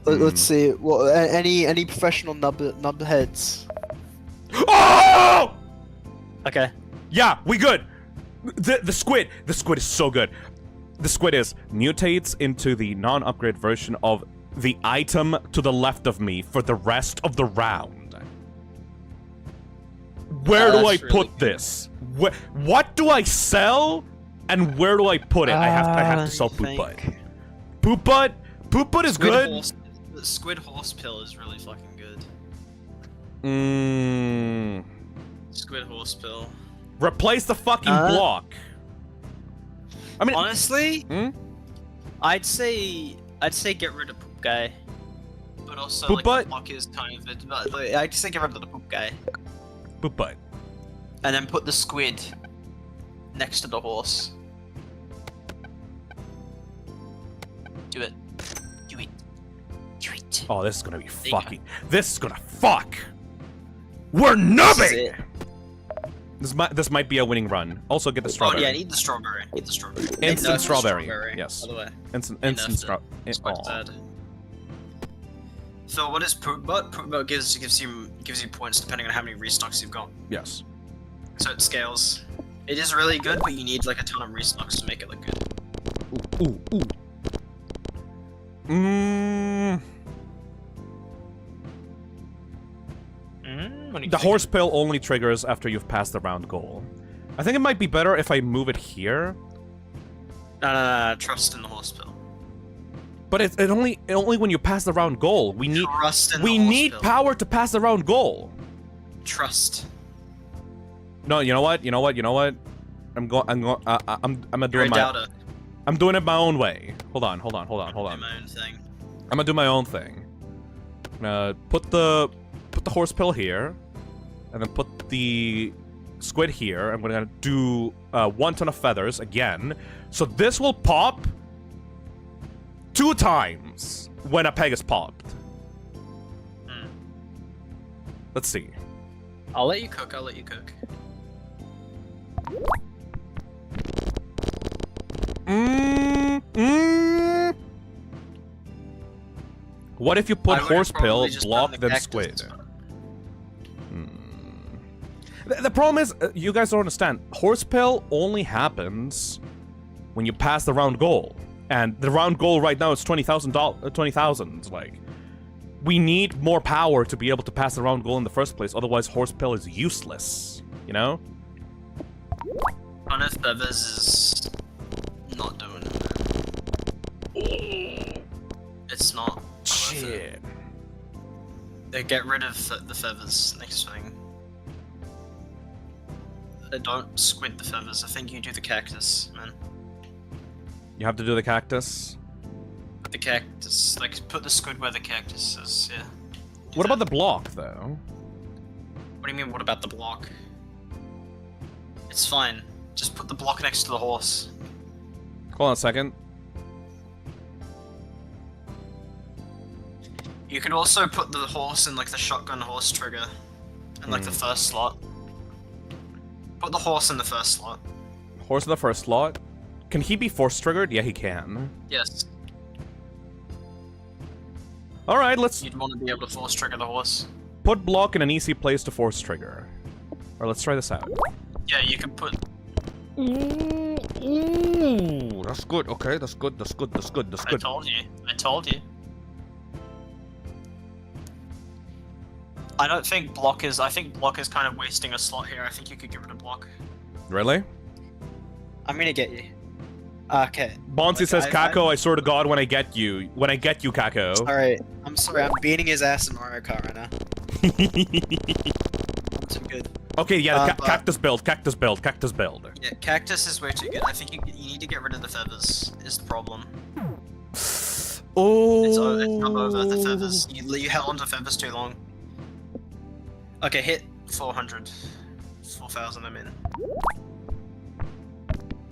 [SPEAKER 3] Let's see. What? Any professional nub heads?
[SPEAKER 1] Oh!
[SPEAKER 3] Okay.
[SPEAKER 1] Yeah, we good. The squid is so good. The squid mutates into the non-upgrade version of the item to the left of me for the rest of the round. Where do I put this? What do I sell? And where do I put it? I have to sell Poop Butt. Poop Butt? Poop Butt is good.
[SPEAKER 4] The squid horse pill is really fucking good. Squid horse pill.
[SPEAKER 1] Replace the fucking block. I mean,
[SPEAKER 3] honestly, I'd say get rid of Poop Guy.
[SPEAKER 4] But also,
[SPEAKER 1] Poop
[SPEAKER 4] like,
[SPEAKER 1] Butt?
[SPEAKER 4] the block is kind of... But, like, I'd say get rid of the Poop Guy.
[SPEAKER 1] Poop Butt.
[SPEAKER 4] And then put the squid next to the horse. Do it. Do it. Do it.
[SPEAKER 1] Oh, this is gonna be fucking... This is gonna fuck! We're nubbing! This might be a winning run. Also, get the strawberry.
[SPEAKER 4] Oh, yeah, need the strawberry. Need the strawberry.
[SPEAKER 1] Instant strawberry. Yes.
[SPEAKER 4] By the way.
[SPEAKER 1] Instant strawberry.
[SPEAKER 4] It's quite sad. So, what is Poop Butt? Poop Butt gives you points depending on how many restocks you've got.
[SPEAKER 1] Yes.
[SPEAKER 4] So it scales. It is really good, but you need like a ton of restocks to make it look good.
[SPEAKER 1] Ooh. The horse pill only triggers after you've passed the round goal. I think it might be better if I move it here.
[SPEAKER 4] No. Trust in the horse pill.
[SPEAKER 1] But it only when you pass the round goal. We need
[SPEAKER 4] Trust in the horse pill.
[SPEAKER 1] power to pass the round goal.
[SPEAKER 4] Trust.
[SPEAKER 1] No, you know what? I'm gonna do
[SPEAKER 4] You're
[SPEAKER 1] it
[SPEAKER 4] a doubter.
[SPEAKER 1] I'm doing it my own way. Hold on.
[SPEAKER 4] Do my own thing.
[SPEAKER 1] I'm gonna do my own thing. Put the horse pill here, and then put the squid here. I'm gonna do 1 ton of feathers again. So this will pop 2 times when a peg is popped. Let's see.
[SPEAKER 4] I'll let you cook.
[SPEAKER 1] What if you put
[SPEAKER 4] I would've
[SPEAKER 1] horse pill,
[SPEAKER 4] probably just
[SPEAKER 1] block,
[SPEAKER 4] done the
[SPEAKER 1] then
[SPEAKER 4] cactus
[SPEAKER 1] squid?
[SPEAKER 4] as well.
[SPEAKER 1] The problem is, you guys don't understand. Horse pill only happens when you pass the round goal. And the round goal right now is 20,000. Like, we need more power to be able to pass the round goal in the first place. Otherwise, horse pill is useless. You know?
[SPEAKER 4] Ton of feathers is not doing it. It's not.
[SPEAKER 1] Shit.
[SPEAKER 4] They get rid of the feathers. Next thing. Don't squid the feathers. I think you do the cactus, man.
[SPEAKER 1] You have to do the cactus?
[SPEAKER 4] The cactus, like, put the squid where the cactus is, yeah.
[SPEAKER 1] What about the block, though?
[SPEAKER 4] What do you mean, what about the block? It's fine. Just put the block next to the horse.
[SPEAKER 1] Hold on a second.
[SPEAKER 4] You can also put the horse in, like, the shotgun horse trigger. In, like, the first slot. Put the horse in the first slot.
[SPEAKER 1] Horse in the first slot. Can he be force triggered? Yeah, he can.
[SPEAKER 4] Yes.
[SPEAKER 1] Alright, let's
[SPEAKER 4] You'd want to be able to force trigger the horse.
[SPEAKER 1] put block in an easy place to force trigger. Or let's try this out.
[SPEAKER 4] Yeah, you can put...
[SPEAKER 1] Ooh, that's good. Okay, that's good.
[SPEAKER 4] I told you. I don't think block is... I think block is kind of wasting a slot here. I think you could get rid of block.
[SPEAKER 1] Really?
[SPEAKER 3] I'm gonna get you. Okay.
[SPEAKER 1] Bonzi says, Kako, I swear to God, when I get you, Kako.
[SPEAKER 3] Alright, I'm sorry, I'm beating his ass in Mario Kart right now. Too good.
[SPEAKER 1] Okay, yeah,
[SPEAKER 3] but-
[SPEAKER 1] cactus build.
[SPEAKER 4] Yeah, cactus is way too good. I think you need to get rid of the feathers, is the problem.
[SPEAKER 1] Oh.
[SPEAKER 4] It's not over the feathers. You held onto feathers too long. Okay, hit 400. 4,000, I'm in.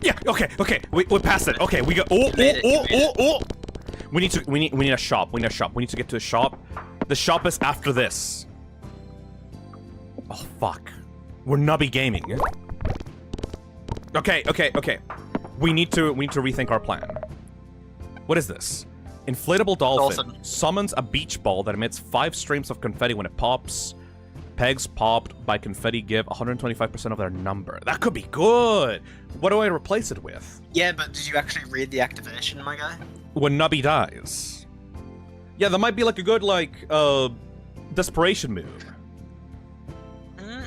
[SPEAKER 1] Yeah, okay. We passed it. Okay, we go. Oh. We need a shop. We need to get to a shop. The shop is after this. Oh fuck. We're Nubby gaming. Okay. We need to rethink our plan. What is this? Inflatable dolphin summons a beach ball that emits 5 streams of confetti when it pops. Pegs popped by confetti give 125% of their number. That could be good. What do I replace it with?
[SPEAKER 4] Yeah, but did you actually read the activation, my guy?
[SPEAKER 1] When Nubby dies. Yeah, that might be like a good, like, desperation move.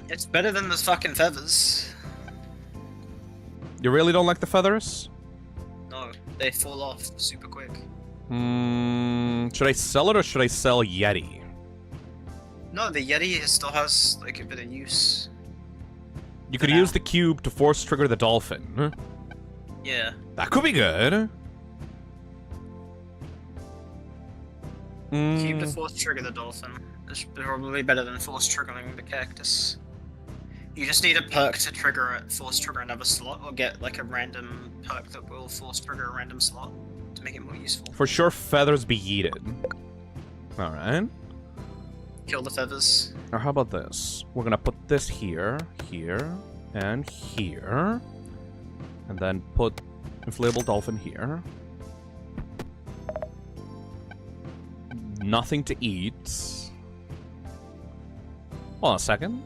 [SPEAKER 4] It's better than the fucking feathers.
[SPEAKER 1] You really don't like the feathers?
[SPEAKER 4] No, they fall off super quick.
[SPEAKER 1] Should I sell it or should I sell Yeti?
[SPEAKER 4] No, the Yeti still has, like, a bit of use.
[SPEAKER 1] You could use the cube to force trigger the dolphin.
[SPEAKER 4] Yeah.
[SPEAKER 1] That could be good.
[SPEAKER 4] Cube to force trigger the dolphin. It's probably better than force triggering the cactus. You just need a perk to force trigger another slot, or get like a random perk that will force trigger a random slot to make it more useful.
[SPEAKER 1] For sure, feathers be yeeted. Alright.
[SPEAKER 4] Kill the feathers.
[SPEAKER 1] Or how about this? We're gonna put this here, and here. And then put inflatable dolphin here. Nothing to eat. Hold on a second.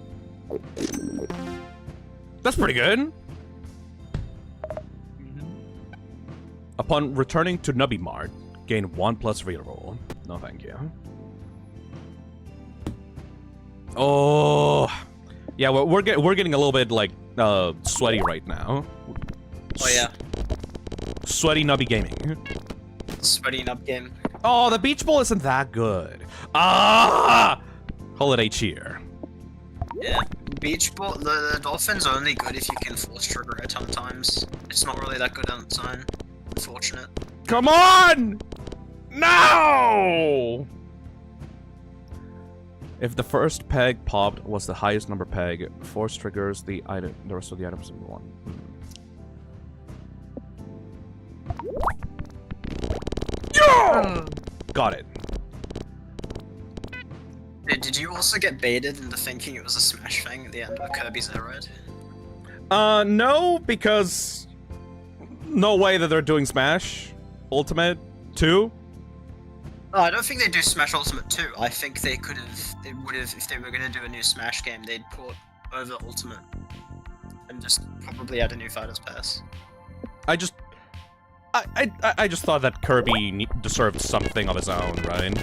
[SPEAKER 1] That's pretty good. Upon returning to Nubby Mart, gain 1+ reroll. No thank you. Oh, yeah. We're getting a little bit like sweaty right now.
[SPEAKER 4] Oh yeah.
[SPEAKER 1] Sweaty Nubby Gaming.
[SPEAKER 3] Sweaty Nub game.
[SPEAKER 1] Oh, the beach ball isn't that good. Ah! Holiday cheer.
[SPEAKER 4] Yeah. Beach ball, the dolphin's only good if you can force trigger it sometimes. It's not really that good on its own. Unfortunate.
[SPEAKER 1] Come on! No! If the first peg popped was the highest number peg, force triggers the rest of the items in one. Yeah! Got it.
[SPEAKER 4] Did you also get baited into thinking it was a Smash thing at the end of Kirby's Air Raid?
[SPEAKER 1] No, because no way that they're doing Smash Ultimate 2.
[SPEAKER 4] Oh, I don't think they do Smash Ultimate 2. I think they would have, if they were going to do a new Smash game, they'd port over Ultimate and just probably add a new Fighters Pass.
[SPEAKER 1] I just thought that Kirby deserved something of his own, right?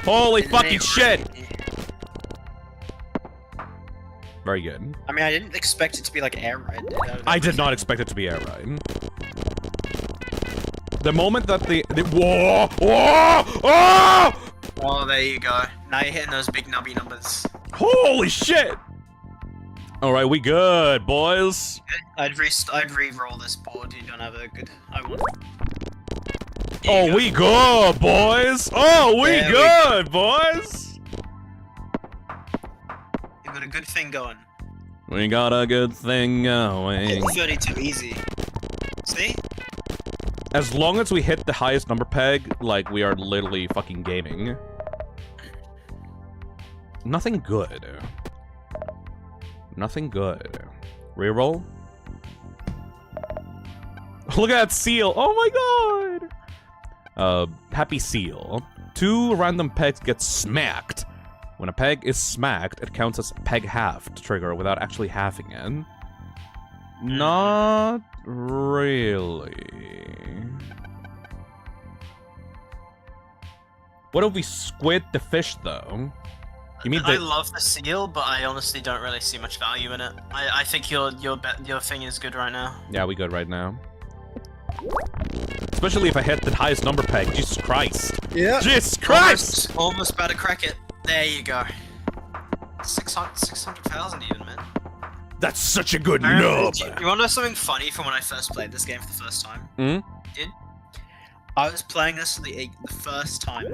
[SPEAKER 1] Holy fucking shit! Very good.
[SPEAKER 3] I mean, I didn't expect it to be like Air Raid.
[SPEAKER 1] I did not expect it to be Air Raid. The moment that the whoa! Whoa! Oh!
[SPEAKER 4] Oh, there you go. Now you're hitting those big nubby numbers.
[SPEAKER 1] Holy shit! Alright, we good, boys.
[SPEAKER 4] I'd re-roll this board. You don't have a good. I want.
[SPEAKER 1] Oh, we good, boys! Oh, we good, boys!
[SPEAKER 4] You got a good thing going.
[SPEAKER 1] We got a good thing going.
[SPEAKER 4] Hit 32 easy. See?
[SPEAKER 1] As long as we hit the highest number peg, like, we are literally fucking gaming. Nothing good. Nothing good. Reroll? Look at that seal! Oh my god! Happy seal. 2 random pegs get smacked. When a peg is smacked, it counts as peg halved trigger without actually halving it. Not really. What if we squid the fish, though? You mean
[SPEAKER 4] I love the seal, but I honestly don't really see much value in it. I think your thing is good right now.
[SPEAKER 1] Yeah, we good right now. Especially if I hit the highest number peg. Jesus Christ.
[SPEAKER 3] Yeah.
[SPEAKER 1] Jesus Christ!
[SPEAKER 4] Almost about to crack it. There you go. 600,000 even, man.
[SPEAKER 1] That's such a good
[SPEAKER 4] You
[SPEAKER 1] nub!
[SPEAKER 4] want to know something funny from when I first played this game for the first time?
[SPEAKER 1] Hmm?
[SPEAKER 4] I was playing this for the first time,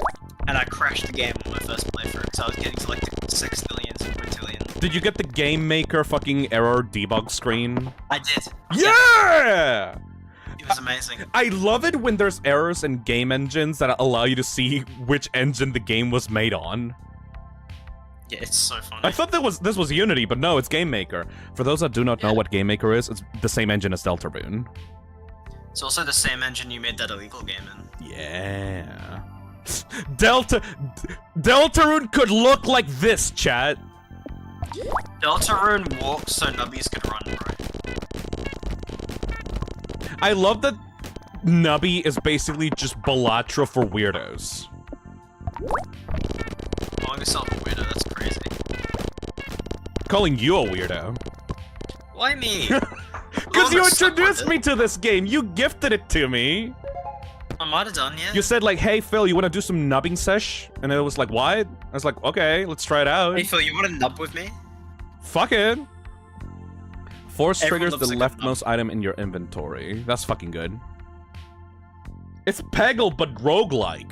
[SPEAKER 4] and I crashed the game on my first playthrough, because I was getting to like the sextillions and quintillions.
[SPEAKER 1] Did you get the game maker fucking error debug screen?
[SPEAKER 4] I did.
[SPEAKER 1] Yeah!
[SPEAKER 4] It was amazing.
[SPEAKER 1] I love it when there's errors in game engines that allow you to see which engine the game was made on.
[SPEAKER 4] Yeah, it's so funny.
[SPEAKER 1] I thought this was Unity, but no, it's Game Maker. For those that do not know what Game Maker is, it's the same engine as Deltarune.
[SPEAKER 4] It's also the same engine you made that illegal game in.
[SPEAKER 1] Yeah. Deltarune could look like this, chat.
[SPEAKER 4] Deltarune walked so nubbies could run, bro.
[SPEAKER 1] I love that Nubby is basically just Bellatra for weirdos.
[SPEAKER 4] Calling yourself a weirdo, that's crazy.
[SPEAKER 1] Calling you a weirdo.
[SPEAKER 4] Why me?
[SPEAKER 1] Because you introduced me to this game. You gifted it to me.
[SPEAKER 4] I might have done, yeah.
[SPEAKER 1] You said like, hey Phil, you want to do some nubbing sesh? And it was like, what? I was like, okay, let's try it out.
[SPEAKER 4] Hey Phil, you want to nub with me?
[SPEAKER 1] Fuck it. Force
[SPEAKER 4] Everyone
[SPEAKER 1] triggers the
[SPEAKER 4] loves a good
[SPEAKER 1] leftmost item in your inventory. That's fucking good. It's Peggle, but roguelike.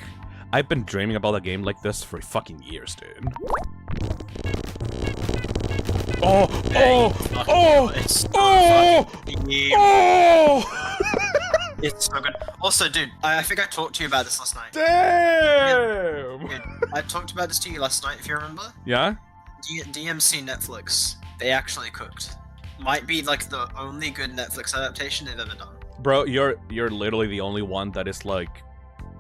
[SPEAKER 1] I've been dreaming about a game like this for fucking years, dude. Oh,
[SPEAKER 4] It's so
[SPEAKER 1] oh!
[SPEAKER 4] It's so good. Also, dude, I think I talked to you about this last night.
[SPEAKER 1] Damn!
[SPEAKER 4] Dude, I talked about this to you last night, if you remember.
[SPEAKER 1] Yeah?
[SPEAKER 4] DMC Netflix, they actually cooked. Might be like the only good Netflix adaptation they've ever done.
[SPEAKER 1] Bro, you're literally the only one that is like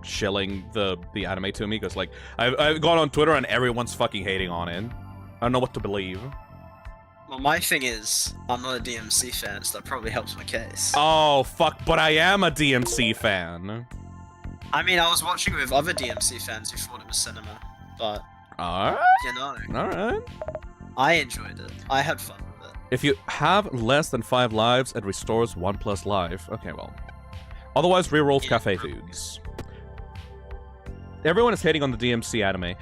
[SPEAKER 1] shilling the anime to me, because like I've gone on Twitter and everyone's fucking hating on it. I don't know what to believe.
[SPEAKER 4] Well, my thing is, I'm not a DMC fan, so that probably helps my case.
[SPEAKER 1] Oh fuck, but I am a DMC fan.
[SPEAKER 4] I mean, I was watching with other DMC fans who thought it was cinema, but
[SPEAKER 1] Alright.
[SPEAKER 4] you know,
[SPEAKER 1] Alright.
[SPEAKER 4] I enjoyed it. I had fun with it.
[SPEAKER 1] If you have less than 5 lives, it restores 1+ life. Okay, well. Otherwise, rerolls
[SPEAKER 4] Yeah,
[SPEAKER 1] cafe
[SPEAKER 4] probably.
[SPEAKER 1] foods. Everyone is hating on the DMC anime.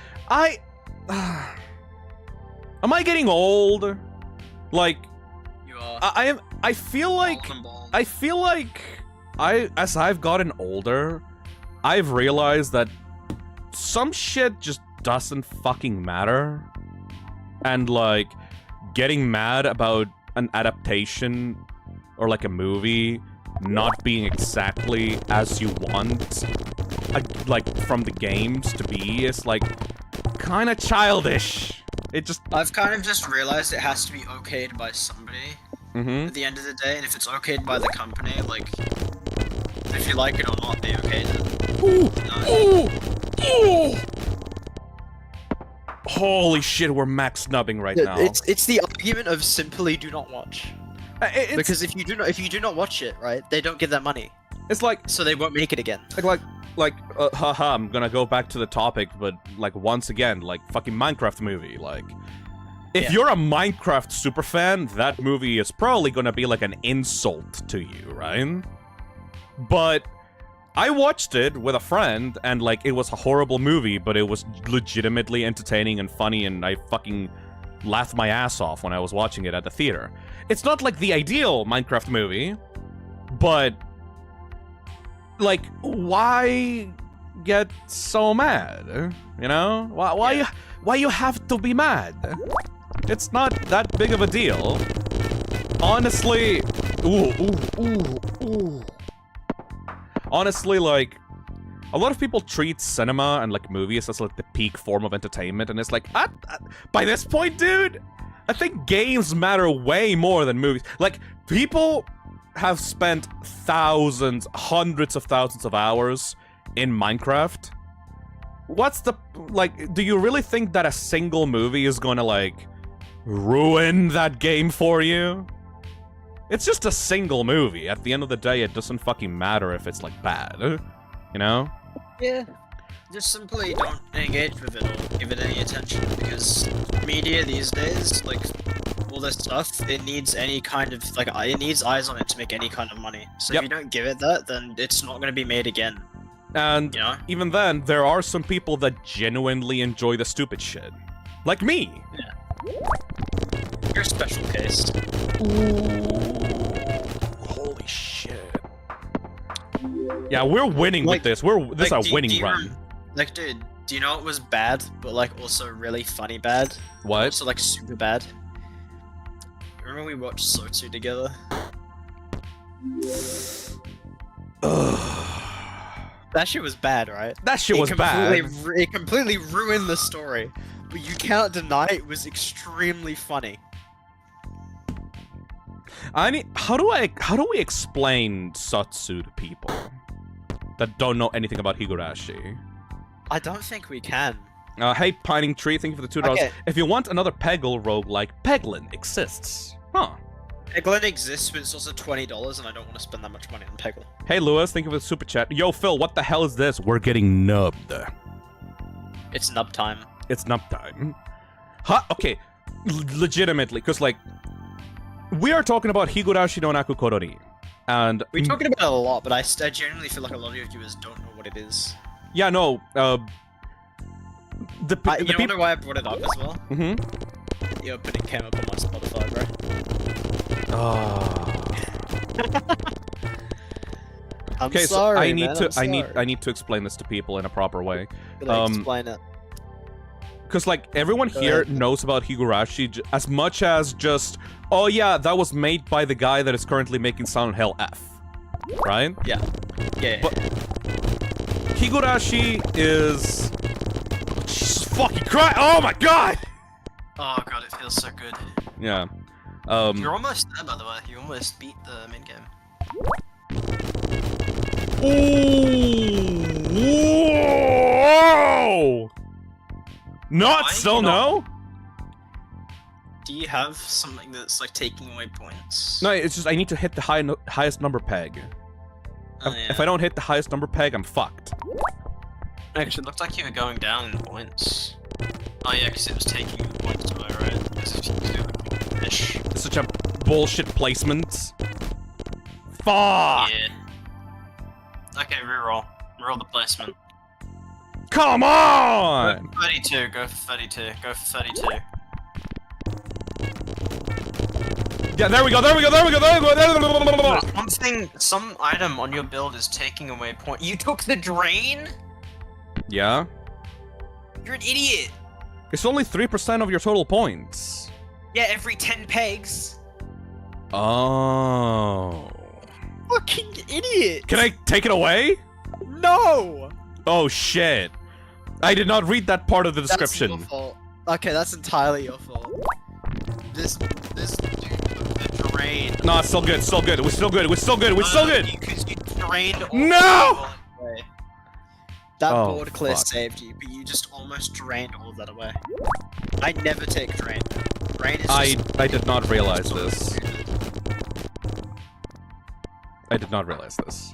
[SPEAKER 1] Am I getting old? Like,
[SPEAKER 4] You are.
[SPEAKER 1] I feel like...
[SPEAKER 4] Bald and bald.
[SPEAKER 1] I feel like as I've gotten older, I've realized that some shit just doesn't fucking matter. And like getting mad about an adaptation or like a movie not being exactly as you want like from the games to be is like kind of childish. It just
[SPEAKER 4] I've kind of just realized it has to be okayed by somebody
[SPEAKER 1] mm-hmm.
[SPEAKER 4] at the end of the day, and if it's okayed by the company, like, if you like it or not, they okayed it.
[SPEAKER 1] Ooh! Holy shit, we're max snubbing right now.
[SPEAKER 3] It's the argument of simply do not watch.
[SPEAKER 1] It's,
[SPEAKER 3] Because if you do not watch it, right, they don't get that money,
[SPEAKER 1] it's like
[SPEAKER 3] so they won't make it again.
[SPEAKER 1] haha, I'm gonna go back to the topic, but like once again, like fucking Minecraft movie, like if
[SPEAKER 3] Yeah.
[SPEAKER 1] you're a Minecraft superfan, that movie is probably gonna be like an insult to you, right? But I watched it with a friend, and like it was a horrible movie, but it was legitimately entertaining and funny, and I fucking laughed my ass off when I was watching it at the theater. It's not like the ideal Minecraft movie, but like, why get so mad? You know? Why you have to be mad? It's not that big of a deal. Honestly, ooh. Honestly, like, a lot of people treat cinema and like movies as like the peak form of entertainment, and it's like, by this point, dude, I think games matter way more than movies. Like, people have spent thousands, hundreds of thousands of hours in Minecraft. What's the, like, do you really think that a single movie is gonna, like, ruin that game for you? It's just a single movie. At the end of the day, it doesn't fucking matter if it's, like, bad. You know?
[SPEAKER 4] Yeah. Just simply don't engage with it or give it any attention, because media these days, like, all this stuff, it needs any kind of, like, it needs eyes on it to make any kind of money. So
[SPEAKER 1] Yep.
[SPEAKER 4] if you don't give it that, then it's not going to be made again,
[SPEAKER 1] And
[SPEAKER 4] you know?
[SPEAKER 1] even then, there are some people that genuinely enjoy the stupid shit. Like me.
[SPEAKER 4] You're a special case.
[SPEAKER 1] Holy shit. Yeah, we're winning
[SPEAKER 3] Like-
[SPEAKER 1] with this. This is
[SPEAKER 4] like,
[SPEAKER 1] a winning run.
[SPEAKER 4] Like, dude, do you know what was bad, but, like, also really funny bad?
[SPEAKER 1] What?
[SPEAKER 4] Also, like, super bad? Remember we watched Sotsu together? That shit was bad, right?
[SPEAKER 1] That shit was bad.
[SPEAKER 3] It completely ruined the story, but you cannot deny it was extremely funny.
[SPEAKER 1] How do we explain Satsu to people that don't know anything about Higurashi?
[SPEAKER 3] I don't think we can.
[SPEAKER 1] Hey, Pining Tree, thank you for the $2.
[SPEAKER 3] Okay.
[SPEAKER 1] If you want another Peggle roguelike, Peglin exists. Huh.
[SPEAKER 4] Peglin exists, but it's also $20, and I don't want to spend that much money on Peggle.
[SPEAKER 1] Hey, Lewis, thank you for the super chat. Yo, Phil, what the hell is this? We're getting nubbed.
[SPEAKER 4] It's nub time.
[SPEAKER 1] It's nub time. Huh? Okay, legitimately, because, like, we are talking about Higurashi no Naku Korori. And
[SPEAKER 4] We're talking about it a lot, but I genuinely feel like a lot of your viewers don't know what it is.
[SPEAKER 1] yeah, no, the
[SPEAKER 4] You
[SPEAKER 1] people.
[SPEAKER 4] wonder why I brought it up as well?
[SPEAKER 1] Mm-hmm.
[SPEAKER 4] The opening came up on my Spotify, bro.
[SPEAKER 3] I'm
[SPEAKER 1] Okay, so
[SPEAKER 3] sorry,
[SPEAKER 1] I need
[SPEAKER 3] man,
[SPEAKER 1] to
[SPEAKER 3] I'm sorry.
[SPEAKER 1] I need to explain this to people in a proper way.
[SPEAKER 3] Like, explain it.
[SPEAKER 1] Because, like, everyone
[SPEAKER 3] Go
[SPEAKER 1] here
[SPEAKER 3] ahead.
[SPEAKER 1] knows about Higurashi as much as just, oh yeah, that was made by the guy that is currently making Silent Hill F. Right?
[SPEAKER 4] Yeah.
[SPEAKER 1] But Higurashi is... Jesus fucking Christ! Oh my god!
[SPEAKER 4] Oh god, it feels so good.
[SPEAKER 1] Yeah.
[SPEAKER 4] You're almost there, by the way. You almost beat the main game.
[SPEAKER 1] Whoa! Not
[SPEAKER 4] Why
[SPEAKER 1] still
[SPEAKER 4] you
[SPEAKER 1] no?
[SPEAKER 4] Do you have something that's like taking away points?
[SPEAKER 1] No, it's just I need to hit the highest number peg.
[SPEAKER 4] Oh, yeah.
[SPEAKER 1] If I don't hit the highest number peg, I'm fucked.
[SPEAKER 4] Actually, it looked like you were going down in points. Oh yeah, because it was taking the points away, right? Because if you do the fish.
[SPEAKER 1] It's such a bullshit placement. Fuck!
[SPEAKER 4] Yeah. Okay, reroll. Reroll the placement.
[SPEAKER 1] Come on!
[SPEAKER 4] Go for 32, go for 32, go for 32.
[SPEAKER 1] Yeah, there we go, there we go, there we go, there we go, there we go.
[SPEAKER 4] One thing, some item on your build is taking away point. You took the drain?
[SPEAKER 1] Yeah?
[SPEAKER 4] You're an idiot!
[SPEAKER 1] It's only 3% of your total points.
[SPEAKER 4] Yeah, every 10 pegs.
[SPEAKER 1] Oh.
[SPEAKER 3] Fucking idiot!
[SPEAKER 1] Can I take it away?
[SPEAKER 3] No!
[SPEAKER 1] Oh shit. I did not read that part of the description.
[SPEAKER 3] That's your fault. Okay, that's entirely your fault.
[SPEAKER 4] This dude took the drain.
[SPEAKER 1] No, it's still good, still good. We're still good, we're still good, we're still good.
[SPEAKER 4] Because you drained all
[SPEAKER 1] No!
[SPEAKER 4] the away.
[SPEAKER 3] That
[SPEAKER 1] Oh,
[SPEAKER 3] board clear
[SPEAKER 1] fuck.
[SPEAKER 3] saved you, but you just almost drained all of that away. I never take drain. Drain is
[SPEAKER 1] I
[SPEAKER 3] just
[SPEAKER 1] did not realize this. I did not realize this.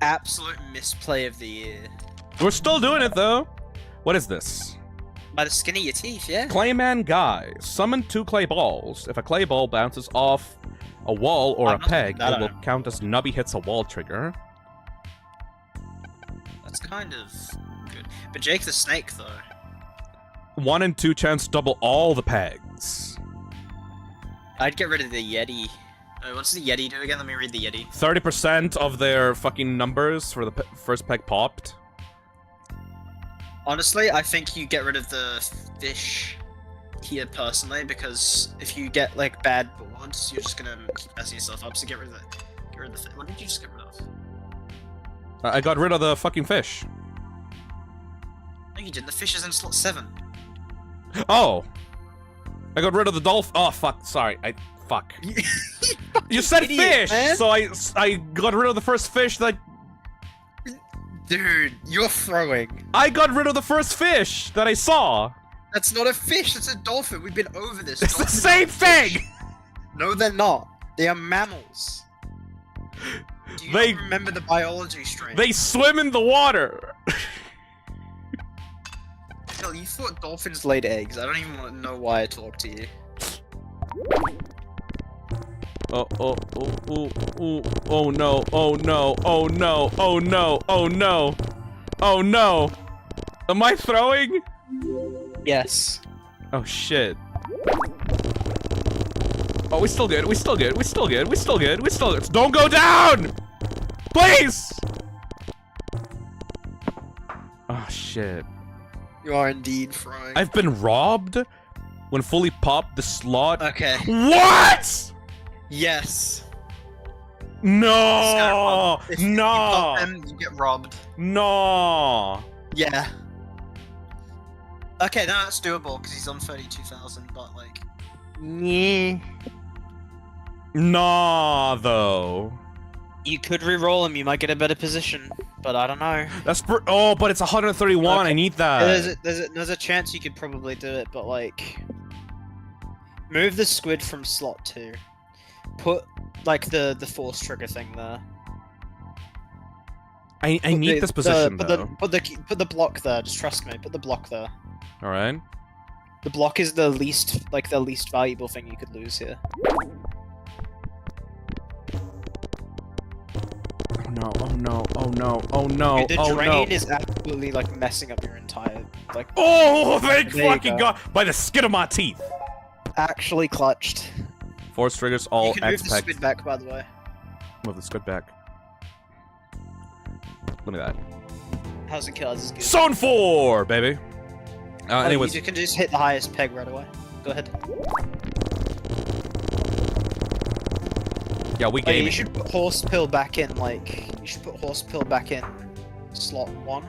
[SPEAKER 3] absolute misplay of the year.
[SPEAKER 1] We're still doing it though. What is this?
[SPEAKER 3] By the skin of your teeth, yeah.
[SPEAKER 1] Clayman Guy. Summon 2 clay balls. If a clay ball bounces off a wall or
[SPEAKER 3] I'm
[SPEAKER 1] a
[SPEAKER 3] not
[SPEAKER 1] peg,
[SPEAKER 3] that
[SPEAKER 1] it will
[SPEAKER 3] item.
[SPEAKER 1] count as Nubby hits a wall trigger.
[SPEAKER 3] That's kind of good. But Jake the Snake, though.
[SPEAKER 1] 1 in 2 chance to double all the pegs.
[SPEAKER 3] I'd get rid of the Yeti.
[SPEAKER 4] What's the Yeti do again? Let me read the Yeti.
[SPEAKER 1] 30% of their fucking numbers for the first peg popped.
[SPEAKER 3] Honestly, I think you get rid of the fish here personally, because if you get like bad boards, you're just gonna keep messing yourself up. So get rid of it. Get rid of the. What did you just get rid of?
[SPEAKER 1] I got rid of the fucking fish.
[SPEAKER 3] No, you didn't. The fish is in slot 7.
[SPEAKER 1] Oh! I got rid of the dolphin. Oh, fuck. Sorry. Fuck. You said
[SPEAKER 3] idiot,
[SPEAKER 1] fish!
[SPEAKER 3] man.
[SPEAKER 1] So I got rid of the first fish that
[SPEAKER 3] Dude, you're throwing.
[SPEAKER 1] I got rid of the first fish that I saw.
[SPEAKER 3] That's not a fish. That's a dolphin. We've been over this.
[SPEAKER 1] It's the
[SPEAKER 3] Dolphins
[SPEAKER 1] same
[SPEAKER 3] aren't fish.
[SPEAKER 1] thing!
[SPEAKER 3] No, they're not. They are mammals. Do you
[SPEAKER 1] They-
[SPEAKER 3] not remember the biology strain?
[SPEAKER 1] They swim in the water.
[SPEAKER 3] Phil, you thought dolphins laid eggs. I don't even want to know why I talk to you.
[SPEAKER 1] Oh no, oh no, oh no, oh no, oh no, oh no. Am I throwing?
[SPEAKER 3] Yes.
[SPEAKER 1] Oh shit. Oh, we still good, we still good, we still good, we still good, we still good. Don't go down! Please! Oh shit.
[SPEAKER 3] You are indeed throwing.
[SPEAKER 1] I've been robbed when fully popped the slot.
[SPEAKER 3] Okay.
[SPEAKER 1] What?
[SPEAKER 3] Yes.
[SPEAKER 1] No!
[SPEAKER 3] If you
[SPEAKER 1] No!
[SPEAKER 3] pop them, you get robbed.
[SPEAKER 1] No!
[SPEAKER 3] Yeah. Okay, no, that's doable because he's on 32,000, but like.
[SPEAKER 1] Nah, though.
[SPEAKER 3] You could re-roll him. You might get a better position, but I don't know.
[SPEAKER 1] That's oh, but it's 131.
[SPEAKER 3] Okay.
[SPEAKER 1] I need that.
[SPEAKER 3] There's a chance you could probably do it, but like. Move the squid from slot 2. Put like the force trigger thing there.
[SPEAKER 1] I need this position though.
[SPEAKER 3] Put the block there. Just trust me. Put the block there.
[SPEAKER 1] All right.
[SPEAKER 3] The block is the least valuable thing you could lose here.
[SPEAKER 1] Oh no! Oh no! Oh no! Oh no!
[SPEAKER 3] Okay, the
[SPEAKER 1] Oh
[SPEAKER 3] drain
[SPEAKER 1] no!
[SPEAKER 3] is absolutely like messing up your entire like.
[SPEAKER 1] Oh, thank
[SPEAKER 3] There you
[SPEAKER 1] fucking
[SPEAKER 3] go.
[SPEAKER 1] God! By the skin of my teeth.
[SPEAKER 3] Actually clutched.
[SPEAKER 1] Force triggers all
[SPEAKER 3] You can move
[SPEAKER 1] X
[SPEAKER 3] the
[SPEAKER 1] peg.
[SPEAKER 3] squid back, by the way.
[SPEAKER 1] Move the squid back. Look at that.
[SPEAKER 3] How's it kill? This is good.
[SPEAKER 1] Zone 4, baby.
[SPEAKER 3] Oh,
[SPEAKER 1] Anyways,
[SPEAKER 3] you can just hit the highest peg right away. Go ahead.
[SPEAKER 1] yeah, we
[SPEAKER 3] Oh, yeah,
[SPEAKER 1] game.
[SPEAKER 3] you should put horse pill back in. Like you should put horse pill back in slot 1.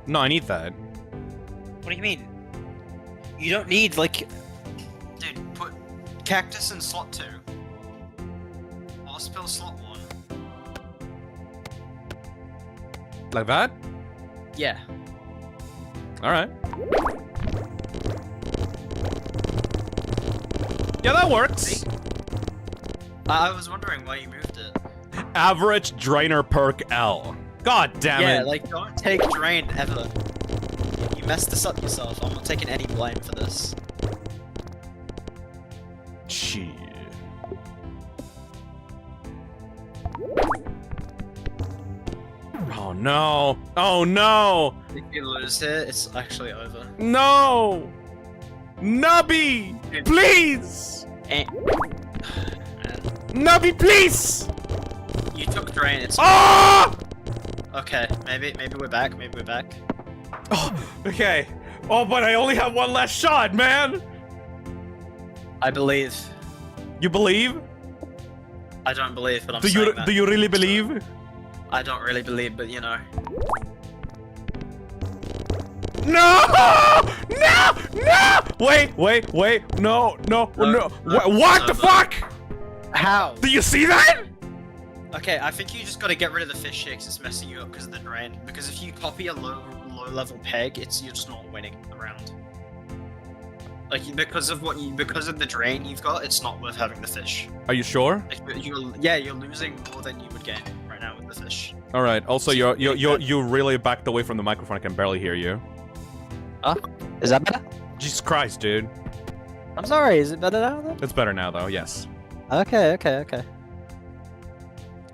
[SPEAKER 1] No, I need that.
[SPEAKER 3] What do you mean? You don't need like.
[SPEAKER 4] Dude, put cactus in slot 2. Hospital slot 1.
[SPEAKER 1] Like that?
[SPEAKER 3] Yeah.
[SPEAKER 1] All right. Yeah, that works.
[SPEAKER 4] I was wondering why you moved it.
[SPEAKER 1] Average drainer perk L. God damn
[SPEAKER 3] Yeah,
[SPEAKER 1] it.
[SPEAKER 3] like don't take drain ever. You messed this up yourself. I'm not taking any blame for this.
[SPEAKER 1] Shit. Oh no! Oh no!
[SPEAKER 3] If you lose here, it's actually over.
[SPEAKER 1] No! Nubby! Please!
[SPEAKER 3] Man,
[SPEAKER 1] Nubby, please!
[SPEAKER 3] you took drain. It's
[SPEAKER 1] Ah!
[SPEAKER 3] okay. Maybe we're back. Maybe we're back.
[SPEAKER 1] Oh, okay. Oh, but I only have one last shot, man!
[SPEAKER 3] I believe.
[SPEAKER 1] You believe?
[SPEAKER 3] I don't believe, but I'm
[SPEAKER 1] Do
[SPEAKER 3] saying
[SPEAKER 1] you
[SPEAKER 3] that.
[SPEAKER 1] do you really believe?
[SPEAKER 3] I don't really believe, but you know.
[SPEAKER 1] No! No! No! Wait! No!
[SPEAKER 3] No,
[SPEAKER 1] What the
[SPEAKER 3] no.
[SPEAKER 1] fuck?
[SPEAKER 3] How?
[SPEAKER 1] Do you see that?
[SPEAKER 3] Okay, I think you just gotta get rid of the fish here 'cause it's messing you up because of the drain. Because if you copy a low level peg, you're just not winning the round. Like because of the drain you've got, it's not worth having the fish.
[SPEAKER 1] Are you sure?
[SPEAKER 3] Like, you're losing more than you would gain right now with the fish.
[SPEAKER 1] All right. Also, you really backed away from the microphone. I can barely hear you.
[SPEAKER 5] Is that better?
[SPEAKER 1] Jesus Christ, dude.
[SPEAKER 5] I'm sorry, is it better now then?
[SPEAKER 1] It's better now, though. Yes.
[SPEAKER 5] Okay.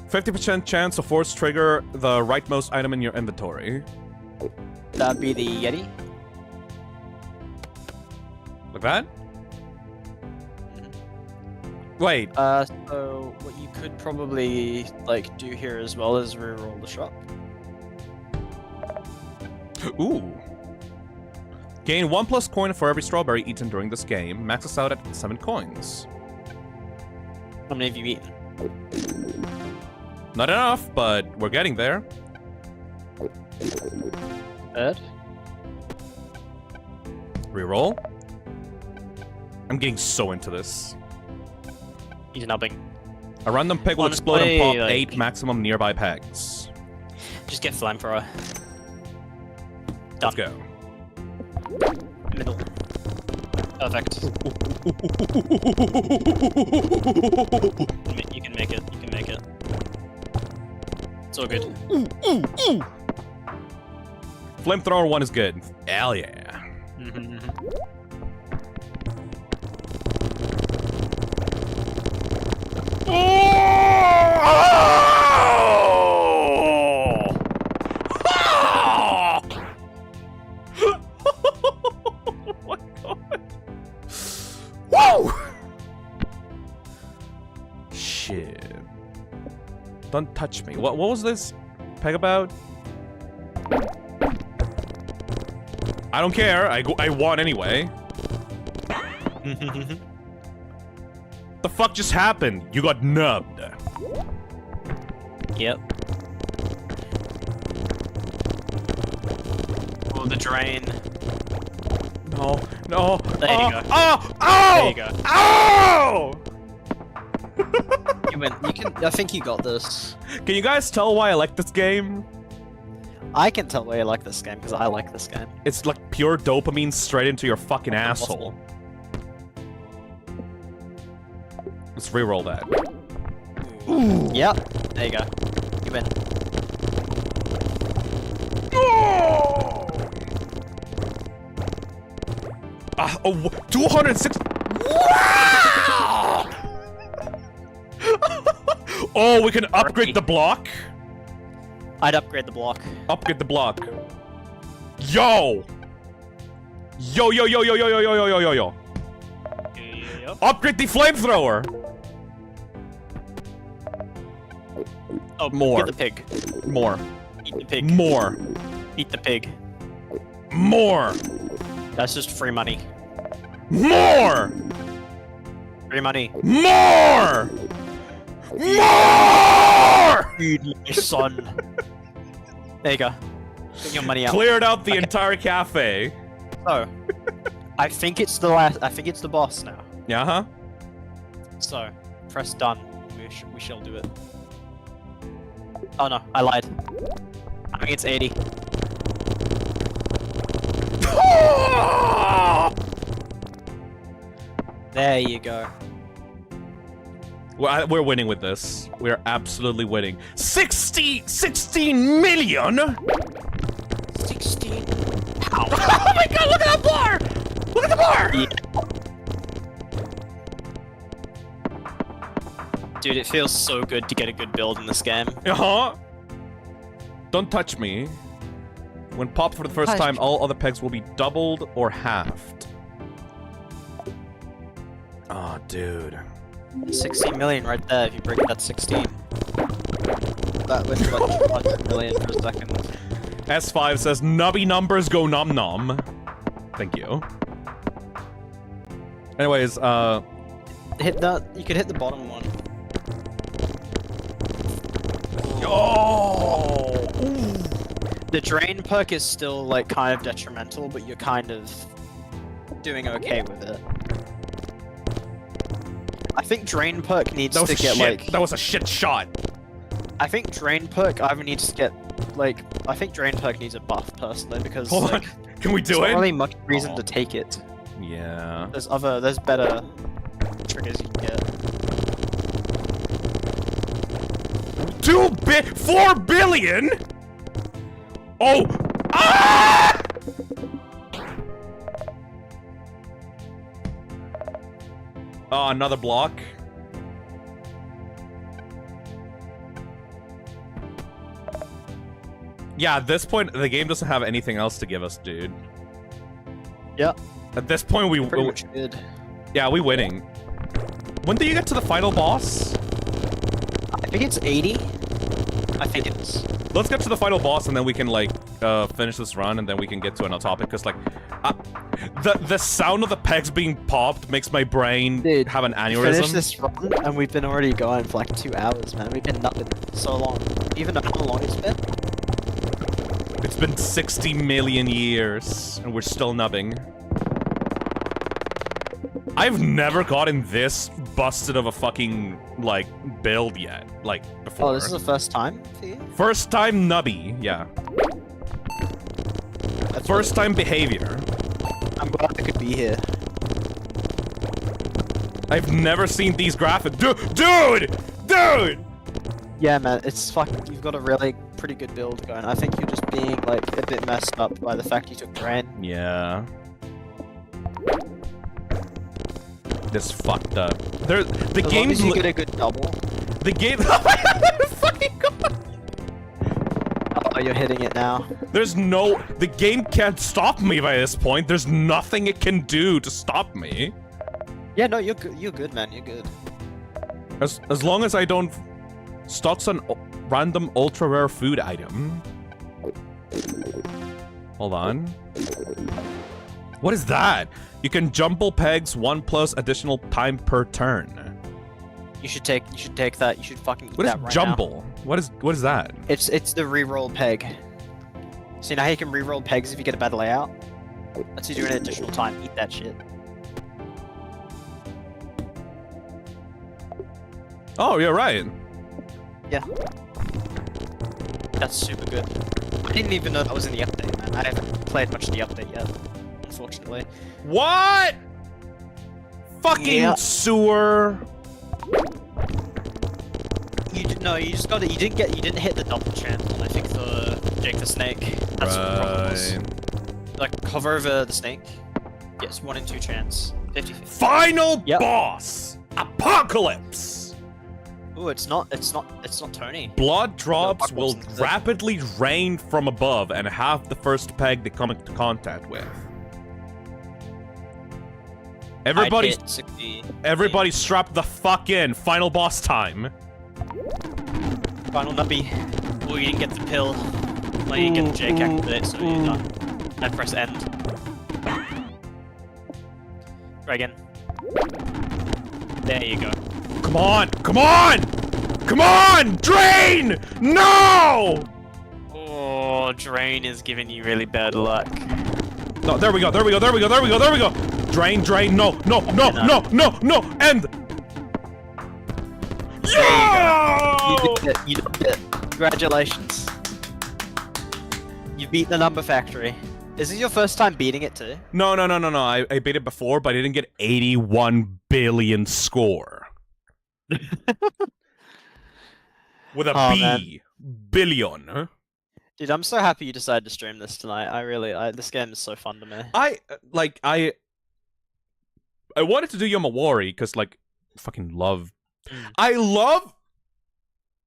[SPEAKER 1] 50% chance to force trigger the rightmost item in your inventory.
[SPEAKER 5] That'd be the Yeti.
[SPEAKER 1] Like that? Wait.
[SPEAKER 5] So what you could probably like do here as well is reroll the shop.
[SPEAKER 1] Ooh. Gain 1+ coin for every strawberry eaten during this game. Maxes out at 7 coins.
[SPEAKER 5] How many have you eaten?
[SPEAKER 1] Not enough, but we're getting there.
[SPEAKER 5] Third.
[SPEAKER 1] Reroll. I'm getting so into this.
[SPEAKER 5] He's nubbing.
[SPEAKER 1] A random peg will explode
[SPEAKER 5] Honestly,
[SPEAKER 1] and pop
[SPEAKER 5] like-
[SPEAKER 1] 8 maximum nearby pegs.
[SPEAKER 5] Just get flamethrower.
[SPEAKER 1] Let's
[SPEAKER 5] Done.
[SPEAKER 1] go.
[SPEAKER 5] Middle. Perfect. You can make it. You can make it. It's all good.
[SPEAKER 1] Flamethrower 1 is good. Hell yeah. Oh my god. Whoa! Shit. Don't touch me. What was this peg about? I don't care. I won anyway. The fuck just happened? You got nubbed.
[SPEAKER 5] Yep.
[SPEAKER 3] Oh, the drain.
[SPEAKER 1] No, no.
[SPEAKER 5] There you go.
[SPEAKER 1] Oh! Oh!
[SPEAKER 5] There you go.
[SPEAKER 1] Oh!
[SPEAKER 5] You win. You can. I think you got this.
[SPEAKER 1] Can you guys tell why I like this game?
[SPEAKER 5] I can tell why you like this game because I like this game.
[SPEAKER 1] It's like pure dopamine straight into your fucking asshole. Let's reroll that.
[SPEAKER 5] Yep. There you go. You win.
[SPEAKER 1] Oh, 206. Wow! Oh, we can upgrade the block.
[SPEAKER 5] I'd upgrade the block.
[SPEAKER 1] Upgrade the block. Yo! Yo, yo, yo, yo, yo, yo, yo, yo, yo, yo, yo.
[SPEAKER 5] Yep.
[SPEAKER 1] Upgrade the flamethrower.
[SPEAKER 5] Oh,
[SPEAKER 1] More.
[SPEAKER 5] Get the pig.
[SPEAKER 1] More.
[SPEAKER 5] Eat the pig.
[SPEAKER 1] More.
[SPEAKER 5] Eat the pig.
[SPEAKER 1] More.
[SPEAKER 5] That's just free money.
[SPEAKER 1] More.
[SPEAKER 5] Free money.
[SPEAKER 1] More. More.
[SPEAKER 5] Feed my son. There you go. Get your money out.
[SPEAKER 1] Cleared out the
[SPEAKER 5] Okay.
[SPEAKER 1] entire cafe.
[SPEAKER 5] So, I think it's the last. I think it's the boss now.
[SPEAKER 1] Yeah, huh?
[SPEAKER 5] So, press done. We shall do it. Oh no, I lied. I think it's 80. There you go.
[SPEAKER 1] We're winning with this. We're absolutely winning. 16 million?
[SPEAKER 5] 16.
[SPEAKER 1] Oh my god, look at that bar! Look at the bar!
[SPEAKER 5] Yeah. Dude, it feels so good to get a good build in this game.
[SPEAKER 1] Uh-huh. Don't touch me. When popped for the first time, all other pegs will be doubled or halved. Oh, dude.
[SPEAKER 5] 16 million right there if you break that 16. That would be like 200 million for a second.
[SPEAKER 1] S5 says, Nubby numbers go nom nom. Thank you. Anyways,
[SPEAKER 5] Hit that. You could hit the bottom one.
[SPEAKER 1] Oh!
[SPEAKER 5] The drain perk is still like kind of detrimental, but you're kind of doing okay with it. I think drain perk needs to get like.
[SPEAKER 1] That was a shit shot.
[SPEAKER 5] I think drain perk either needs to get like. I think drain perk needs a buff personally because.
[SPEAKER 1] Hold
[SPEAKER 5] like,
[SPEAKER 1] on. Can we do
[SPEAKER 5] there's
[SPEAKER 1] it?
[SPEAKER 5] not really much reason to take it.
[SPEAKER 1] Yeah.
[SPEAKER 5] There's better triggers you can get.
[SPEAKER 1] 4 billion? Oh! Ah! Oh, another block. Yeah, at this point, the game doesn't have anything else to give us, dude.
[SPEAKER 5] Yeah.
[SPEAKER 1] At this point,
[SPEAKER 5] Pretty much good.
[SPEAKER 1] Yeah, we winning. When do you get to the final boss?
[SPEAKER 5] I think it's 80. I think it is.
[SPEAKER 1] Let's get to the final boss and then we can like finish this run and then we can get to another topic because like the sound of the pegs being popped makes my brain have an aneurysm.
[SPEAKER 5] Finish this run and we've been already going for like 2 hours, man. We've been nubbing so long. Even how long it's been?
[SPEAKER 1] It's been 60 million years and we're still nubbing. I've never gotten this busted of a fucking, like, build yet, like, before.
[SPEAKER 5] Oh, this is the first time for you?
[SPEAKER 1] First time nubby, yeah.
[SPEAKER 5] That's
[SPEAKER 1] First time behavior.
[SPEAKER 5] I'm glad I could be here.
[SPEAKER 1] I've never seen these graphics. Dude!
[SPEAKER 5] Yeah, man, it's fucking. You've got a really pretty good build going. I think you're just being, like, a bit messed up by the fact you took drain.
[SPEAKER 1] Yeah. This fucked up. The
[SPEAKER 5] As
[SPEAKER 1] game.
[SPEAKER 5] long as you get a good double.
[SPEAKER 1] The game. Oh my god! Fucking god!
[SPEAKER 5] Oh, you're hitting it now.
[SPEAKER 1] There's no. The game can't stop me by this point. There's nothing it can do to stop me.
[SPEAKER 5] Yeah, no, you're good. You're good, man. You're good.
[SPEAKER 1] As long as I don't stocks on random ultra rare food item. Hold on. What is that? You can jumble pegs 1+ additional time per turn.
[SPEAKER 5] You should take that. You should fucking eat
[SPEAKER 1] What is
[SPEAKER 5] that right
[SPEAKER 1] jumble? What is that?
[SPEAKER 5] It's the reroll peg. See now how you can reroll pegs if you get a bad layout? Let's you do an additional time. Eat that shit.
[SPEAKER 1] Oh, you're right.
[SPEAKER 5] Yeah. That's super good. I didn't even know that was in the update, man. I haven't played much of the update yet, unfortunately.
[SPEAKER 1] What? Fucking sewer.
[SPEAKER 5] You just got it. You didn't hit the double chance on I think the Jake the Snake. That's what the problem was. Like hover over the snake. Yes, 1 in 2 chance. 50/50.
[SPEAKER 1] Final boss. Apocalypse.
[SPEAKER 5] Ooh, it's not Tony.
[SPEAKER 1] Blood drops will rapidly rain from above and halve the first peg they come into contact with. Everybody strap the fuck in. Final boss time.
[SPEAKER 5] Final nubby. Oh, you didn't get the pill. Well, you didn't get the Jake activate, so you're done. And press end. Try again. There you go.
[SPEAKER 1] Come on! Come on! Come on! Drain! No!
[SPEAKER 5] Oh, drain is giving you really bad luck.
[SPEAKER 1] No, there we go, there we go, there we go, there we go, there we go! Drain, drain, no, no, no, no, no, no, end!
[SPEAKER 5] Yeah! You did it, you did it. Congratulations. You beat the number factory. Is this your first time beating it too?
[SPEAKER 1] No, no, no, no, no, I beat it before, but I didn't get 81 billion score. With a B.
[SPEAKER 5] Man.
[SPEAKER 1] Billion, huh?
[SPEAKER 5] Dude, I'm so happy you decided to stream this tonight. This game is so fun to me.
[SPEAKER 1] I wanted to do Yomawari, because, like, fucking love... I love...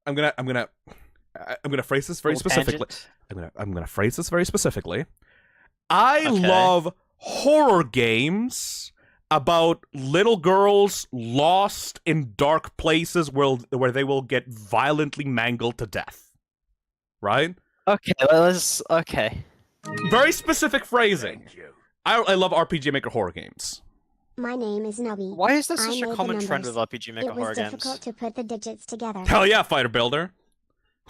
[SPEAKER 1] I'm gonna... I'm gonna phrase this very
[SPEAKER 5] Little
[SPEAKER 1] specifically.
[SPEAKER 5] tangent.
[SPEAKER 1] I'm gonna phrase this very specifically. I
[SPEAKER 5] Okay.
[SPEAKER 1] love horror games about little girls lost in dark places where they will get violently mangled to death. Right?
[SPEAKER 5] Okay, let's. Okay.
[SPEAKER 1] Very specific phrasing. I love RPG Maker horror games.
[SPEAKER 2] My name is Nubby.
[SPEAKER 5] Why is that
[SPEAKER 2] I
[SPEAKER 5] such
[SPEAKER 2] made
[SPEAKER 5] a
[SPEAKER 2] the
[SPEAKER 5] common trend with
[SPEAKER 2] numbers.
[SPEAKER 5] RPG Maker
[SPEAKER 2] It
[SPEAKER 5] horror
[SPEAKER 2] was difficult
[SPEAKER 5] games?
[SPEAKER 2] to put the digits together.
[SPEAKER 1] Hell yeah, Fighter Builder.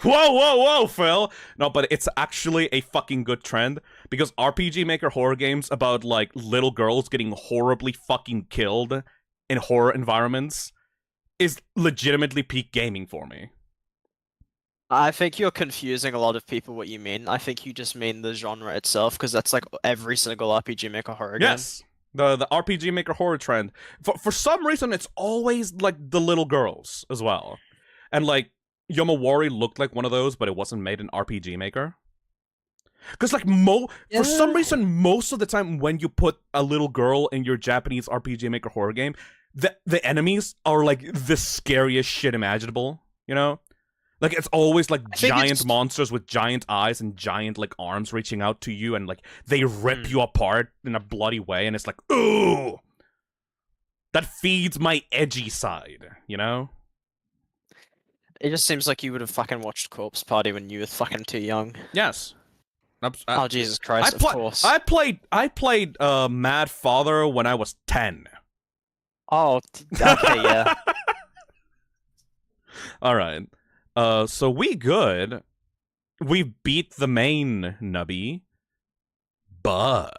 [SPEAKER 1] Whoa, Phil. No, but it's actually a fucking good trend because RPG Maker horror games about like little girls getting horribly fucking killed in horror environments is legitimately peak gaming for me.
[SPEAKER 5] I think you're confusing a lot of people what you mean. I think you just mean the genre itself, because that's like every single RPG Maker horror game.
[SPEAKER 1] Yes. The RPG Maker horror trend. For some reason it's always like the little girls as well. And like Yomawari looked like one of those, but it wasn't made in RPG Maker. Because like for some reason, most of the time when you put a little girl in your Japanese RPG Maker horror game, the enemies are like the scariest shit imaginable, you know? Like it's always like giant monsters with giant eyes and giant like arms reaching out to you, and like they rip you apart in a bloody way, and it's like, ooh! That feeds my edgy side, you know?
[SPEAKER 5] It just seems like you would have fucking watched Corpse Party when you were fucking too young.
[SPEAKER 1] Yes.
[SPEAKER 5] Oh Jesus Christ! Of course.
[SPEAKER 1] I played Mad Father when I was 10.
[SPEAKER 5] Oh, okay, yeah.
[SPEAKER 1] All right. So we good. We beat the main Nubby, but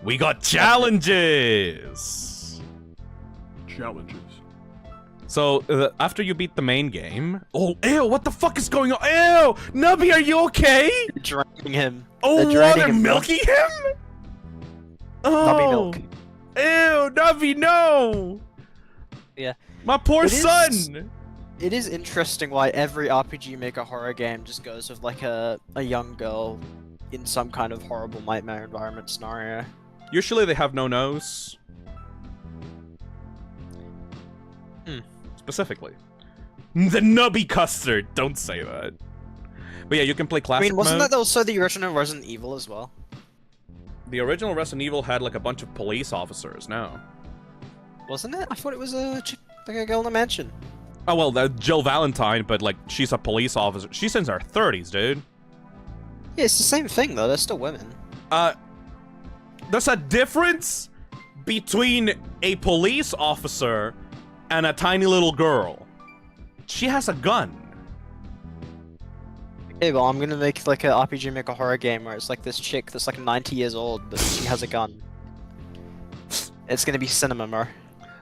[SPEAKER 1] we got challenges. So, after you beat the main game... Oh, ew, what the fuck is going on? Ew! Nubby, are you okay?
[SPEAKER 5] They're draining him.
[SPEAKER 1] Oh,
[SPEAKER 5] They're draining
[SPEAKER 1] they're
[SPEAKER 5] him.
[SPEAKER 1] milking him? Oh!
[SPEAKER 5] Nubby milk.
[SPEAKER 1] Ew, Nubby, no!
[SPEAKER 5] Yeah.
[SPEAKER 1] My poor
[SPEAKER 5] It is-
[SPEAKER 1] son!
[SPEAKER 5] It is interesting why every RPG Maker horror game just goes with like a young girl in some kind of horrible nightmare environment scenario.
[SPEAKER 1] Usually they have no nose. Specifically. The Nubby custard! Don't say that. But yeah, you can play
[SPEAKER 5] I
[SPEAKER 1] classic
[SPEAKER 5] mean, wasn't
[SPEAKER 1] mode.
[SPEAKER 5] that also the original Resident Evil as well?
[SPEAKER 1] The original Resident Evil had like a bunch of police officers, no.
[SPEAKER 5] Wasn't it? I thought it was like a girl in a mansion.
[SPEAKER 1] Oh well, Jill Valentine, but like she's a police officer. She's in her 30s, dude.
[SPEAKER 5] Yeah, it's the same thing though. They're still women.
[SPEAKER 1] There's a difference between a police officer and a tiny little girl. She has a gun.
[SPEAKER 5] Okay, well, I'm gonna make like a RPG Maker horror game where it's like this chick that's like 90 years old, but she has a gun. It's gonna be cinema, Mer.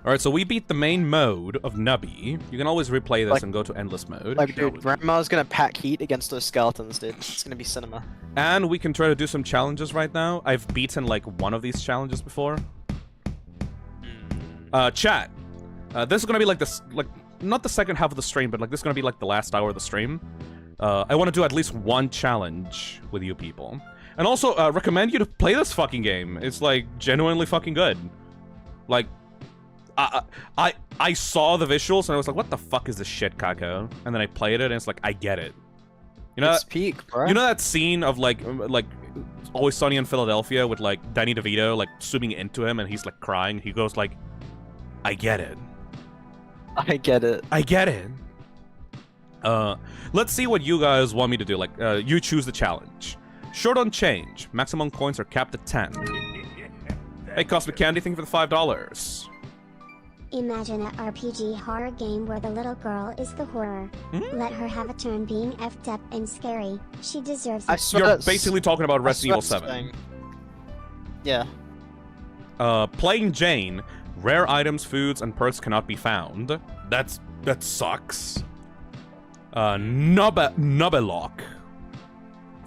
[SPEAKER 1] Alright, so we beat the main mode of Nubby. You can always replay this
[SPEAKER 5] Like-
[SPEAKER 1] and go to endless mode.
[SPEAKER 5] Like, dude, Grandma's gonna pack heat against those skeletons, dude. It's gonna be cinema.
[SPEAKER 1] And we can try to do some challenges right now. I've beaten like one of these challenges before. Chat. This is gonna be like this, like, not the second half of the stream, but like this is gonna be like the last hour of the stream. I want to do at least one challenge with you people. And also, recommend you to play this fucking game. It's like genuinely fucking good. Like, I saw the visuals and I was like, what the fuck is this shit, Kako? And then I played it and it's like, I get it. You know,
[SPEAKER 5] It's peak, bro.
[SPEAKER 1] you know that scene of like Always Sunny in Philadelphia with like Danny DeVito like zooming into him and he's like crying. He goes like, I get it.
[SPEAKER 5] I get it.
[SPEAKER 1] I get it. Let's see what you guys want me to do. Like, you choose the challenge. Short on change. Maximum coins are capped at 10. Hey, Cosmic Candy, thank you for the $5.
[SPEAKER 2] Imagine an RPG horror game where the little girl is the horror. Let her have a turn being effed up and scary. She deserves
[SPEAKER 5] I
[SPEAKER 2] it.
[SPEAKER 5] swear
[SPEAKER 1] You're
[SPEAKER 5] that's-
[SPEAKER 1] basically talking about
[SPEAKER 5] I
[SPEAKER 1] Resident
[SPEAKER 5] swear
[SPEAKER 1] Evil 7.
[SPEAKER 5] that's saying- Yeah.
[SPEAKER 1] Playing Jane. Rare items, foods, and perks cannot be found. That sucks. Nubbelock.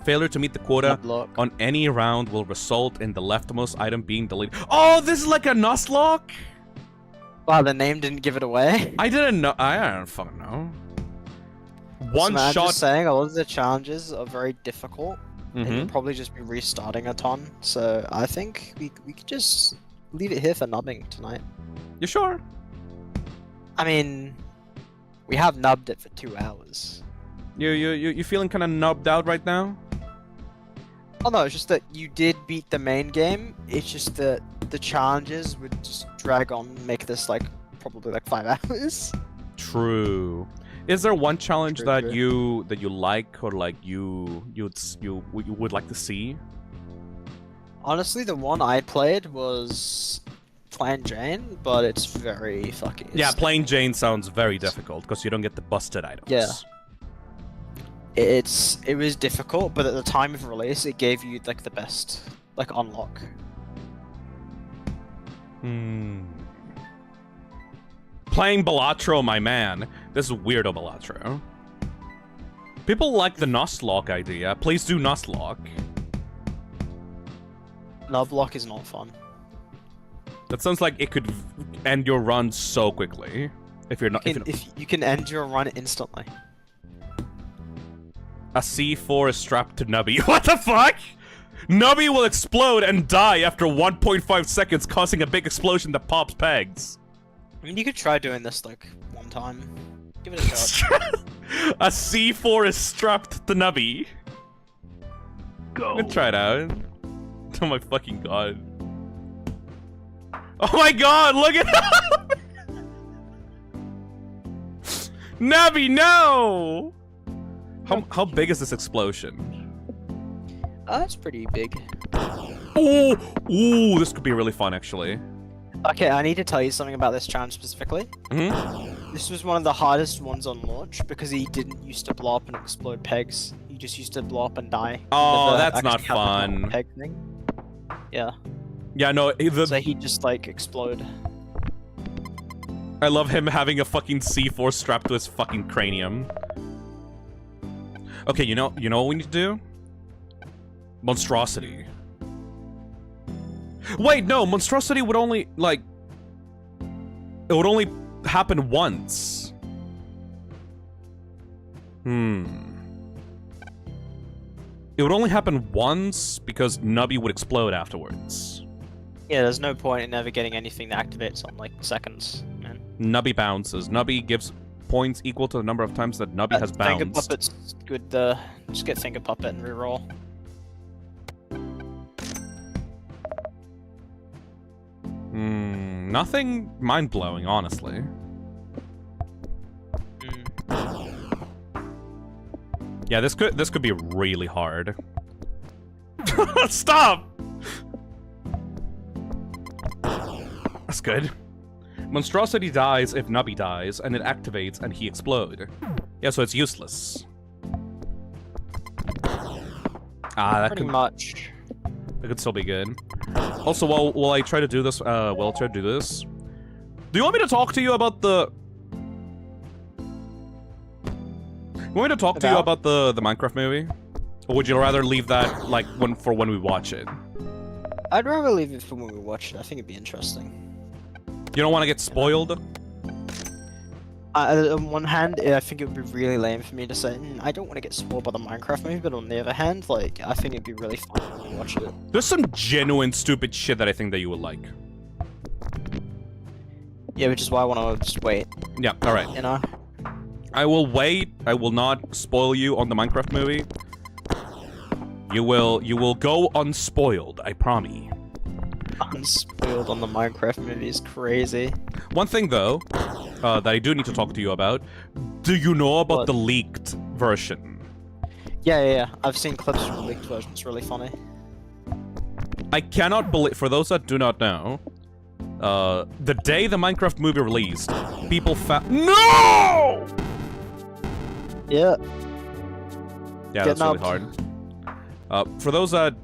[SPEAKER 1] Failure to meet the quota
[SPEAKER 5] Nublock.
[SPEAKER 1] on any round will result in the leftmost item being deleted. Oh, this is like a Nuzlocke?
[SPEAKER 5] Wow, the name didn't give it away.
[SPEAKER 1] I didn't know. I don't fucking know. One
[SPEAKER 5] So, man, I'm
[SPEAKER 1] shot.
[SPEAKER 5] just saying, a lot of the challenges are very difficult, and
[SPEAKER 1] Mhm.
[SPEAKER 5] you'll probably just be restarting a ton. So I think we could just leave it here for nubbing tonight.
[SPEAKER 1] You sure?
[SPEAKER 5] I mean, we have nubbed it for 2 hours.
[SPEAKER 1] You feeling kind of nubbed out right now?
[SPEAKER 5] Oh no, it's just that you did beat the main game. It's just that the challenges would just drag on, and make this like probably like 5 hours.
[SPEAKER 1] True. Is there one challenge that
[SPEAKER 5] True.
[SPEAKER 1] you like or like you would like to see?
[SPEAKER 5] Honestly, the one I played was Plain Jane, but it's very fucking.
[SPEAKER 1] Yeah, Plain Jane sounds very difficult because you don't get the busted items.
[SPEAKER 5] Yeah. It was difficult, but at the time of release, it gave you like the best like unlock.
[SPEAKER 1] Playing Balatro, my man. This is weirdo Balatro. People like the Nuzlocke idea. Please do Nuzlocke.
[SPEAKER 5] Nublock is not fun.
[SPEAKER 1] That sounds like it could end your run so quickly. If you're not.
[SPEAKER 5] If you can end your run instantly.
[SPEAKER 1] A C4 is strapped to Nubby. What the fuck? Nubby will explode and die after 1.5 seconds, causing a big explosion that pops pegs.
[SPEAKER 5] I mean, you could try doing this like one time. Give it a shot.
[SPEAKER 1] A C4 is strapped to Nubby. Go. I'm gonna try it out. Oh my fucking god. Oh my god, look at that! Nubby, no! How big is this explosion?
[SPEAKER 5] It's pretty big.
[SPEAKER 1] Ooh, this could be really fun, actually.
[SPEAKER 5] Okay, I need to tell you something about this challenge specifically.
[SPEAKER 1] Mm-hmm.
[SPEAKER 5] This was one of the hardest ones on launch because he didn't used to blow up and explode pegs. He just used to blow up and die.
[SPEAKER 1] Oh,
[SPEAKER 5] Never
[SPEAKER 1] that's not
[SPEAKER 5] actually had the
[SPEAKER 1] fun.
[SPEAKER 5] Peg thing. Yeah.
[SPEAKER 1] Yeah, no,
[SPEAKER 5] So he just like explode.
[SPEAKER 1] I love him having a fucking C4 strapped to his fucking cranium. Okay, you know what we need to do? Monstrosity. Wait, no, Monstrosity would only, like... It would only happen once. It would only happen once because Nubby would explode afterwards.
[SPEAKER 5] Yeah, there's no point in ever getting anything that activates on like seconds, man.
[SPEAKER 1] Nubby bounces. Nubby gives points equal to the number of times that Nubby has bounced.
[SPEAKER 5] Finger Puppet's good, just get Finger Puppet and reroll.
[SPEAKER 1] Nothing mind-blowing, honestly. Yeah, this could be really hard. Stop! That's good. Monstrosity dies if Nubby dies, and it activates and he explodes. Yeah, so it's useless. That
[SPEAKER 5] Pretty much.
[SPEAKER 1] That could still be good. Also, while I try to do this, do you want me to talk to you about the... You want me to talk to you about the Minecraft movie? Or would you rather leave that, like, for when we watch it?
[SPEAKER 5] I'd rather leave it for when we watch it. I think it'd be interesting.
[SPEAKER 1] You don't want to get spoiled?
[SPEAKER 5] On one hand, I think it would be really lame for me to say, I don't want to get spoiled by the Minecraft movie, but on the other hand, like, I think it'd be really fun to watch it.
[SPEAKER 1] There's some genuine stupid shit that I think that you would like.
[SPEAKER 5] Yeah, which is why I want to just wait.
[SPEAKER 1] Yeah, alright.
[SPEAKER 5] You know?
[SPEAKER 1] I will wait. I will not spoil you on the Minecraft movie. You will go unspoiled, I promise.
[SPEAKER 5] Unspoiled on the Minecraft movie is crazy.
[SPEAKER 1] One thing, though, that I do need to talk to you about. Do you know about the leaked version?
[SPEAKER 5] Yeah. I've seen clips from the leaked version. It's really funny.
[SPEAKER 1] I cannot believe... For those that do not know, the day the Minecraft movie released, people found... No!
[SPEAKER 5] Yeah.
[SPEAKER 1] Yeah, that's really hard. For those that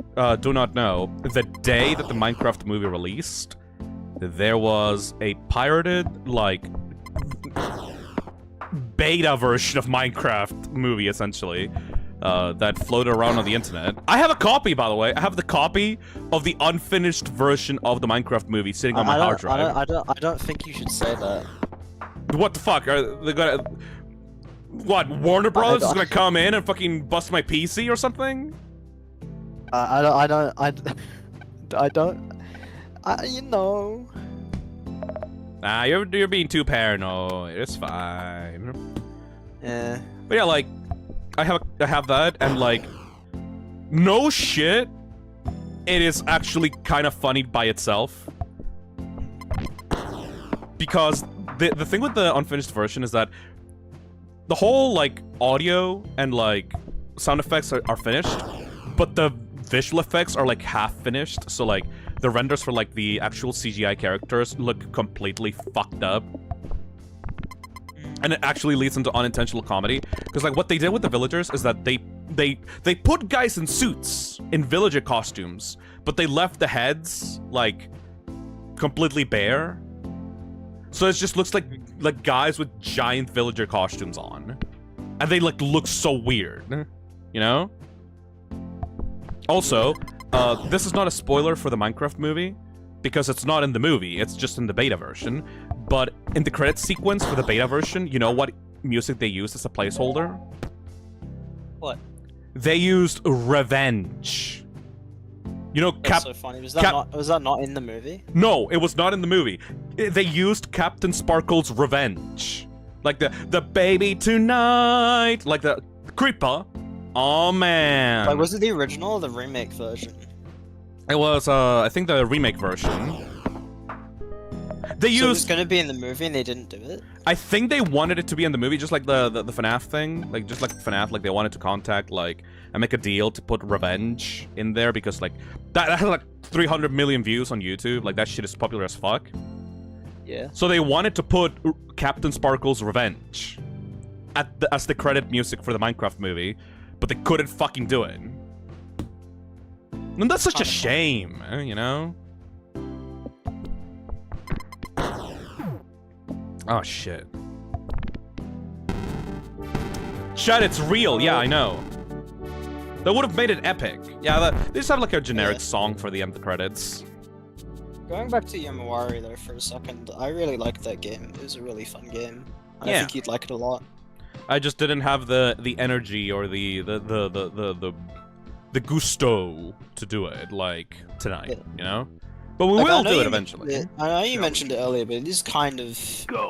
[SPEAKER 1] do not know, the day that the Minecraft movie released, there was a pirated, like, beta version of Minecraft movie, essentially, that floated around on the internet. I have a copy, by the way. I have the copy of the unfinished version of the Minecraft movie sitting on my hard drive.
[SPEAKER 5] I don't think you should say that.
[SPEAKER 1] What the fuck? Are they gonna... What, Warner Bros. is gonna come in and fucking bust my PC or something?
[SPEAKER 5] You know.
[SPEAKER 1] Nah, you're being too paranoid. It's fine.
[SPEAKER 3] Yeah.
[SPEAKER 1] But yeah, like, I have that, and like, no shit, it is actually kind of funny by itself. Because the thing with the unfinished version is that the whole like audio and like sound effects are finished, but the visual effects are like half finished. So like the renders for like the actual CGI characters look completely fucked up. And it actually leads into unintentional comedy. Because like what they did with the villagers is that they put guys in suits, in villager costumes, but they left the heads like completely bare. So it just looks like guys with giant villager costumes on. And they like look so weird. You know? Also, this is not a spoiler for the Minecraft movie, because it's not in the movie, it's just in the beta version. But in the credits sequence for the beta version, you know what music they used as a placeholder?
[SPEAKER 5] What?
[SPEAKER 1] They used Revenge. You know,
[SPEAKER 5] That's so funny. Was that not in the movie?
[SPEAKER 1] No, it was not in the movie. They used Captain Sparkle's Revenge. Like the baby tonight, like the creeper. Oh man.
[SPEAKER 3] Like, was it the original or the remake version?
[SPEAKER 1] It was, I think the remake version. They used...
[SPEAKER 3] So it was gonna be in the movie and they didn't do it?
[SPEAKER 1] I think they wanted it to be in the movie, just like the FNAF thing. Like, just like FNAF, like, they wanted to contact, like, and make a deal to put Revenge in there, because, like, that has, like, 300 million views on YouTube. Like, that shit is popular as fuck.
[SPEAKER 3] Yeah.
[SPEAKER 1] So they wanted to put Captain Sparkle's Revenge as the credit music for the Minecraft movie, but they couldn't fucking do it. And that's such a shame, you know? Oh, shit. Chat, it's real. Yeah, I know. That would have made it epic. Yeah, they just have like a generic song for the end credits.
[SPEAKER 3] Going back to Yamawari though for a second, I really liked that game. It was a really fun game. I think you'd like it a lot.
[SPEAKER 1] I just didn't have the energy or the gusto to do it like tonight, you know? But we will do it eventually.
[SPEAKER 3] I know you mentioned it earlier, but it is kind of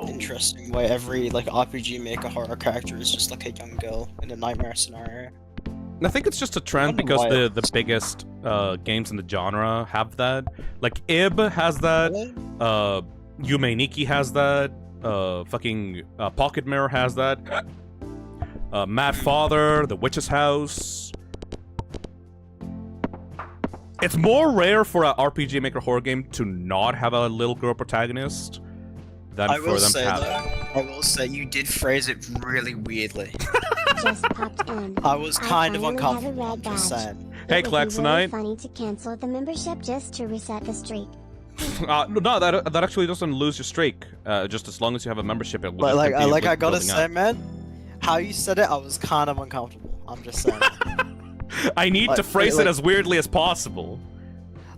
[SPEAKER 3] interesting where every like RPG Maker horror character is just like a young girl in a nightmare scenario.
[SPEAKER 1] I think it's just a trend because the biggest games in the genre have that. Like Ib has that. Yume Nikki has that. Fucking Pocket Mirror has that. Mad Father, The Witch's House. It's more rare for an RPG Maker horror game to not have a little girl protagonist than for them to have it.
[SPEAKER 3] I will say you did phrase it really weirdly.
[SPEAKER 2] Just popped in.
[SPEAKER 3] I was kind of
[SPEAKER 2] finally have a
[SPEAKER 3] uncomfortable.
[SPEAKER 2] red
[SPEAKER 3] I'm just
[SPEAKER 2] badge.
[SPEAKER 3] saying.
[SPEAKER 1] Hey,
[SPEAKER 2] It would be really
[SPEAKER 1] Klaxonite.
[SPEAKER 2] funny to cancel the membership just to reset the streak.
[SPEAKER 1] No, that actually doesn't lose your streak. Just as long as you have a membership, it will
[SPEAKER 3] But
[SPEAKER 1] just
[SPEAKER 3] like,
[SPEAKER 1] continue
[SPEAKER 3] I gotta
[SPEAKER 1] building
[SPEAKER 3] say,
[SPEAKER 1] up.
[SPEAKER 3] man, how you said it, I was kind of uncomfortable. I'm just saying.
[SPEAKER 1] I need to
[SPEAKER 3] Like,
[SPEAKER 1] phrase
[SPEAKER 3] like-
[SPEAKER 1] it as weirdly as possible.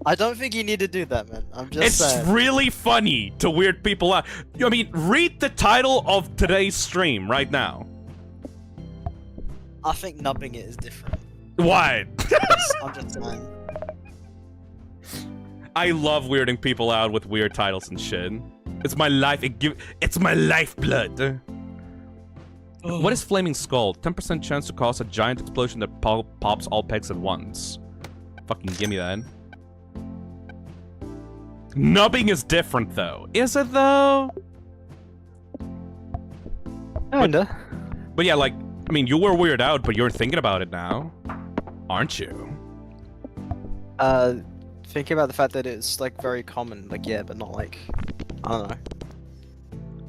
[SPEAKER 3] I don't think you need to do that, man. I'm just
[SPEAKER 1] It's
[SPEAKER 3] saying.
[SPEAKER 1] really funny to weird people out. I mean, read the title of today's stream right now.
[SPEAKER 3] I think nubbing it is different.
[SPEAKER 1] What?
[SPEAKER 3] I'm just saying.
[SPEAKER 1] I love weirding people out with weird titles and shit. It's my life. It's my lifeblood. What is Flaming Skull? 10% chance to cause a giant explosion that pops all pegs at once. Fucking give me that. Nubbing is different though. Is it though?
[SPEAKER 3] Kinda.
[SPEAKER 1] But yeah, like, I mean, you were weirded out, but you're thinking about it now, aren't you?
[SPEAKER 3] Thinking about the fact that it's like very common, like yeah, but not like, I don't know.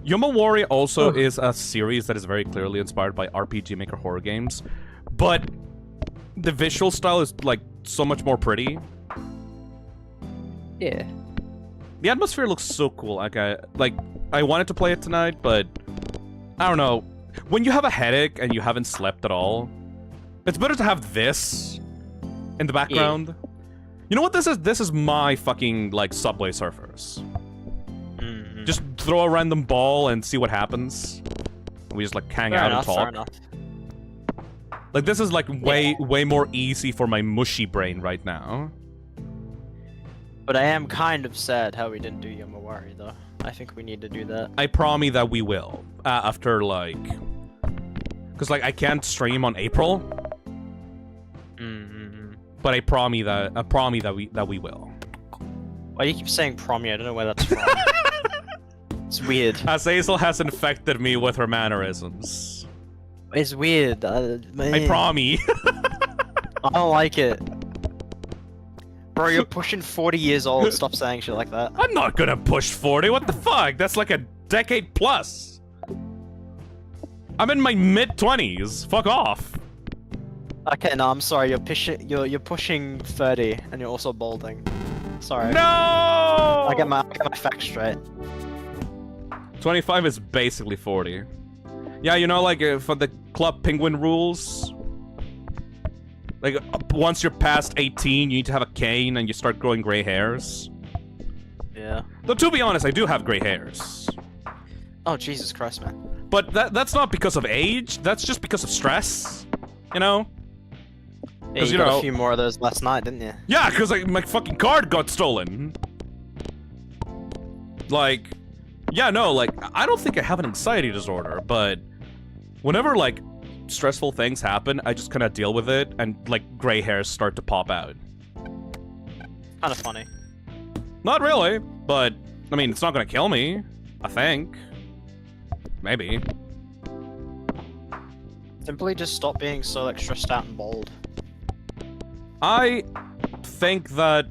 [SPEAKER 1] Yomawari also is a series that is very clearly inspired by RPG Maker horror games, but the visual style is like so much more pretty.
[SPEAKER 3] Yeah.
[SPEAKER 1] The atmosphere looks so cool. Like I wanted to play it tonight, but I don't know. When you have a headache and you haven't slept at all, it's better to have this in the background. You know what this is? This is my fucking like Subway Surfers. Just throw a random ball and see what happens. We just like hang out and talk.
[SPEAKER 3] Fair enough.
[SPEAKER 1] Like this is like way more easy for my mushy brain right now.
[SPEAKER 5] But I am kind of sad how we didn't do Yomawari though. I think we need to do that.
[SPEAKER 1] I promise that we will after like, cause like I can't stream on April. But I promise that we will.
[SPEAKER 5] Why do you keep saying promi? I don't know where that's from. It's weird.
[SPEAKER 1] Azazel has infected me with her mannerisms.
[SPEAKER 5] It's weird.
[SPEAKER 1] I promise.
[SPEAKER 5] I don't like it. Bro, you're pushing 40 years old. Stop saying shit like that.
[SPEAKER 1] I'm not gonna push 40. What the fuck? That's like a decade plus. I'm in my mid-20s. Fuck off.
[SPEAKER 5] Okay, no, I'm sorry. You're pushing 30, and you're also balding. Sorry.
[SPEAKER 1] No!
[SPEAKER 5] I get my facts straight.
[SPEAKER 1] 25 is basically 40. Yeah, you know, like for the Club Penguin rules. Like, once you're past 18, you need to have a cane and you start growing gray hairs.
[SPEAKER 5] Yeah.
[SPEAKER 1] Though, to be honest, I do have gray hairs.
[SPEAKER 5] Oh, Jesus Christ, man.
[SPEAKER 1] But that's not because of age, that's just because of stress. You know?
[SPEAKER 5] Yeah, you got a few more of those last night, didn't you?
[SPEAKER 1] Yeah, because like, my fucking card got stolen. Like, yeah, no, like, I don't think I have an anxiety disorder, but whenever, like, stressful things happen, I just kind of deal with it, and, like, gray hairs start to pop out.
[SPEAKER 5] Kind of funny.
[SPEAKER 1] Not really, but, I mean, it's not gonna kill me, I think. Maybe.
[SPEAKER 5] Simply just stop being so, like, stressed out and bald.
[SPEAKER 1] I think that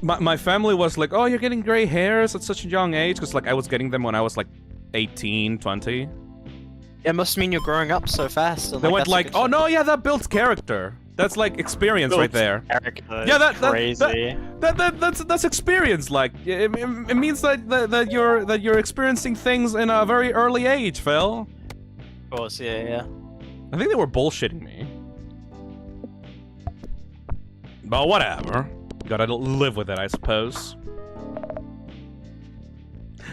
[SPEAKER 1] my family was like, oh, you're getting gray hairs at such a young age, because, like, I was getting them when I was, like, 18, 20.
[SPEAKER 5] It must mean you're growing up so fast. And,
[SPEAKER 1] They went
[SPEAKER 5] that's a
[SPEAKER 1] like,
[SPEAKER 5] good
[SPEAKER 1] oh
[SPEAKER 5] sign.
[SPEAKER 1] no, yeah, that builds character. That's like experience right there. Yeah, that's experience. Like, it means that you're experiencing things in a very early age, Phil.
[SPEAKER 5] Of course, yeah.
[SPEAKER 1] I think they were bullshitting me. But whatever. Gotta live with it, I suppose.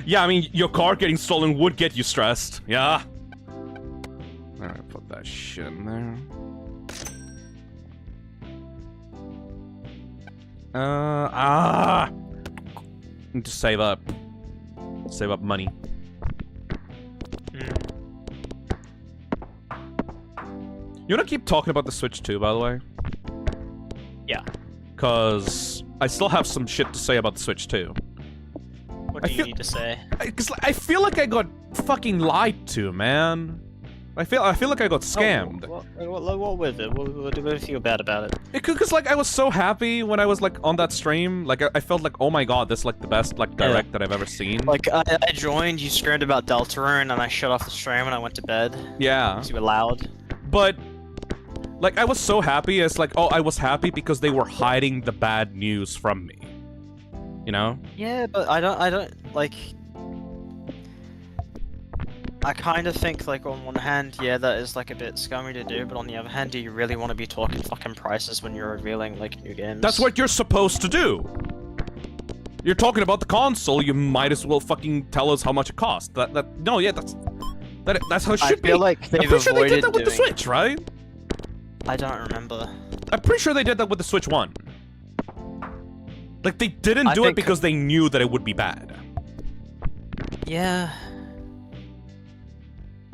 [SPEAKER 1] Yeah, I mean, your car getting stolen would get you stressed. Yeah. Alright, put that shit in there. Need to save up. Save up money. You wanna keep talking about the Switch 2, by the way?
[SPEAKER 5] Yeah.
[SPEAKER 1] Cause I still have some shit to say about the Switch 2.
[SPEAKER 5] What do you need to say?
[SPEAKER 1] Cause I feel like I got fucking lied to, man. I feel like I got scammed.
[SPEAKER 5] What with it? What do you feel bad about it?
[SPEAKER 1] Cause like I was so happy when I was like on that stream. Like I felt like, oh my god, this is like the best like direct that I've ever seen.
[SPEAKER 5] Like I joined, you screamed about Deltarune, and I shut off the stream and I went to bed.
[SPEAKER 1] Yeah.
[SPEAKER 5] Because you were loud.
[SPEAKER 1] But like I was so happy. It's like, oh, I was happy because they were hiding the bad news from me. You know?
[SPEAKER 5] Yeah, but I don't like. I kind of think, like, on one hand, yeah, that is, like, a bit scummy to do, but on the other hand, do you really want to be talking fucking prices when you're revealing, like, new games?
[SPEAKER 1] That's what you're supposed to do! You're talking about the console, you might as well fucking tell us how much it costs. No, yeah, that's how it should be.
[SPEAKER 5] I feel like they've
[SPEAKER 1] I'm pretty sure they did that with the
[SPEAKER 5] doing-
[SPEAKER 1] Switch, right?
[SPEAKER 5] I don't remember.
[SPEAKER 1] I'm pretty sure they did that with the Switch 1. Like, they didn't do it because they knew that it would be bad.
[SPEAKER 5] Yeah.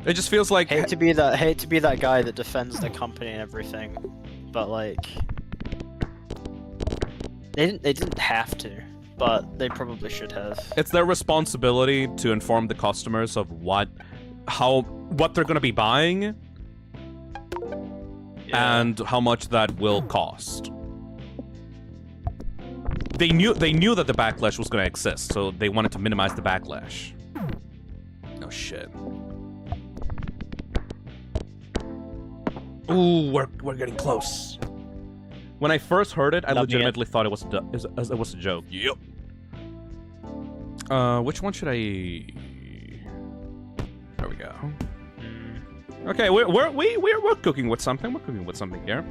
[SPEAKER 1] It just feels like...
[SPEAKER 5] Hate to be that guy that defends the company and everything, but like... They didn't have to, but they probably should have.
[SPEAKER 1] It's their responsibility to inform the customers of what they're gonna be buying, and how much that will cost. They knew that the backlash was gonna exist, so they wanted to minimize the backlash. Oh shit. Ooh, we're getting close. When I first heard it, I legitimately thought it was a joke. Yep. Which one should I? There we go. Okay, we're cooking with something. We're cooking with something here.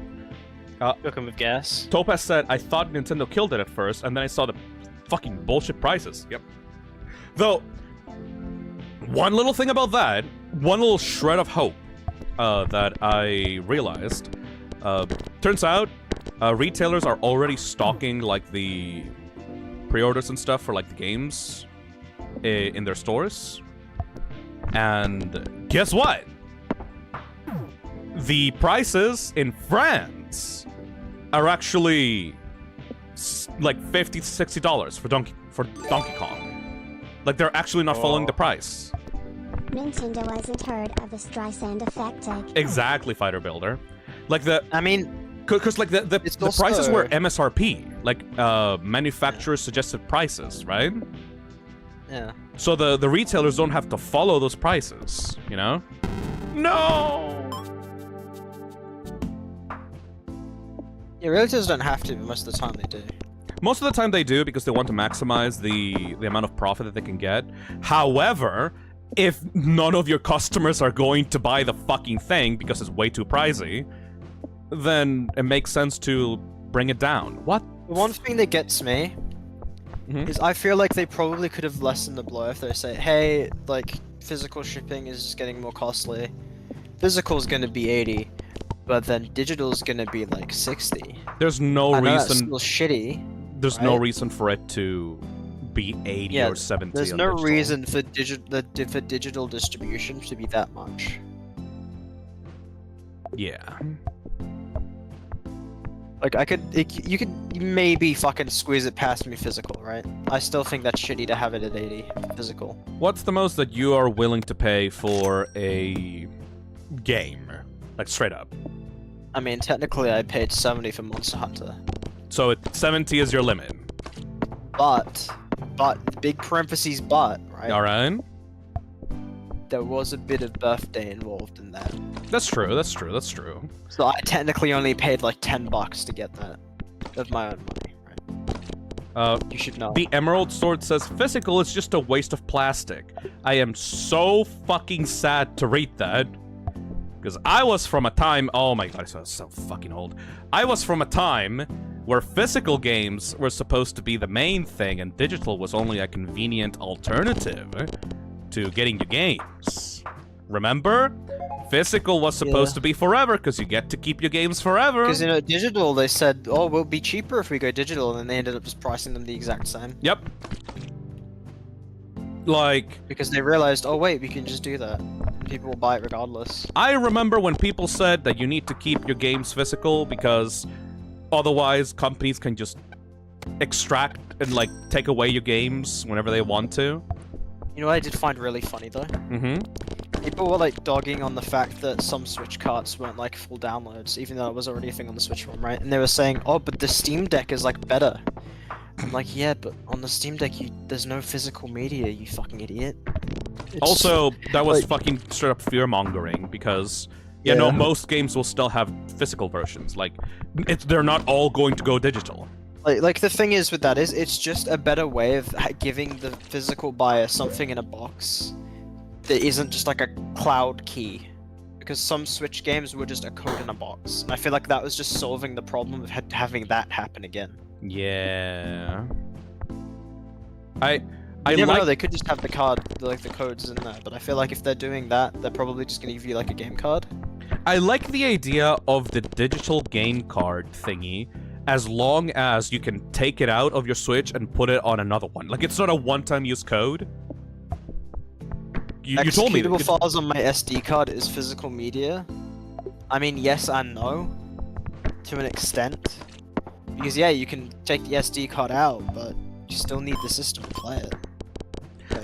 [SPEAKER 5] Cooking with gas.
[SPEAKER 1] Topaz said, I thought Nintendo killed it at first, and then I saw the fucking bullshit prices. Yep. Though, one little thing about that, one little shred of hope that I realized, turns out retailers are already stocking like the pre-orders and stuff for like the games in their stores. And guess what? The prices in France are actually like $50 to $60 for Donkey Kong. Like they're actually not following the price.
[SPEAKER 2] Nintendo hasn't heard of the Streisand effect.
[SPEAKER 1] Exactly, Fighter Builder. Like
[SPEAKER 3] I mean,
[SPEAKER 1] because like the
[SPEAKER 3] also...
[SPEAKER 1] prices were MSRP, like manufacturer suggested prices, right?
[SPEAKER 3] Yeah.
[SPEAKER 1] So the retailers don't have to follow those prices, you know? No.
[SPEAKER 3] Yeah, retailers don't have to, but most of the time they do.
[SPEAKER 1] Most of the time they do because they want to maximize the amount of profit that they can get. However, if none of your customers are going to buy the fucking thing because it's way too pricey, then it makes sense to bring it down. What?
[SPEAKER 3] The one thing that gets me is I feel like they probably could have lessened the blow if they say, hey, like, physical shipping is just getting more costly. Physical's gonna be 80, but then digital's gonna be like 60.
[SPEAKER 1] There's no reason.
[SPEAKER 3] That's still shitty.
[SPEAKER 1] There's
[SPEAKER 3] right?
[SPEAKER 1] no reason for it to be 80 or 70.
[SPEAKER 3] There's
[SPEAKER 1] on
[SPEAKER 3] no
[SPEAKER 1] digital.
[SPEAKER 3] reason for digital distribution to be that much.
[SPEAKER 1] Yeah.
[SPEAKER 3] Like you could maybe fucking squeeze it past me physical, right? I still think that's shitty to have it at 80 physical.
[SPEAKER 1] What's the most that you are willing to pay for a game? Like straight up.
[SPEAKER 3] I mean, technically I paid 70 for Monster Hunter.
[SPEAKER 1] So 70 is your limit.
[SPEAKER 3] But, big parentheses but, right?
[SPEAKER 1] Alright.
[SPEAKER 3] There was a bit of birthday involved in that.
[SPEAKER 1] That's true, that's true, that's true.
[SPEAKER 3] So I technically only paid like $10 to get that. Of my own money, right? You should know.
[SPEAKER 1] The Emerald Sword says, physical is just a waste of plastic. I am so fucking sad to read that. Because I was from a time... Oh my god, I was so fucking old. I was from a time where physical games were supposed to be the main thing and digital was only a convenient alternative to getting you games. Remember? Physical was supposed to be forever because you get to keep your games forever.
[SPEAKER 3] Because, you know, digital, they said, oh, we'll be cheaper if we go digital, and then they ended up just pricing them the exact same.
[SPEAKER 1] Yep. Like...
[SPEAKER 3] Because they realized, oh wait, we can just do that. People will buy it regardless.
[SPEAKER 1] I remember when people said that you need to keep your games physical because otherwise companies can just extract and, like, take away your games whenever they want to.
[SPEAKER 3] You know what I did find really funny, though? People were, like, dogging on the fact that some Switch carts weren't, like, full downloads, even though it was already a thing on the Switch one, right? And they were saying, oh, but the Steam Deck is, like, better. I'm like, yeah, but on the Steam Deck, there's no physical media, you fucking idiot.
[SPEAKER 1] Also, that was fucking straight up fear-mongering, because, yeah, no, most games will still have physical versions. Like, they're not all going to go digital.
[SPEAKER 3] Like the thing is with that is, it's just a better way of giving the physical buyer something in a box that isn't just like a cloud key. Because some Switch games were just a code in a box. And I feel like that was just solving the problem of having that happen again.
[SPEAKER 1] Yeah.
[SPEAKER 3] You never know, they could just have the card, like the codes in there, but I feel like if they're doing that, they're probably just gonna give you like a game card.
[SPEAKER 1] I like the idea of the digital game card thingy, as long as you can take it out of your Switch and put it on another one. Like, it's not a one-time use code. You told me that.
[SPEAKER 3] Executable files on my SD card is physical media. I mean, yes and no, to an extent. Because yeah, you can take the SD card out, but you still need the system to play it.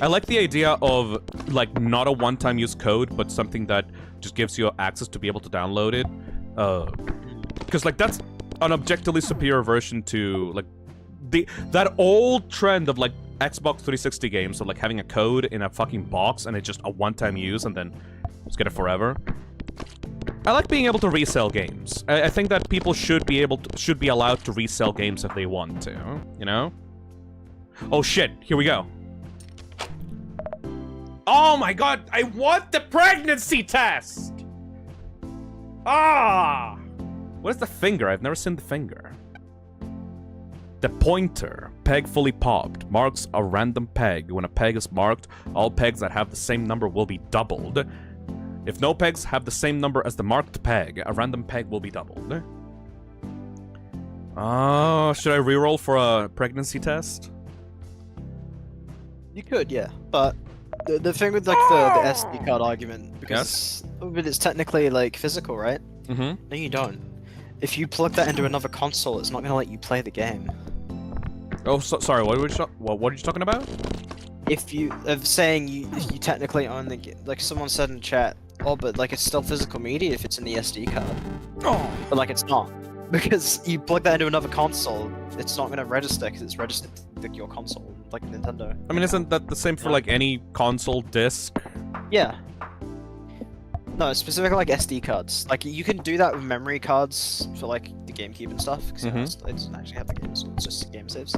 [SPEAKER 1] I like the idea of, like, not a one-time use code, but something that just gives you access to be able to download it. Because, like, that's an objectively superior version to, like, that old trend of, like, Xbox 360 games of, like, having a code in a fucking box and it's just a one-time use and then just get it forever. I like being able to resell games. I think that people should be allowed to resell games if they want to, you know? Oh shit, here we go. Oh my god, I want the pregnancy test! Ah! What is the finger? I've never seen the finger. The pointer, peg fully popped, marks a random peg. When a peg is marked, all pegs that have the same number will be doubled. If no pegs have the same number as the marked peg, a random peg will be doubled. Oh, should I reroll for a pregnancy test?
[SPEAKER 3] You could, yeah, but the thing with like the SD card argument, because it's technically like physical, right?
[SPEAKER 1] Mm-hmm.
[SPEAKER 3] No, you don't. If you plug that into another console, it's not gonna let you play the game.
[SPEAKER 1] Oh, sorry. What are you talking about?
[SPEAKER 3] If you technically own the like someone said in chat, oh, but like it's still physical media if it's in the SD card.
[SPEAKER 1] Oh.
[SPEAKER 3] But like it's not, because you plug that into another console, it's not gonna register because it's registered to your console, like Nintendo.
[SPEAKER 1] I mean, isn't that the same for like any console disc?
[SPEAKER 3] Yeah. No, specifically like SD cards. Like you can do that with memory cards for like the GameCube and stuff, because it doesn't actually have the games, it's just game saves.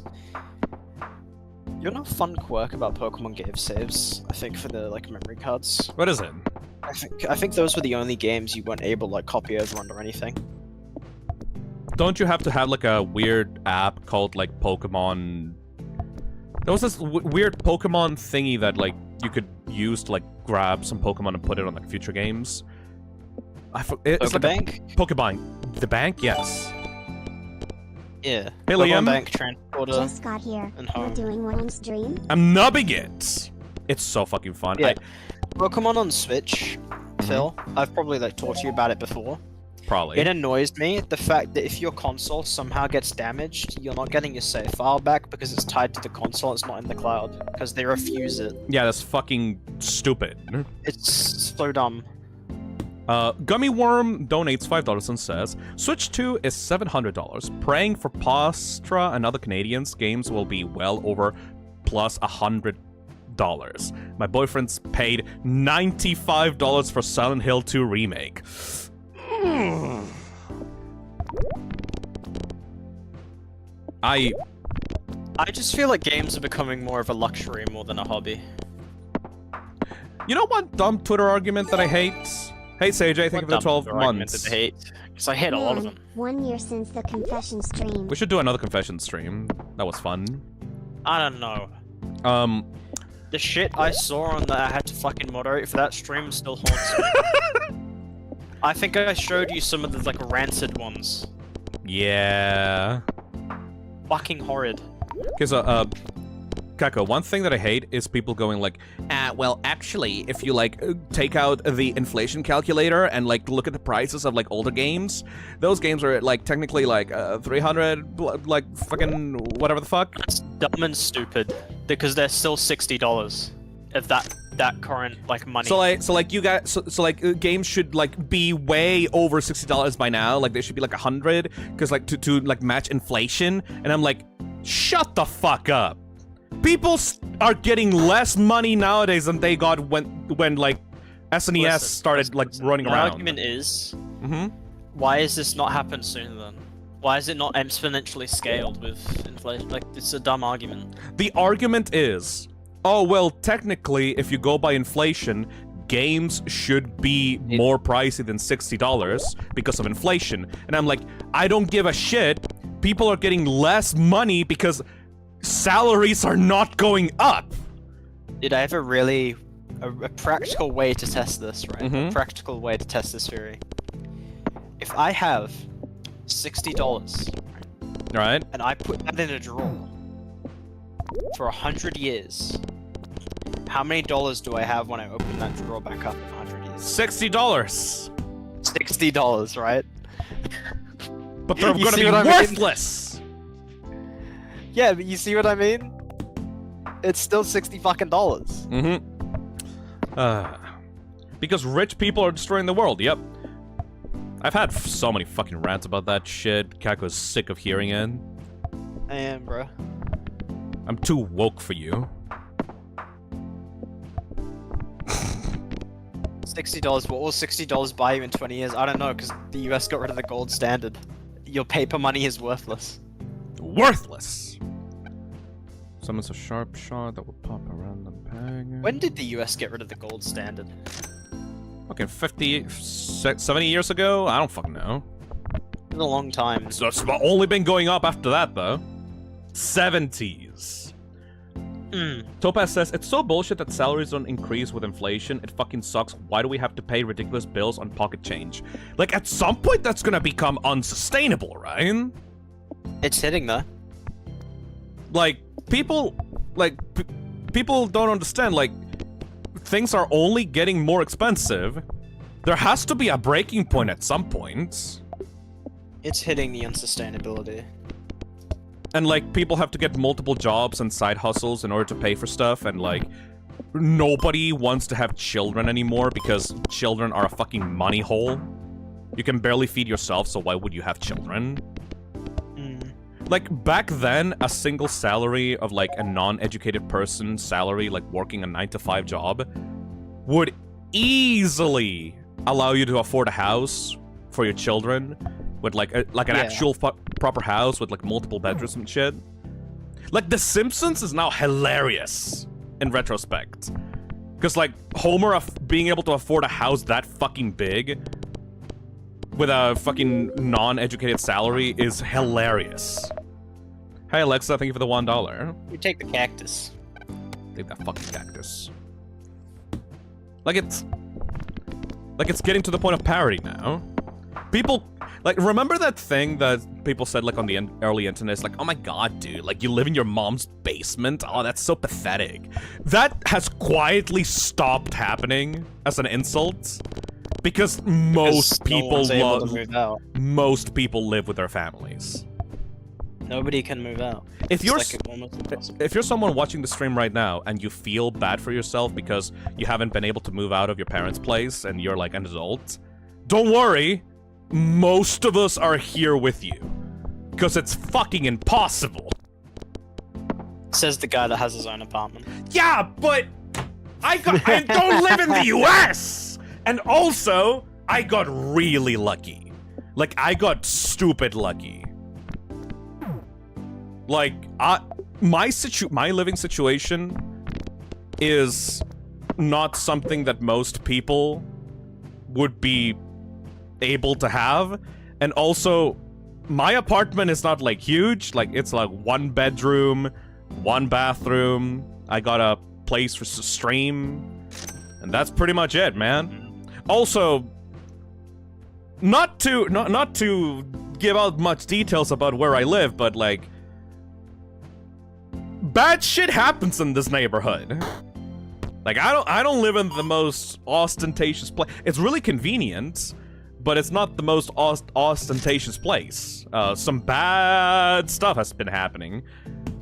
[SPEAKER 3] You know a fun quirk about Pokemon game saves, I think, for the like memory cards?
[SPEAKER 1] What is it?
[SPEAKER 3] I think those were the only games you weren't able to like copy over onto anything.
[SPEAKER 1] Don't you have to have like a weird app called like Pokemon? There was this weird Pokemon thingy that like you could use to like grab some Pokemon and put it on like future games. It's like
[SPEAKER 3] Pokebank?
[SPEAKER 1] Pokemon. The bank? Yes.
[SPEAKER 3] Yeah.
[SPEAKER 1] Hey, Liam.
[SPEAKER 3] Bank, transporter,
[SPEAKER 2] Just got here.
[SPEAKER 3] and
[SPEAKER 2] We're
[SPEAKER 3] home.
[SPEAKER 2] doing one on stream.
[SPEAKER 1] I'm nubbing it. It's so fucking fun.
[SPEAKER 3] Yeah. Pokemon on Switch, Phil, I've probably like talked to you about it before.
[SPEAKER 1] Probably.
[SPEAKER 3] It annoys me, the fact that if your console somehow gets damaged, you're not getting your save file back because it's tied to the console, it's not in the cloud, because they refuse it.
[SPEAKER 1] Yeah, that's fucking stupid.
[SPEAKER 3] It's so dumb.
[SPEAKER 1] Gummy Worm donates $5 and says, Switch 2 is $700. Praying for Postra and other Canadians games will be well over plus $100. My boyfriend's paid $95 for Silent Hill 2 Remake. I
[SPEAKER 5] just feel like games are becoming more of a luxury more than a hobby.
[SPEAKER 1] You know one dumb Twitter argument that I hate? Hey Sage, I think of the 12 months.
[SPEAKER 5] I hate. Because I hate a lot of them.
[SPEAKER 2] 1 year since the confession stream.
[SPEAKER 1] We should do another confession stream. That was fun.
[SPEAKER 5] I don't know. The shit I saw on that I had to fucking moderate for that stream still haunts me. I think I showed you some of the like rancid ones.
[SPEAKER 1] Yeah.
[SPEAKER 5] Fucking horrid.
[SPEAKER 1] Okay, so, Kako, one thing that I hate is people going like, well, actually, if you, like, take out the inflation calculator and, like, look at the prices of, like, older games, those games are, like, technically, like, 300, like, fucking whatever the fuck.
[SPEAKER 5] That's dumb and stupid, because they're still $60 of that current, like, money.
[SPEAKER 1] So you guys, games should, like, be way over $60 by now, like, they should be, like, 100, because, like, to like, match inflation, and I'm like, shut the fuck up. People are getting less money nowadays than they got when like SNES started like running
[SPEAKER 5] My
[SPEAKER 1] around.
[SPEAKER 5] argument is, why has this not happened sooner then? Why is it not exponentially scaled with inflation? Like, it's a dumb argument.
[SPEAKER 1] The argument is, oh well, technically, if you go by inflation, games should be more pricey than $60 because of inflation. And I'm like, I don't give a shit. People are getting less money because salaries are not going up.
[SPEAKER 3] Did I have a practical way to test this, right? A practical way to test this theory. If I have $60,
[SPEAKER 1] Right?
[SPEAKER 3] and I put that in a drawer for 100 years, how many dollars do I have when I open that drawer back up in 100 years?
[SPEAKER 1] $60.
[SPEAKER 3] $60, right?
[SPEAKER 1] But they're
[SPEAKER 3] You
[SPEAKER 1] gonna
[SPEAKER 3] see
[SPEAKER 1] be
[SPEAKER 3] what I mean?
[SPEAKER 1] worthless.
[SPEAKER 3] Yeah, but you see what I mean? It's still $60 fucking dollars.
[SPEAKER 1] Because rich people are destroying the world, yep. I've had so many fucking rants about that shit. Kako's sick of hearing it.
[SPEAKER 3] I am, bro.
[SPEAKER 1] I'm too woke for you.
[SPEAKER 3] $60, what will $60 buy you in 20 years? I don't know, because the US got rid of the gold standard. Your paper money is worthless.
[SPEAKER 1] Worthless! Summons a sharp shot that will pop a random peg.
[SPEAKER 3] When did the US get rid of the gold standard?
[SPEAKER 1] Fucking 50, 70 years ago? I don't fucking know.
[SPEAKER 3] It's been a long time.
[SPEAKER 1] So it's only been going up after that, though. 70s. Topaz says, it's so bullshit that salaries don't increase with inflation. It fucking sucks. Why do we have to pay ridiculous bills on pocket change? Like, at some point, that's gonna become unsustainable, right?
[SPEAKER 3] It's hitting, though.
[SPEAKER 1] Like, people, like, people don't understand, like, things are only getting more expensive. There has to be a breaking point at some point.
[SPEAKER 3] It's hitting the unsustainability.
[SPEAKER 1] And, like, people have to get multiple jobs and side hustles in order to pay for stuff, and, like, nobody wants to have children anymore because children are a fucking money hole. You can barely feed yourself, so why would you have children? Like, back then, a single salary of, like, a non-educated person's salary, like, working a 9-to-5 job, would easily allow you to afford a house for your children, with, like, an actual proper house with, like, multiple bedrooms and shit. Like, The Simpsons is now hilarious, in retrospect. Because, like, Homer being able to afford a house that fucking big with a fucking non-educated salary is hilarious. Hey Alexa, thank you for the $1.
[SPEAKER 3] You take the cactus.
[SPEAKER 1] Take that fucking cactus. Like it's getting to the point of parody now. People, like, remember that thing that people said, like, on the early internet? It's like, oh my god, dude, like, you live in your mom's basement? Oh, that's so pathetic. That has quietly stopped happening as an insult. Because most people live with their families.
[SPEAKER 3] Nobody can move out.
[SPEAKER 1] If you're someone watching the stream right now and you feel bad for yourself because you haven't been able to move out of your parents' place and you're like an adult, don't worry. Most of us are here with you. Because it's fucking impossible.
[SPEAKER 3] Says the guy that has his own apartment.
[SPEAKER 1] Yeah, but I don't live in the US! And also, I got really lucky. Like, I got stupid lucky. Like, my living situation is not something that most people would be able to have. And also, my apartment is not, like, huge. Like, it's, like, 1 bedroom, 1 bathroom. I got a place for stream. And that's pretty much it, man. Also, not to give out much details about where I live, but, like, bad shit happens in this neighborhood. Like, I don't live in the most ostentatious place. It's really convenient, but it's not the most ostentatious place. Some bad stuff has been happening.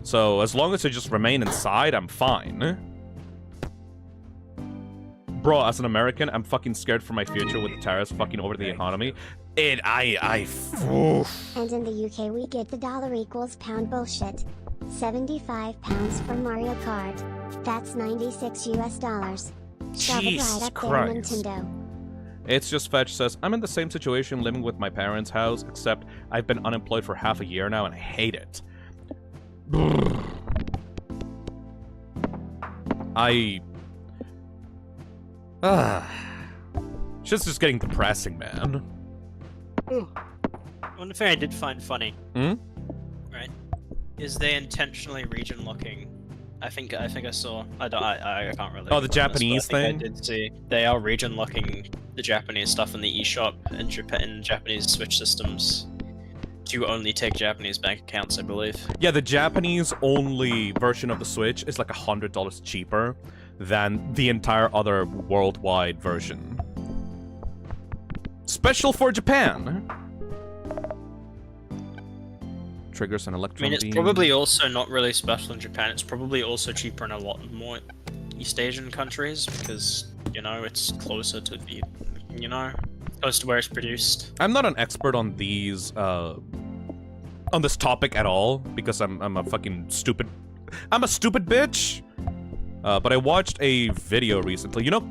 [SPEAKER 1] So as long as I just remain inside, I'm fine. Bro, as an American, I'm fucking scared for my future with the tariffs fucking over the economy. Oof.
[SPEAKER 2] And in the UK we get the dollar equals pound bullshit. 75 pounds for Mario Kart. That's 96 US dollars. Shove it right up there, Nintendo.
[SPEAKER 1] It's just Fetch says, I'm in the same situation living with my parents' house, except I've been unemployed for half a year now and I hate it. Shit's just getting depressing, man.
[SPEAKER 5] One thing I did find funny, right, is they intentionally region locking. I think I saw. I can't really.
[SPEAKER 1] Oh, the Japanese thing.
[SPEAKER 5] I did see they are region locking the Japanese stuff in the eShop and in Japanese Switch systems to only take Japanese bank accounts, I believe.
[SPEAKER 1] Yeah, the Japanese only version of the Switch is like $100 cheaper than the entire other worldwide version. Special for Japan. Triggers an electron
[SPEAKER 5] it's
[SPEAKER 1] beam.
[SPEAKER 5] probably also not really special in Japan. It's probably also cheaper in a lot more East Asian countries because, you know, it's closer to the, you know, close to where it's produced.
[SPEAKER 1] I'm not an expert on these, on this topic at all because I'm a fucking stupid. I'm a stupid bitch. But I watched a video recently. You know,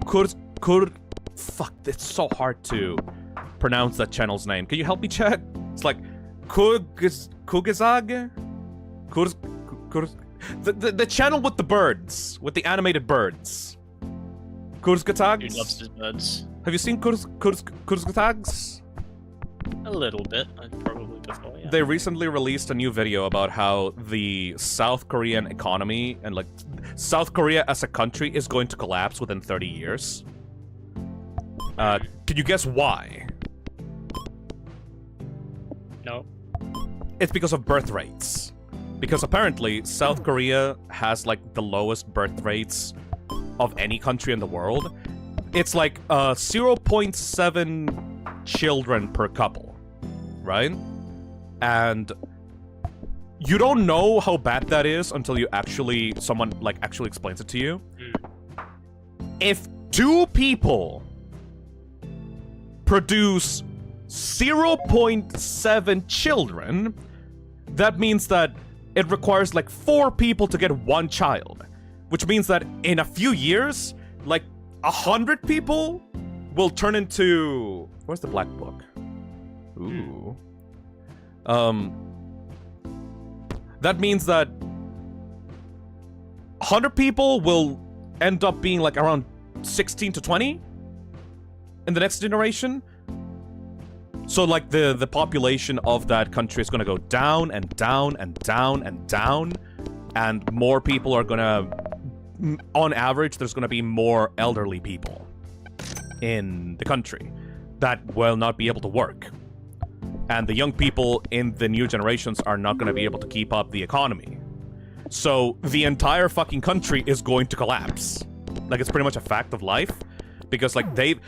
[SPEAKER 1] fuck, it's so hard to pronounce that channel's name. Can you help me, chat? It's like Kugazag? The channel with the birds, with the animated birds. Kurzgatags?
[SPEAKER 5] He loves his birds.
[SPEAKER 1] Have you seen Kurzgatags?
[SPEAKER 5] A little bit, probably before, yeah.
[SPEAKER 1] They recently released a new video about how the South Korean economy and, like, South Korea as a country is going to collapse within 30 years. Can you guess why?
[SPEAKER 5] No.
[SPEAKER 1] It's because of birth rates. Because apparently South Korea has like the lowest birth rates of any country in the world. It's like 0.7 children per couple, right? And you don't know how bad that is until someone actually explains it to you. If 2 people produce 0.7 children, that means that it requires like 4 people to get 1 child. Which means that in a few years, like 100 people will turn into... Where's the black book? Ooh. That means that 100 people will end up being like around 16 to 20 in the next generation. So like the population of that country is gonna go down and down and down and down, and more people are gonna, on average, there's gonna be more elderly people in the country that will not be able to work. And the young people in the new generations are not gonna be able to keep up the economy. So the entire fucking country is going to collapse. Like, it's pretty much a fact of life, because like they've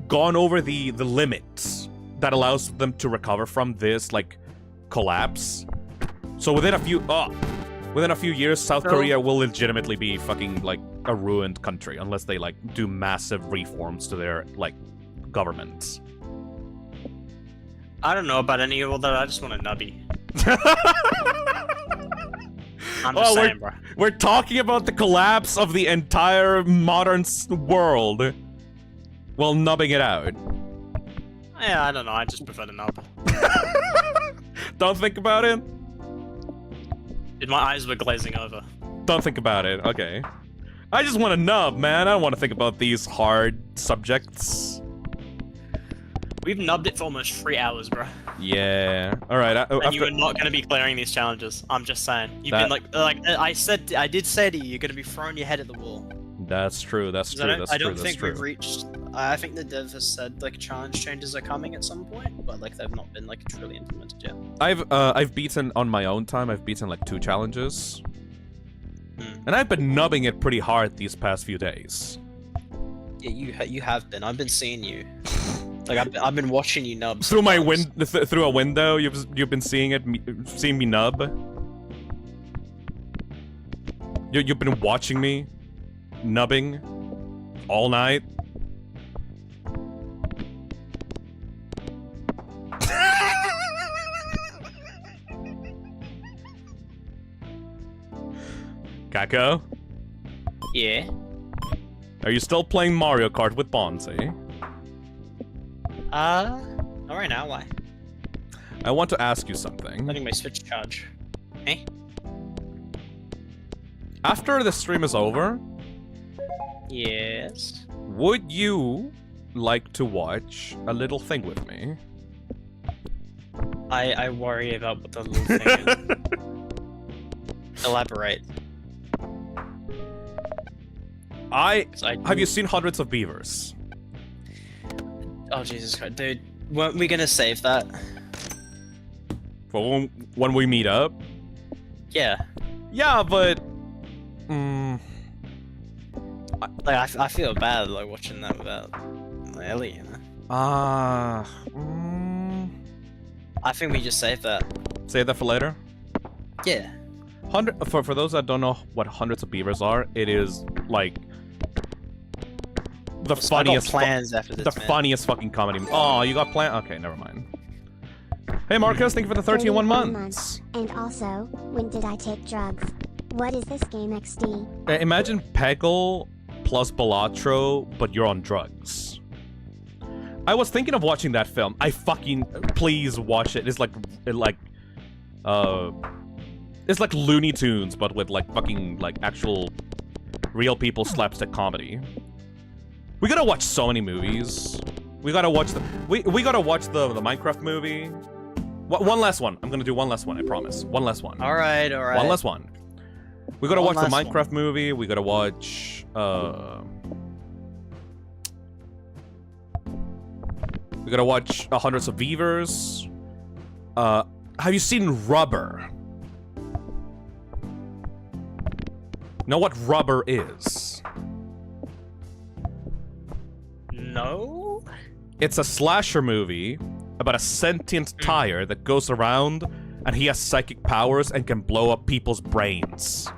[SPEAKER 1] gone over the limits that allows them to recover from this like collapse. So within a few years, South Korea will legitimately be fucking like a ruined country unless they like do massive reforms to their like governments.
[SPEAKER 5] I don't know about any of that. I just want a nubby. I'm
[SPEAKER 1] Oh,
[SPEAKER 5] just saying, bro.
[SPEAKER 1] We're talking about the collapse of the entire modern world while nubbing it out.
[SPEAKER 5] Yeah, I don't know. I just prefer the nub.
[SPEAKER 1] Don't think about it?
[SPEAKER 5] My eyes were glazing over.
[SPEAKER 1] Don't think about it, okay. I just want to nub, man. I don't want to think about these hard subjects.
[SPEAKER 5] We've nubbed it for almost 3 hours, bro.
[SPEAKER 1] Yeah. Alright.
[SPEAKER 5] And you are not going to be clearing these challenges. I'm just saying. You've been like I did say to you, you're going to be throwing your head at the wall.
[SPEAKER 1] That's true, that's true,
[SPEAKER 5] I don't think we've reached... I think the dev has said, like, challenge changes are coming at some point, but, like, they've not been, like, truly implemented yet.
[SPEAKER 1] I've beaten, on my own time, I've beaten, like, 2 challenges. And I've been nubbing it pretty hard these past few days.
[SPEAKER 5] Yeah, you have been. I've been seeing you. Like, I've been watching you nub.
[SPEAKER 1] Through my through a window, you've been seeing me nub. You've been watching me nubbing all night. Kako?
[SPEAKER 5] Yeah?
[SPEAKER 1] Are you still playing Mario Kart with Bonzi?
[SPEAKER 5] Not right now, why?
[SPEAKER 1] I want to ask you something.
[SPEAKER 5] Letting my Switch charge. Hey?
[SPEAKER 1] After the stream is over,
[SPEAKER 5] Yes?
[SPEAKER 1] would you like to watch a little thing with me?
[SPEAKER 5] I worry about what the little thing is. Elaborate.
[SPEAKER 1] Have you seen Hundreds of Beavers?
[SPEAKER 5] Oh, Jesus Christ. Dude, weren't we gonna save that?
[SPEAKER 1] For when we meet up?
[SPEAKER 5] Yeah.
[SPEAKER 1] Yeah, but...
[SPEAKER 5] Like, I feel bad, like, watching that without Ellie, you know? I think we just save that.
[SPEAKER 1] Save that for later?
[SPEAKER 5] Yeah.
[SPEAKER 1] For those that don't know what Hundreds of Beavers are, it is, like... the funniest...
[SPEAKER 5] I got plans after this, man.
[SPEAKER 1] funniest fucking comedy... Oh, you got plans? Okay, never mind. Hey Marcus, thank you for the 31 months.
[SPEAKER 2] And also, when did I take drugs? What is this game XD?
[SPEAKER 1] Imagine Peggle plus Balatro, but you're on drugs. I was thinking of watching that film. Please watch it. It's like Looney Tunes, but with like fucking like actual real people slapstick comedy. We gotta watch so many movies. We gotta watch the Minecraft movie. One last one. I'm gonna do one last one. I promise. One last one.
[SPEAKER 5] All right.
[SPEAKER 1] One last one. We gotta watch the Minecraft movie. We gotta watch. We gotta watch Hundreds of Beavers. Have you seen Rubber? Know what rubber is?
[SPEAKER 5] No?
[SPEAKER 1] It's a slasher movie about a sentient tire that goes around and he has psychic powers and can blow up people's brains.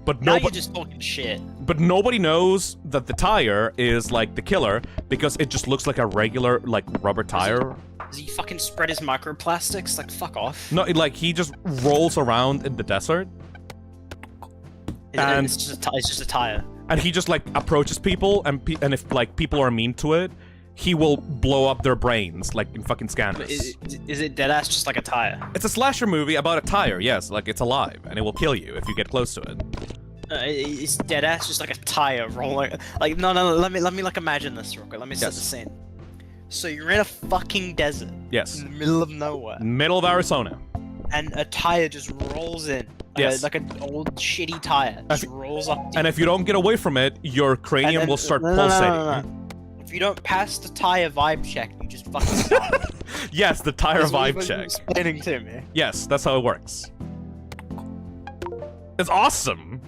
[SPEAKER 1] But
[SPEAKER 5] Now
[SPEAKER 1] nobody
[SPEAKER 5] you're just talking shit.
[SPEAKER 1] But nobody knows that the tire is like the killer because it just looks like a regular like rubber tire.
[SPEAKER 5] Does he fucking spread his microplastics? Like, fuck off.
[SPEAKER 1] No, like he just rolls around in the desert. And
[SPEAKER 5] it's just a tire.
[SPEAKER 1] And he just like approaches people, and if like people are mean to it, he will blow up their brains like in fucking Scandalous.
[SPEAKER 5] Is it deadass just like a tire?
[SPEAKER 1] It's a slasher movie about a tire, yes, like it's alive, and it will kill you if you get close to it.
[SPEAKER 5] It's deadass just like a tire rolling. Like no, let me like imagine this real quick. Let me set the scene. So you're in a fucking desert.
[SPEAKER 1] Yes.
[SPEAKER 5] In the middle of nowhere.
[SPEAKER 1] Middle of Arizona.
[SPEAKER 5] And a tire just rolls in.
[SPEAKER 1] Yes.
[SPEAKER 5] Like an old shitty tire. Just rolls up.
[SPEAKER 1] And if you don't get away from it, your cranium will start pulsating.
[SPEAKER 5] No. If you don't pass the tire vibe check, you just fucking die.
[SPEAKER 1] Yes, the tire
[SPEAKER 5] That's what
[SPEAKER 1] vibe
[SPEAKER 5] he was
[SPEAKER 1] check.
[SPEAKER 5] explaining to me.
[SPEAKER 1] Yes, that's how it works. It's awesome.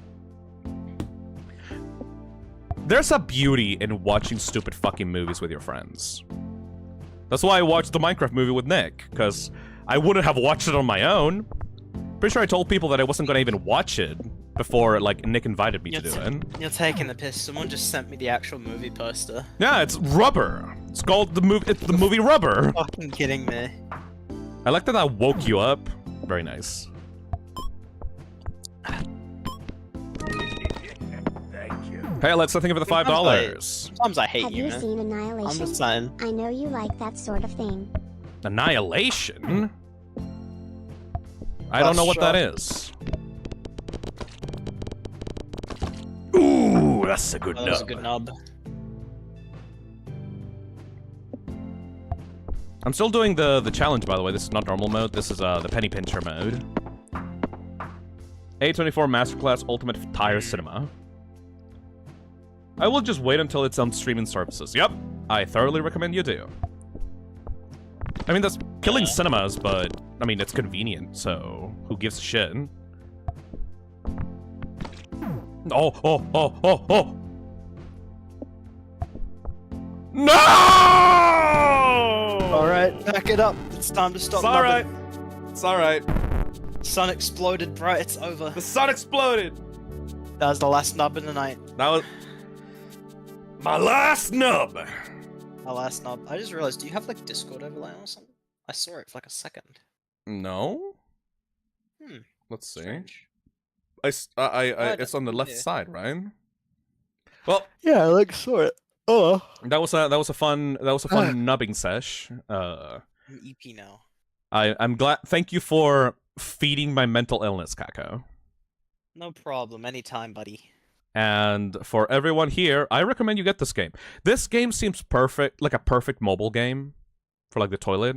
[SPEAKER 1] There's a beauty in watching stupid fucking movies with your friends. That's why I watched the Minecraft movie with Nick, because I wouldn't have watched it on my own. Pretty sure I told people that I wasn't gonna even watch it before, like, Nick invited me to do it.
[SPEAKER 5] You're taking the piss. Someone just sent me the actual movie poster.
[SPEAKER 1] Yeah, it's Rubber. It's called the movie. It's the movie Rubber.
[SPEAKER 5] Fucking kidding me.
[SPEAKER 1] I like that I woke you up. Very nice. Hey, let's think of the $5.
[SPEAKER 5] Sometimes I hate
[SPEAKER 2] Have
[SPEAKER 5] you,
[SPEAKER 2] you
[SPEAKER 5] man.
[SPEAKER 2] seen Annihilation?
[SPEAKER 5] I'm just saying.
[SPEAKER 2] I know you like that sort of thing.
[SPEAKER 1] Annihilation? I don't know what that is. Ooh, that's a good
[SPEAKER 5] That was a good nub.
[SPEAKER 1] I'm still doing the challenge, by the way. This is not normal mode. This is the penny pincher mode. A24 Masterclass Ultimate Tire Cinema. I will just wait until it's on streaming services. Yep, I thoroughly recommend you do. I mean, that's killing cinemas, but I mean, it's convenient, so who gives a shit? Oh! No!
[SPEAKER 5] Alright, back it up. It's time to stop.
[SPEAKER 1] It's alright. It's alright.
[SPEAKER 5] Sun exploded, bro. It's over.
[SPEAKER 1] The sun exploded.
[SPEAKER 5] That was the last nub in the night.
[SPEAKER 1] That was my last nub.
[SPEAKER 5] My last nub. I just realized, do you have like Discord overlay or something? I saw it for like a second.
[SPEAKER 1] No.
[SPEAKER 5] Hmm.
[SPEAKER 1] Let's see.
[SPEAKER 5] Strange.
[SPEAKER 1] It's on the left side, right? Well,
[SPEAKER 5] Yeah, I like saw it. Oh.
[SPEAKER 1] that was a fun nubbing sesh.
[SPEAKER 5] I'm EP now.
[SPEAKER 1] I'm glad. Thank you for feeding my mental illness, Kako.
[SPEAKER 5] No problem. Anytime, buddy.
[SPEAKER 1] And for everyone here, I recommend you get this game. This game seems perfect, like a perfect mobile game for like the toilet,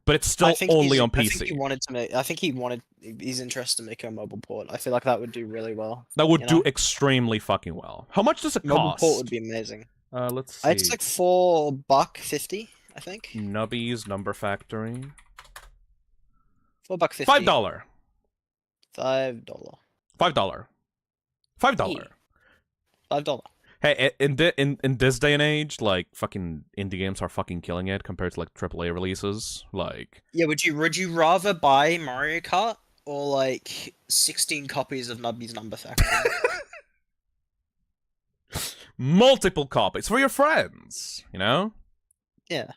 [SPEAKER 1] but it's still only on PC.
[SPEAKER 5] I think he wanted to make. I think he's interested in making a mobile port. I feel like that would do really well.
[SPEAKER 1] That would do extremely fucking well. How much does it
[SPEAKER 5] Mobile
[SPEAKER 1] cost?
[SPEAKER 5] port would be amazing.
[SPEAKER 1] Let's see.
[SPEAKER 5] It's like $4.50, I think.
[SPEAKER 1] Nubby's Number Factory.
[SPEAKER 5] $4.50.
[SPEAKER 1] $5.
[SPEAKER 5] $5.
[SPEAKER 1] $5. $5.
[SPEAKER 5] $5.
[SPEAKER 1] Hey, in this day and age, like fucking indie games are fucking killing it compared to like AAA releases. Like,
[SPEAKER 5] Yeah, would you rather buy Mario Kart or like 16 copies of Nubby's Number Factory?
[SPEAKER 1] multiple copies for your friends, you know?
[SPEAKER 5] Yeah.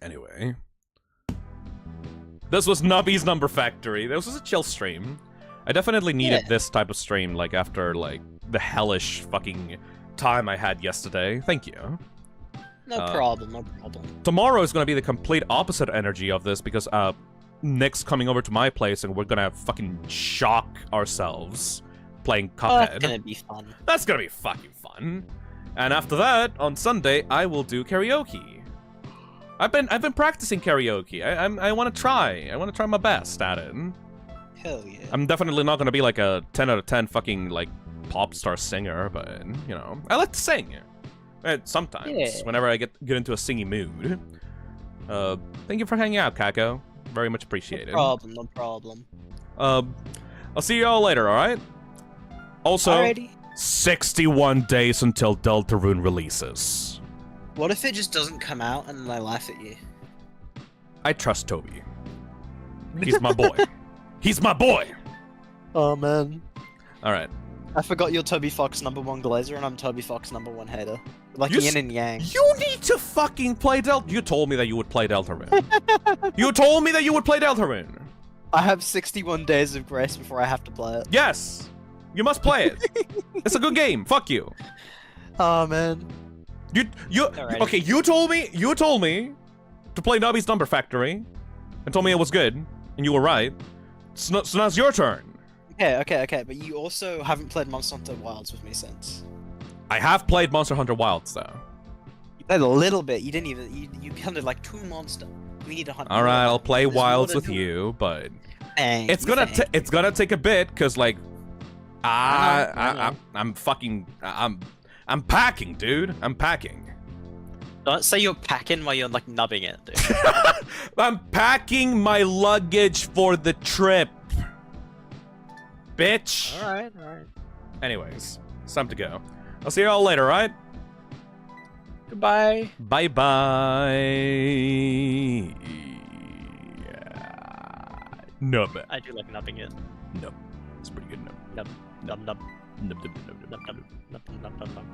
[SPEAKER 1] Anyway, this was Nubby's Number Factory. This was a chill stream. I definitely needed this type of stream, like after like the hellish fucking time I had yesterday. Thank you.
[SPEAKER 5] No problem.
[SPEAKER 1] Tomorrow is gonna be the complete opposite energy of this because Nick's coming over to my place and we're gonna fucking shock ourselves playing Cuphead.
[SPEAKER 5] That's gonna be fun.
[SPEAKER 1] That's gonna be fucking fun. And after that, on Sunday, I will do karaoke. I've been practicing karaoke. I want to try. I want to try my best at it.
[SPEAKER 5] Hell yeah.
[SPEAKER 1] I'm definitely not gonna be like a 10 out of 10 fucking like pop star singer, but you know, I like to sing. Sometimes, whenever I get into a singy mood. Thank you for hanging out, Kako. Very much appreciated.
[SPEAKER 5] No problem.
[SPEAKER 1] I'll see you all later. All right. Also,
[SPEAKER 3] Alrighty.
[SPEAKER 1] 61 days until Deltarune releases.
[SPEAKER 3] What if it just doesn't come out and I laugh at you?
[SPEAKER 1] I trust Toby. He's my boy. He's my boy!
[SPEAKER 3] Oh man.
[SPEAKER 1] Alright.
[SPEAKER 3] I forgot you're Toby Fox #1 glazer and I'm Toby Fox #1 hater. Like
[SPEAKER 1] You
[SPEAKER 3] yin and yang.
[SPEAKER 1] You need to fucking play You told me that you would play Deltarune. You told me that you would play Deltarune.
[SPEAKER 3] I have 61 days of grace before I have to play it.
[SPEAKER 1] Yes! You must play it. It's a good game. Fuck you.
[SPEAKER 3] Oh man.
[SPEAKER 5] Alrighty.
[SPEAKER 1] Okay, you told me to play Nubby's Number Factory and told me it was good, and you were right. So now it's your turn.
[SPEAKER 3] Okay, but you also haven't played Monster Hunter Wilds with me since.
[SPEAKER 1] I have played Monster Hunter Wilds though.
[SPEAKER 3] You played a little bit, you didn't even, you hunted like 2 monsters. We need to hunt.
[SPEAKER 1] Alright, I'll play
[SPEAKER 3] There's more
[SPEAKER 1] Wilds
[SPEAKER 3] to
[SPEAKER 1] with
[SPEAKER 3] do.
[SPEAKER 1] you, but
[SPEAKER 3] Thank
[SPEAKER 1] it's
[SPEAKER 3] you,
[SPEAKER 1] gonna
[SPEAKER 3] thank you.
[SPEAKER 1] it's gonna take a bit, cause like
[SPEAKER 5] I know.
[SPEAKER 1] I'm packing, dude. I'm packing.
[SPEAKER 5] Don't say you're packing while you're like nubbing it, dude.
[SPEAKER 1] I'm packing my luggage for the trip. Bitch.
[SPEAKER 5] Alright.
[SPEAKER 1] Anyways, it's time to go. I'll see you all later, right?
[SPEAKER 5] Goodbye.
[SPEAKER 1] Bye-bye. Nub.
[SPEAKER 5] I do like nubbing it.
[SPEAKER 1] Nub. It's pretty good nub.
[SPEAKER 5] Nub.
[SPEAKER 1] Nub, nub, nub, nub, nub, nub,
[SPEAKER 5] Nub, nub, nub, nub, nub, nub.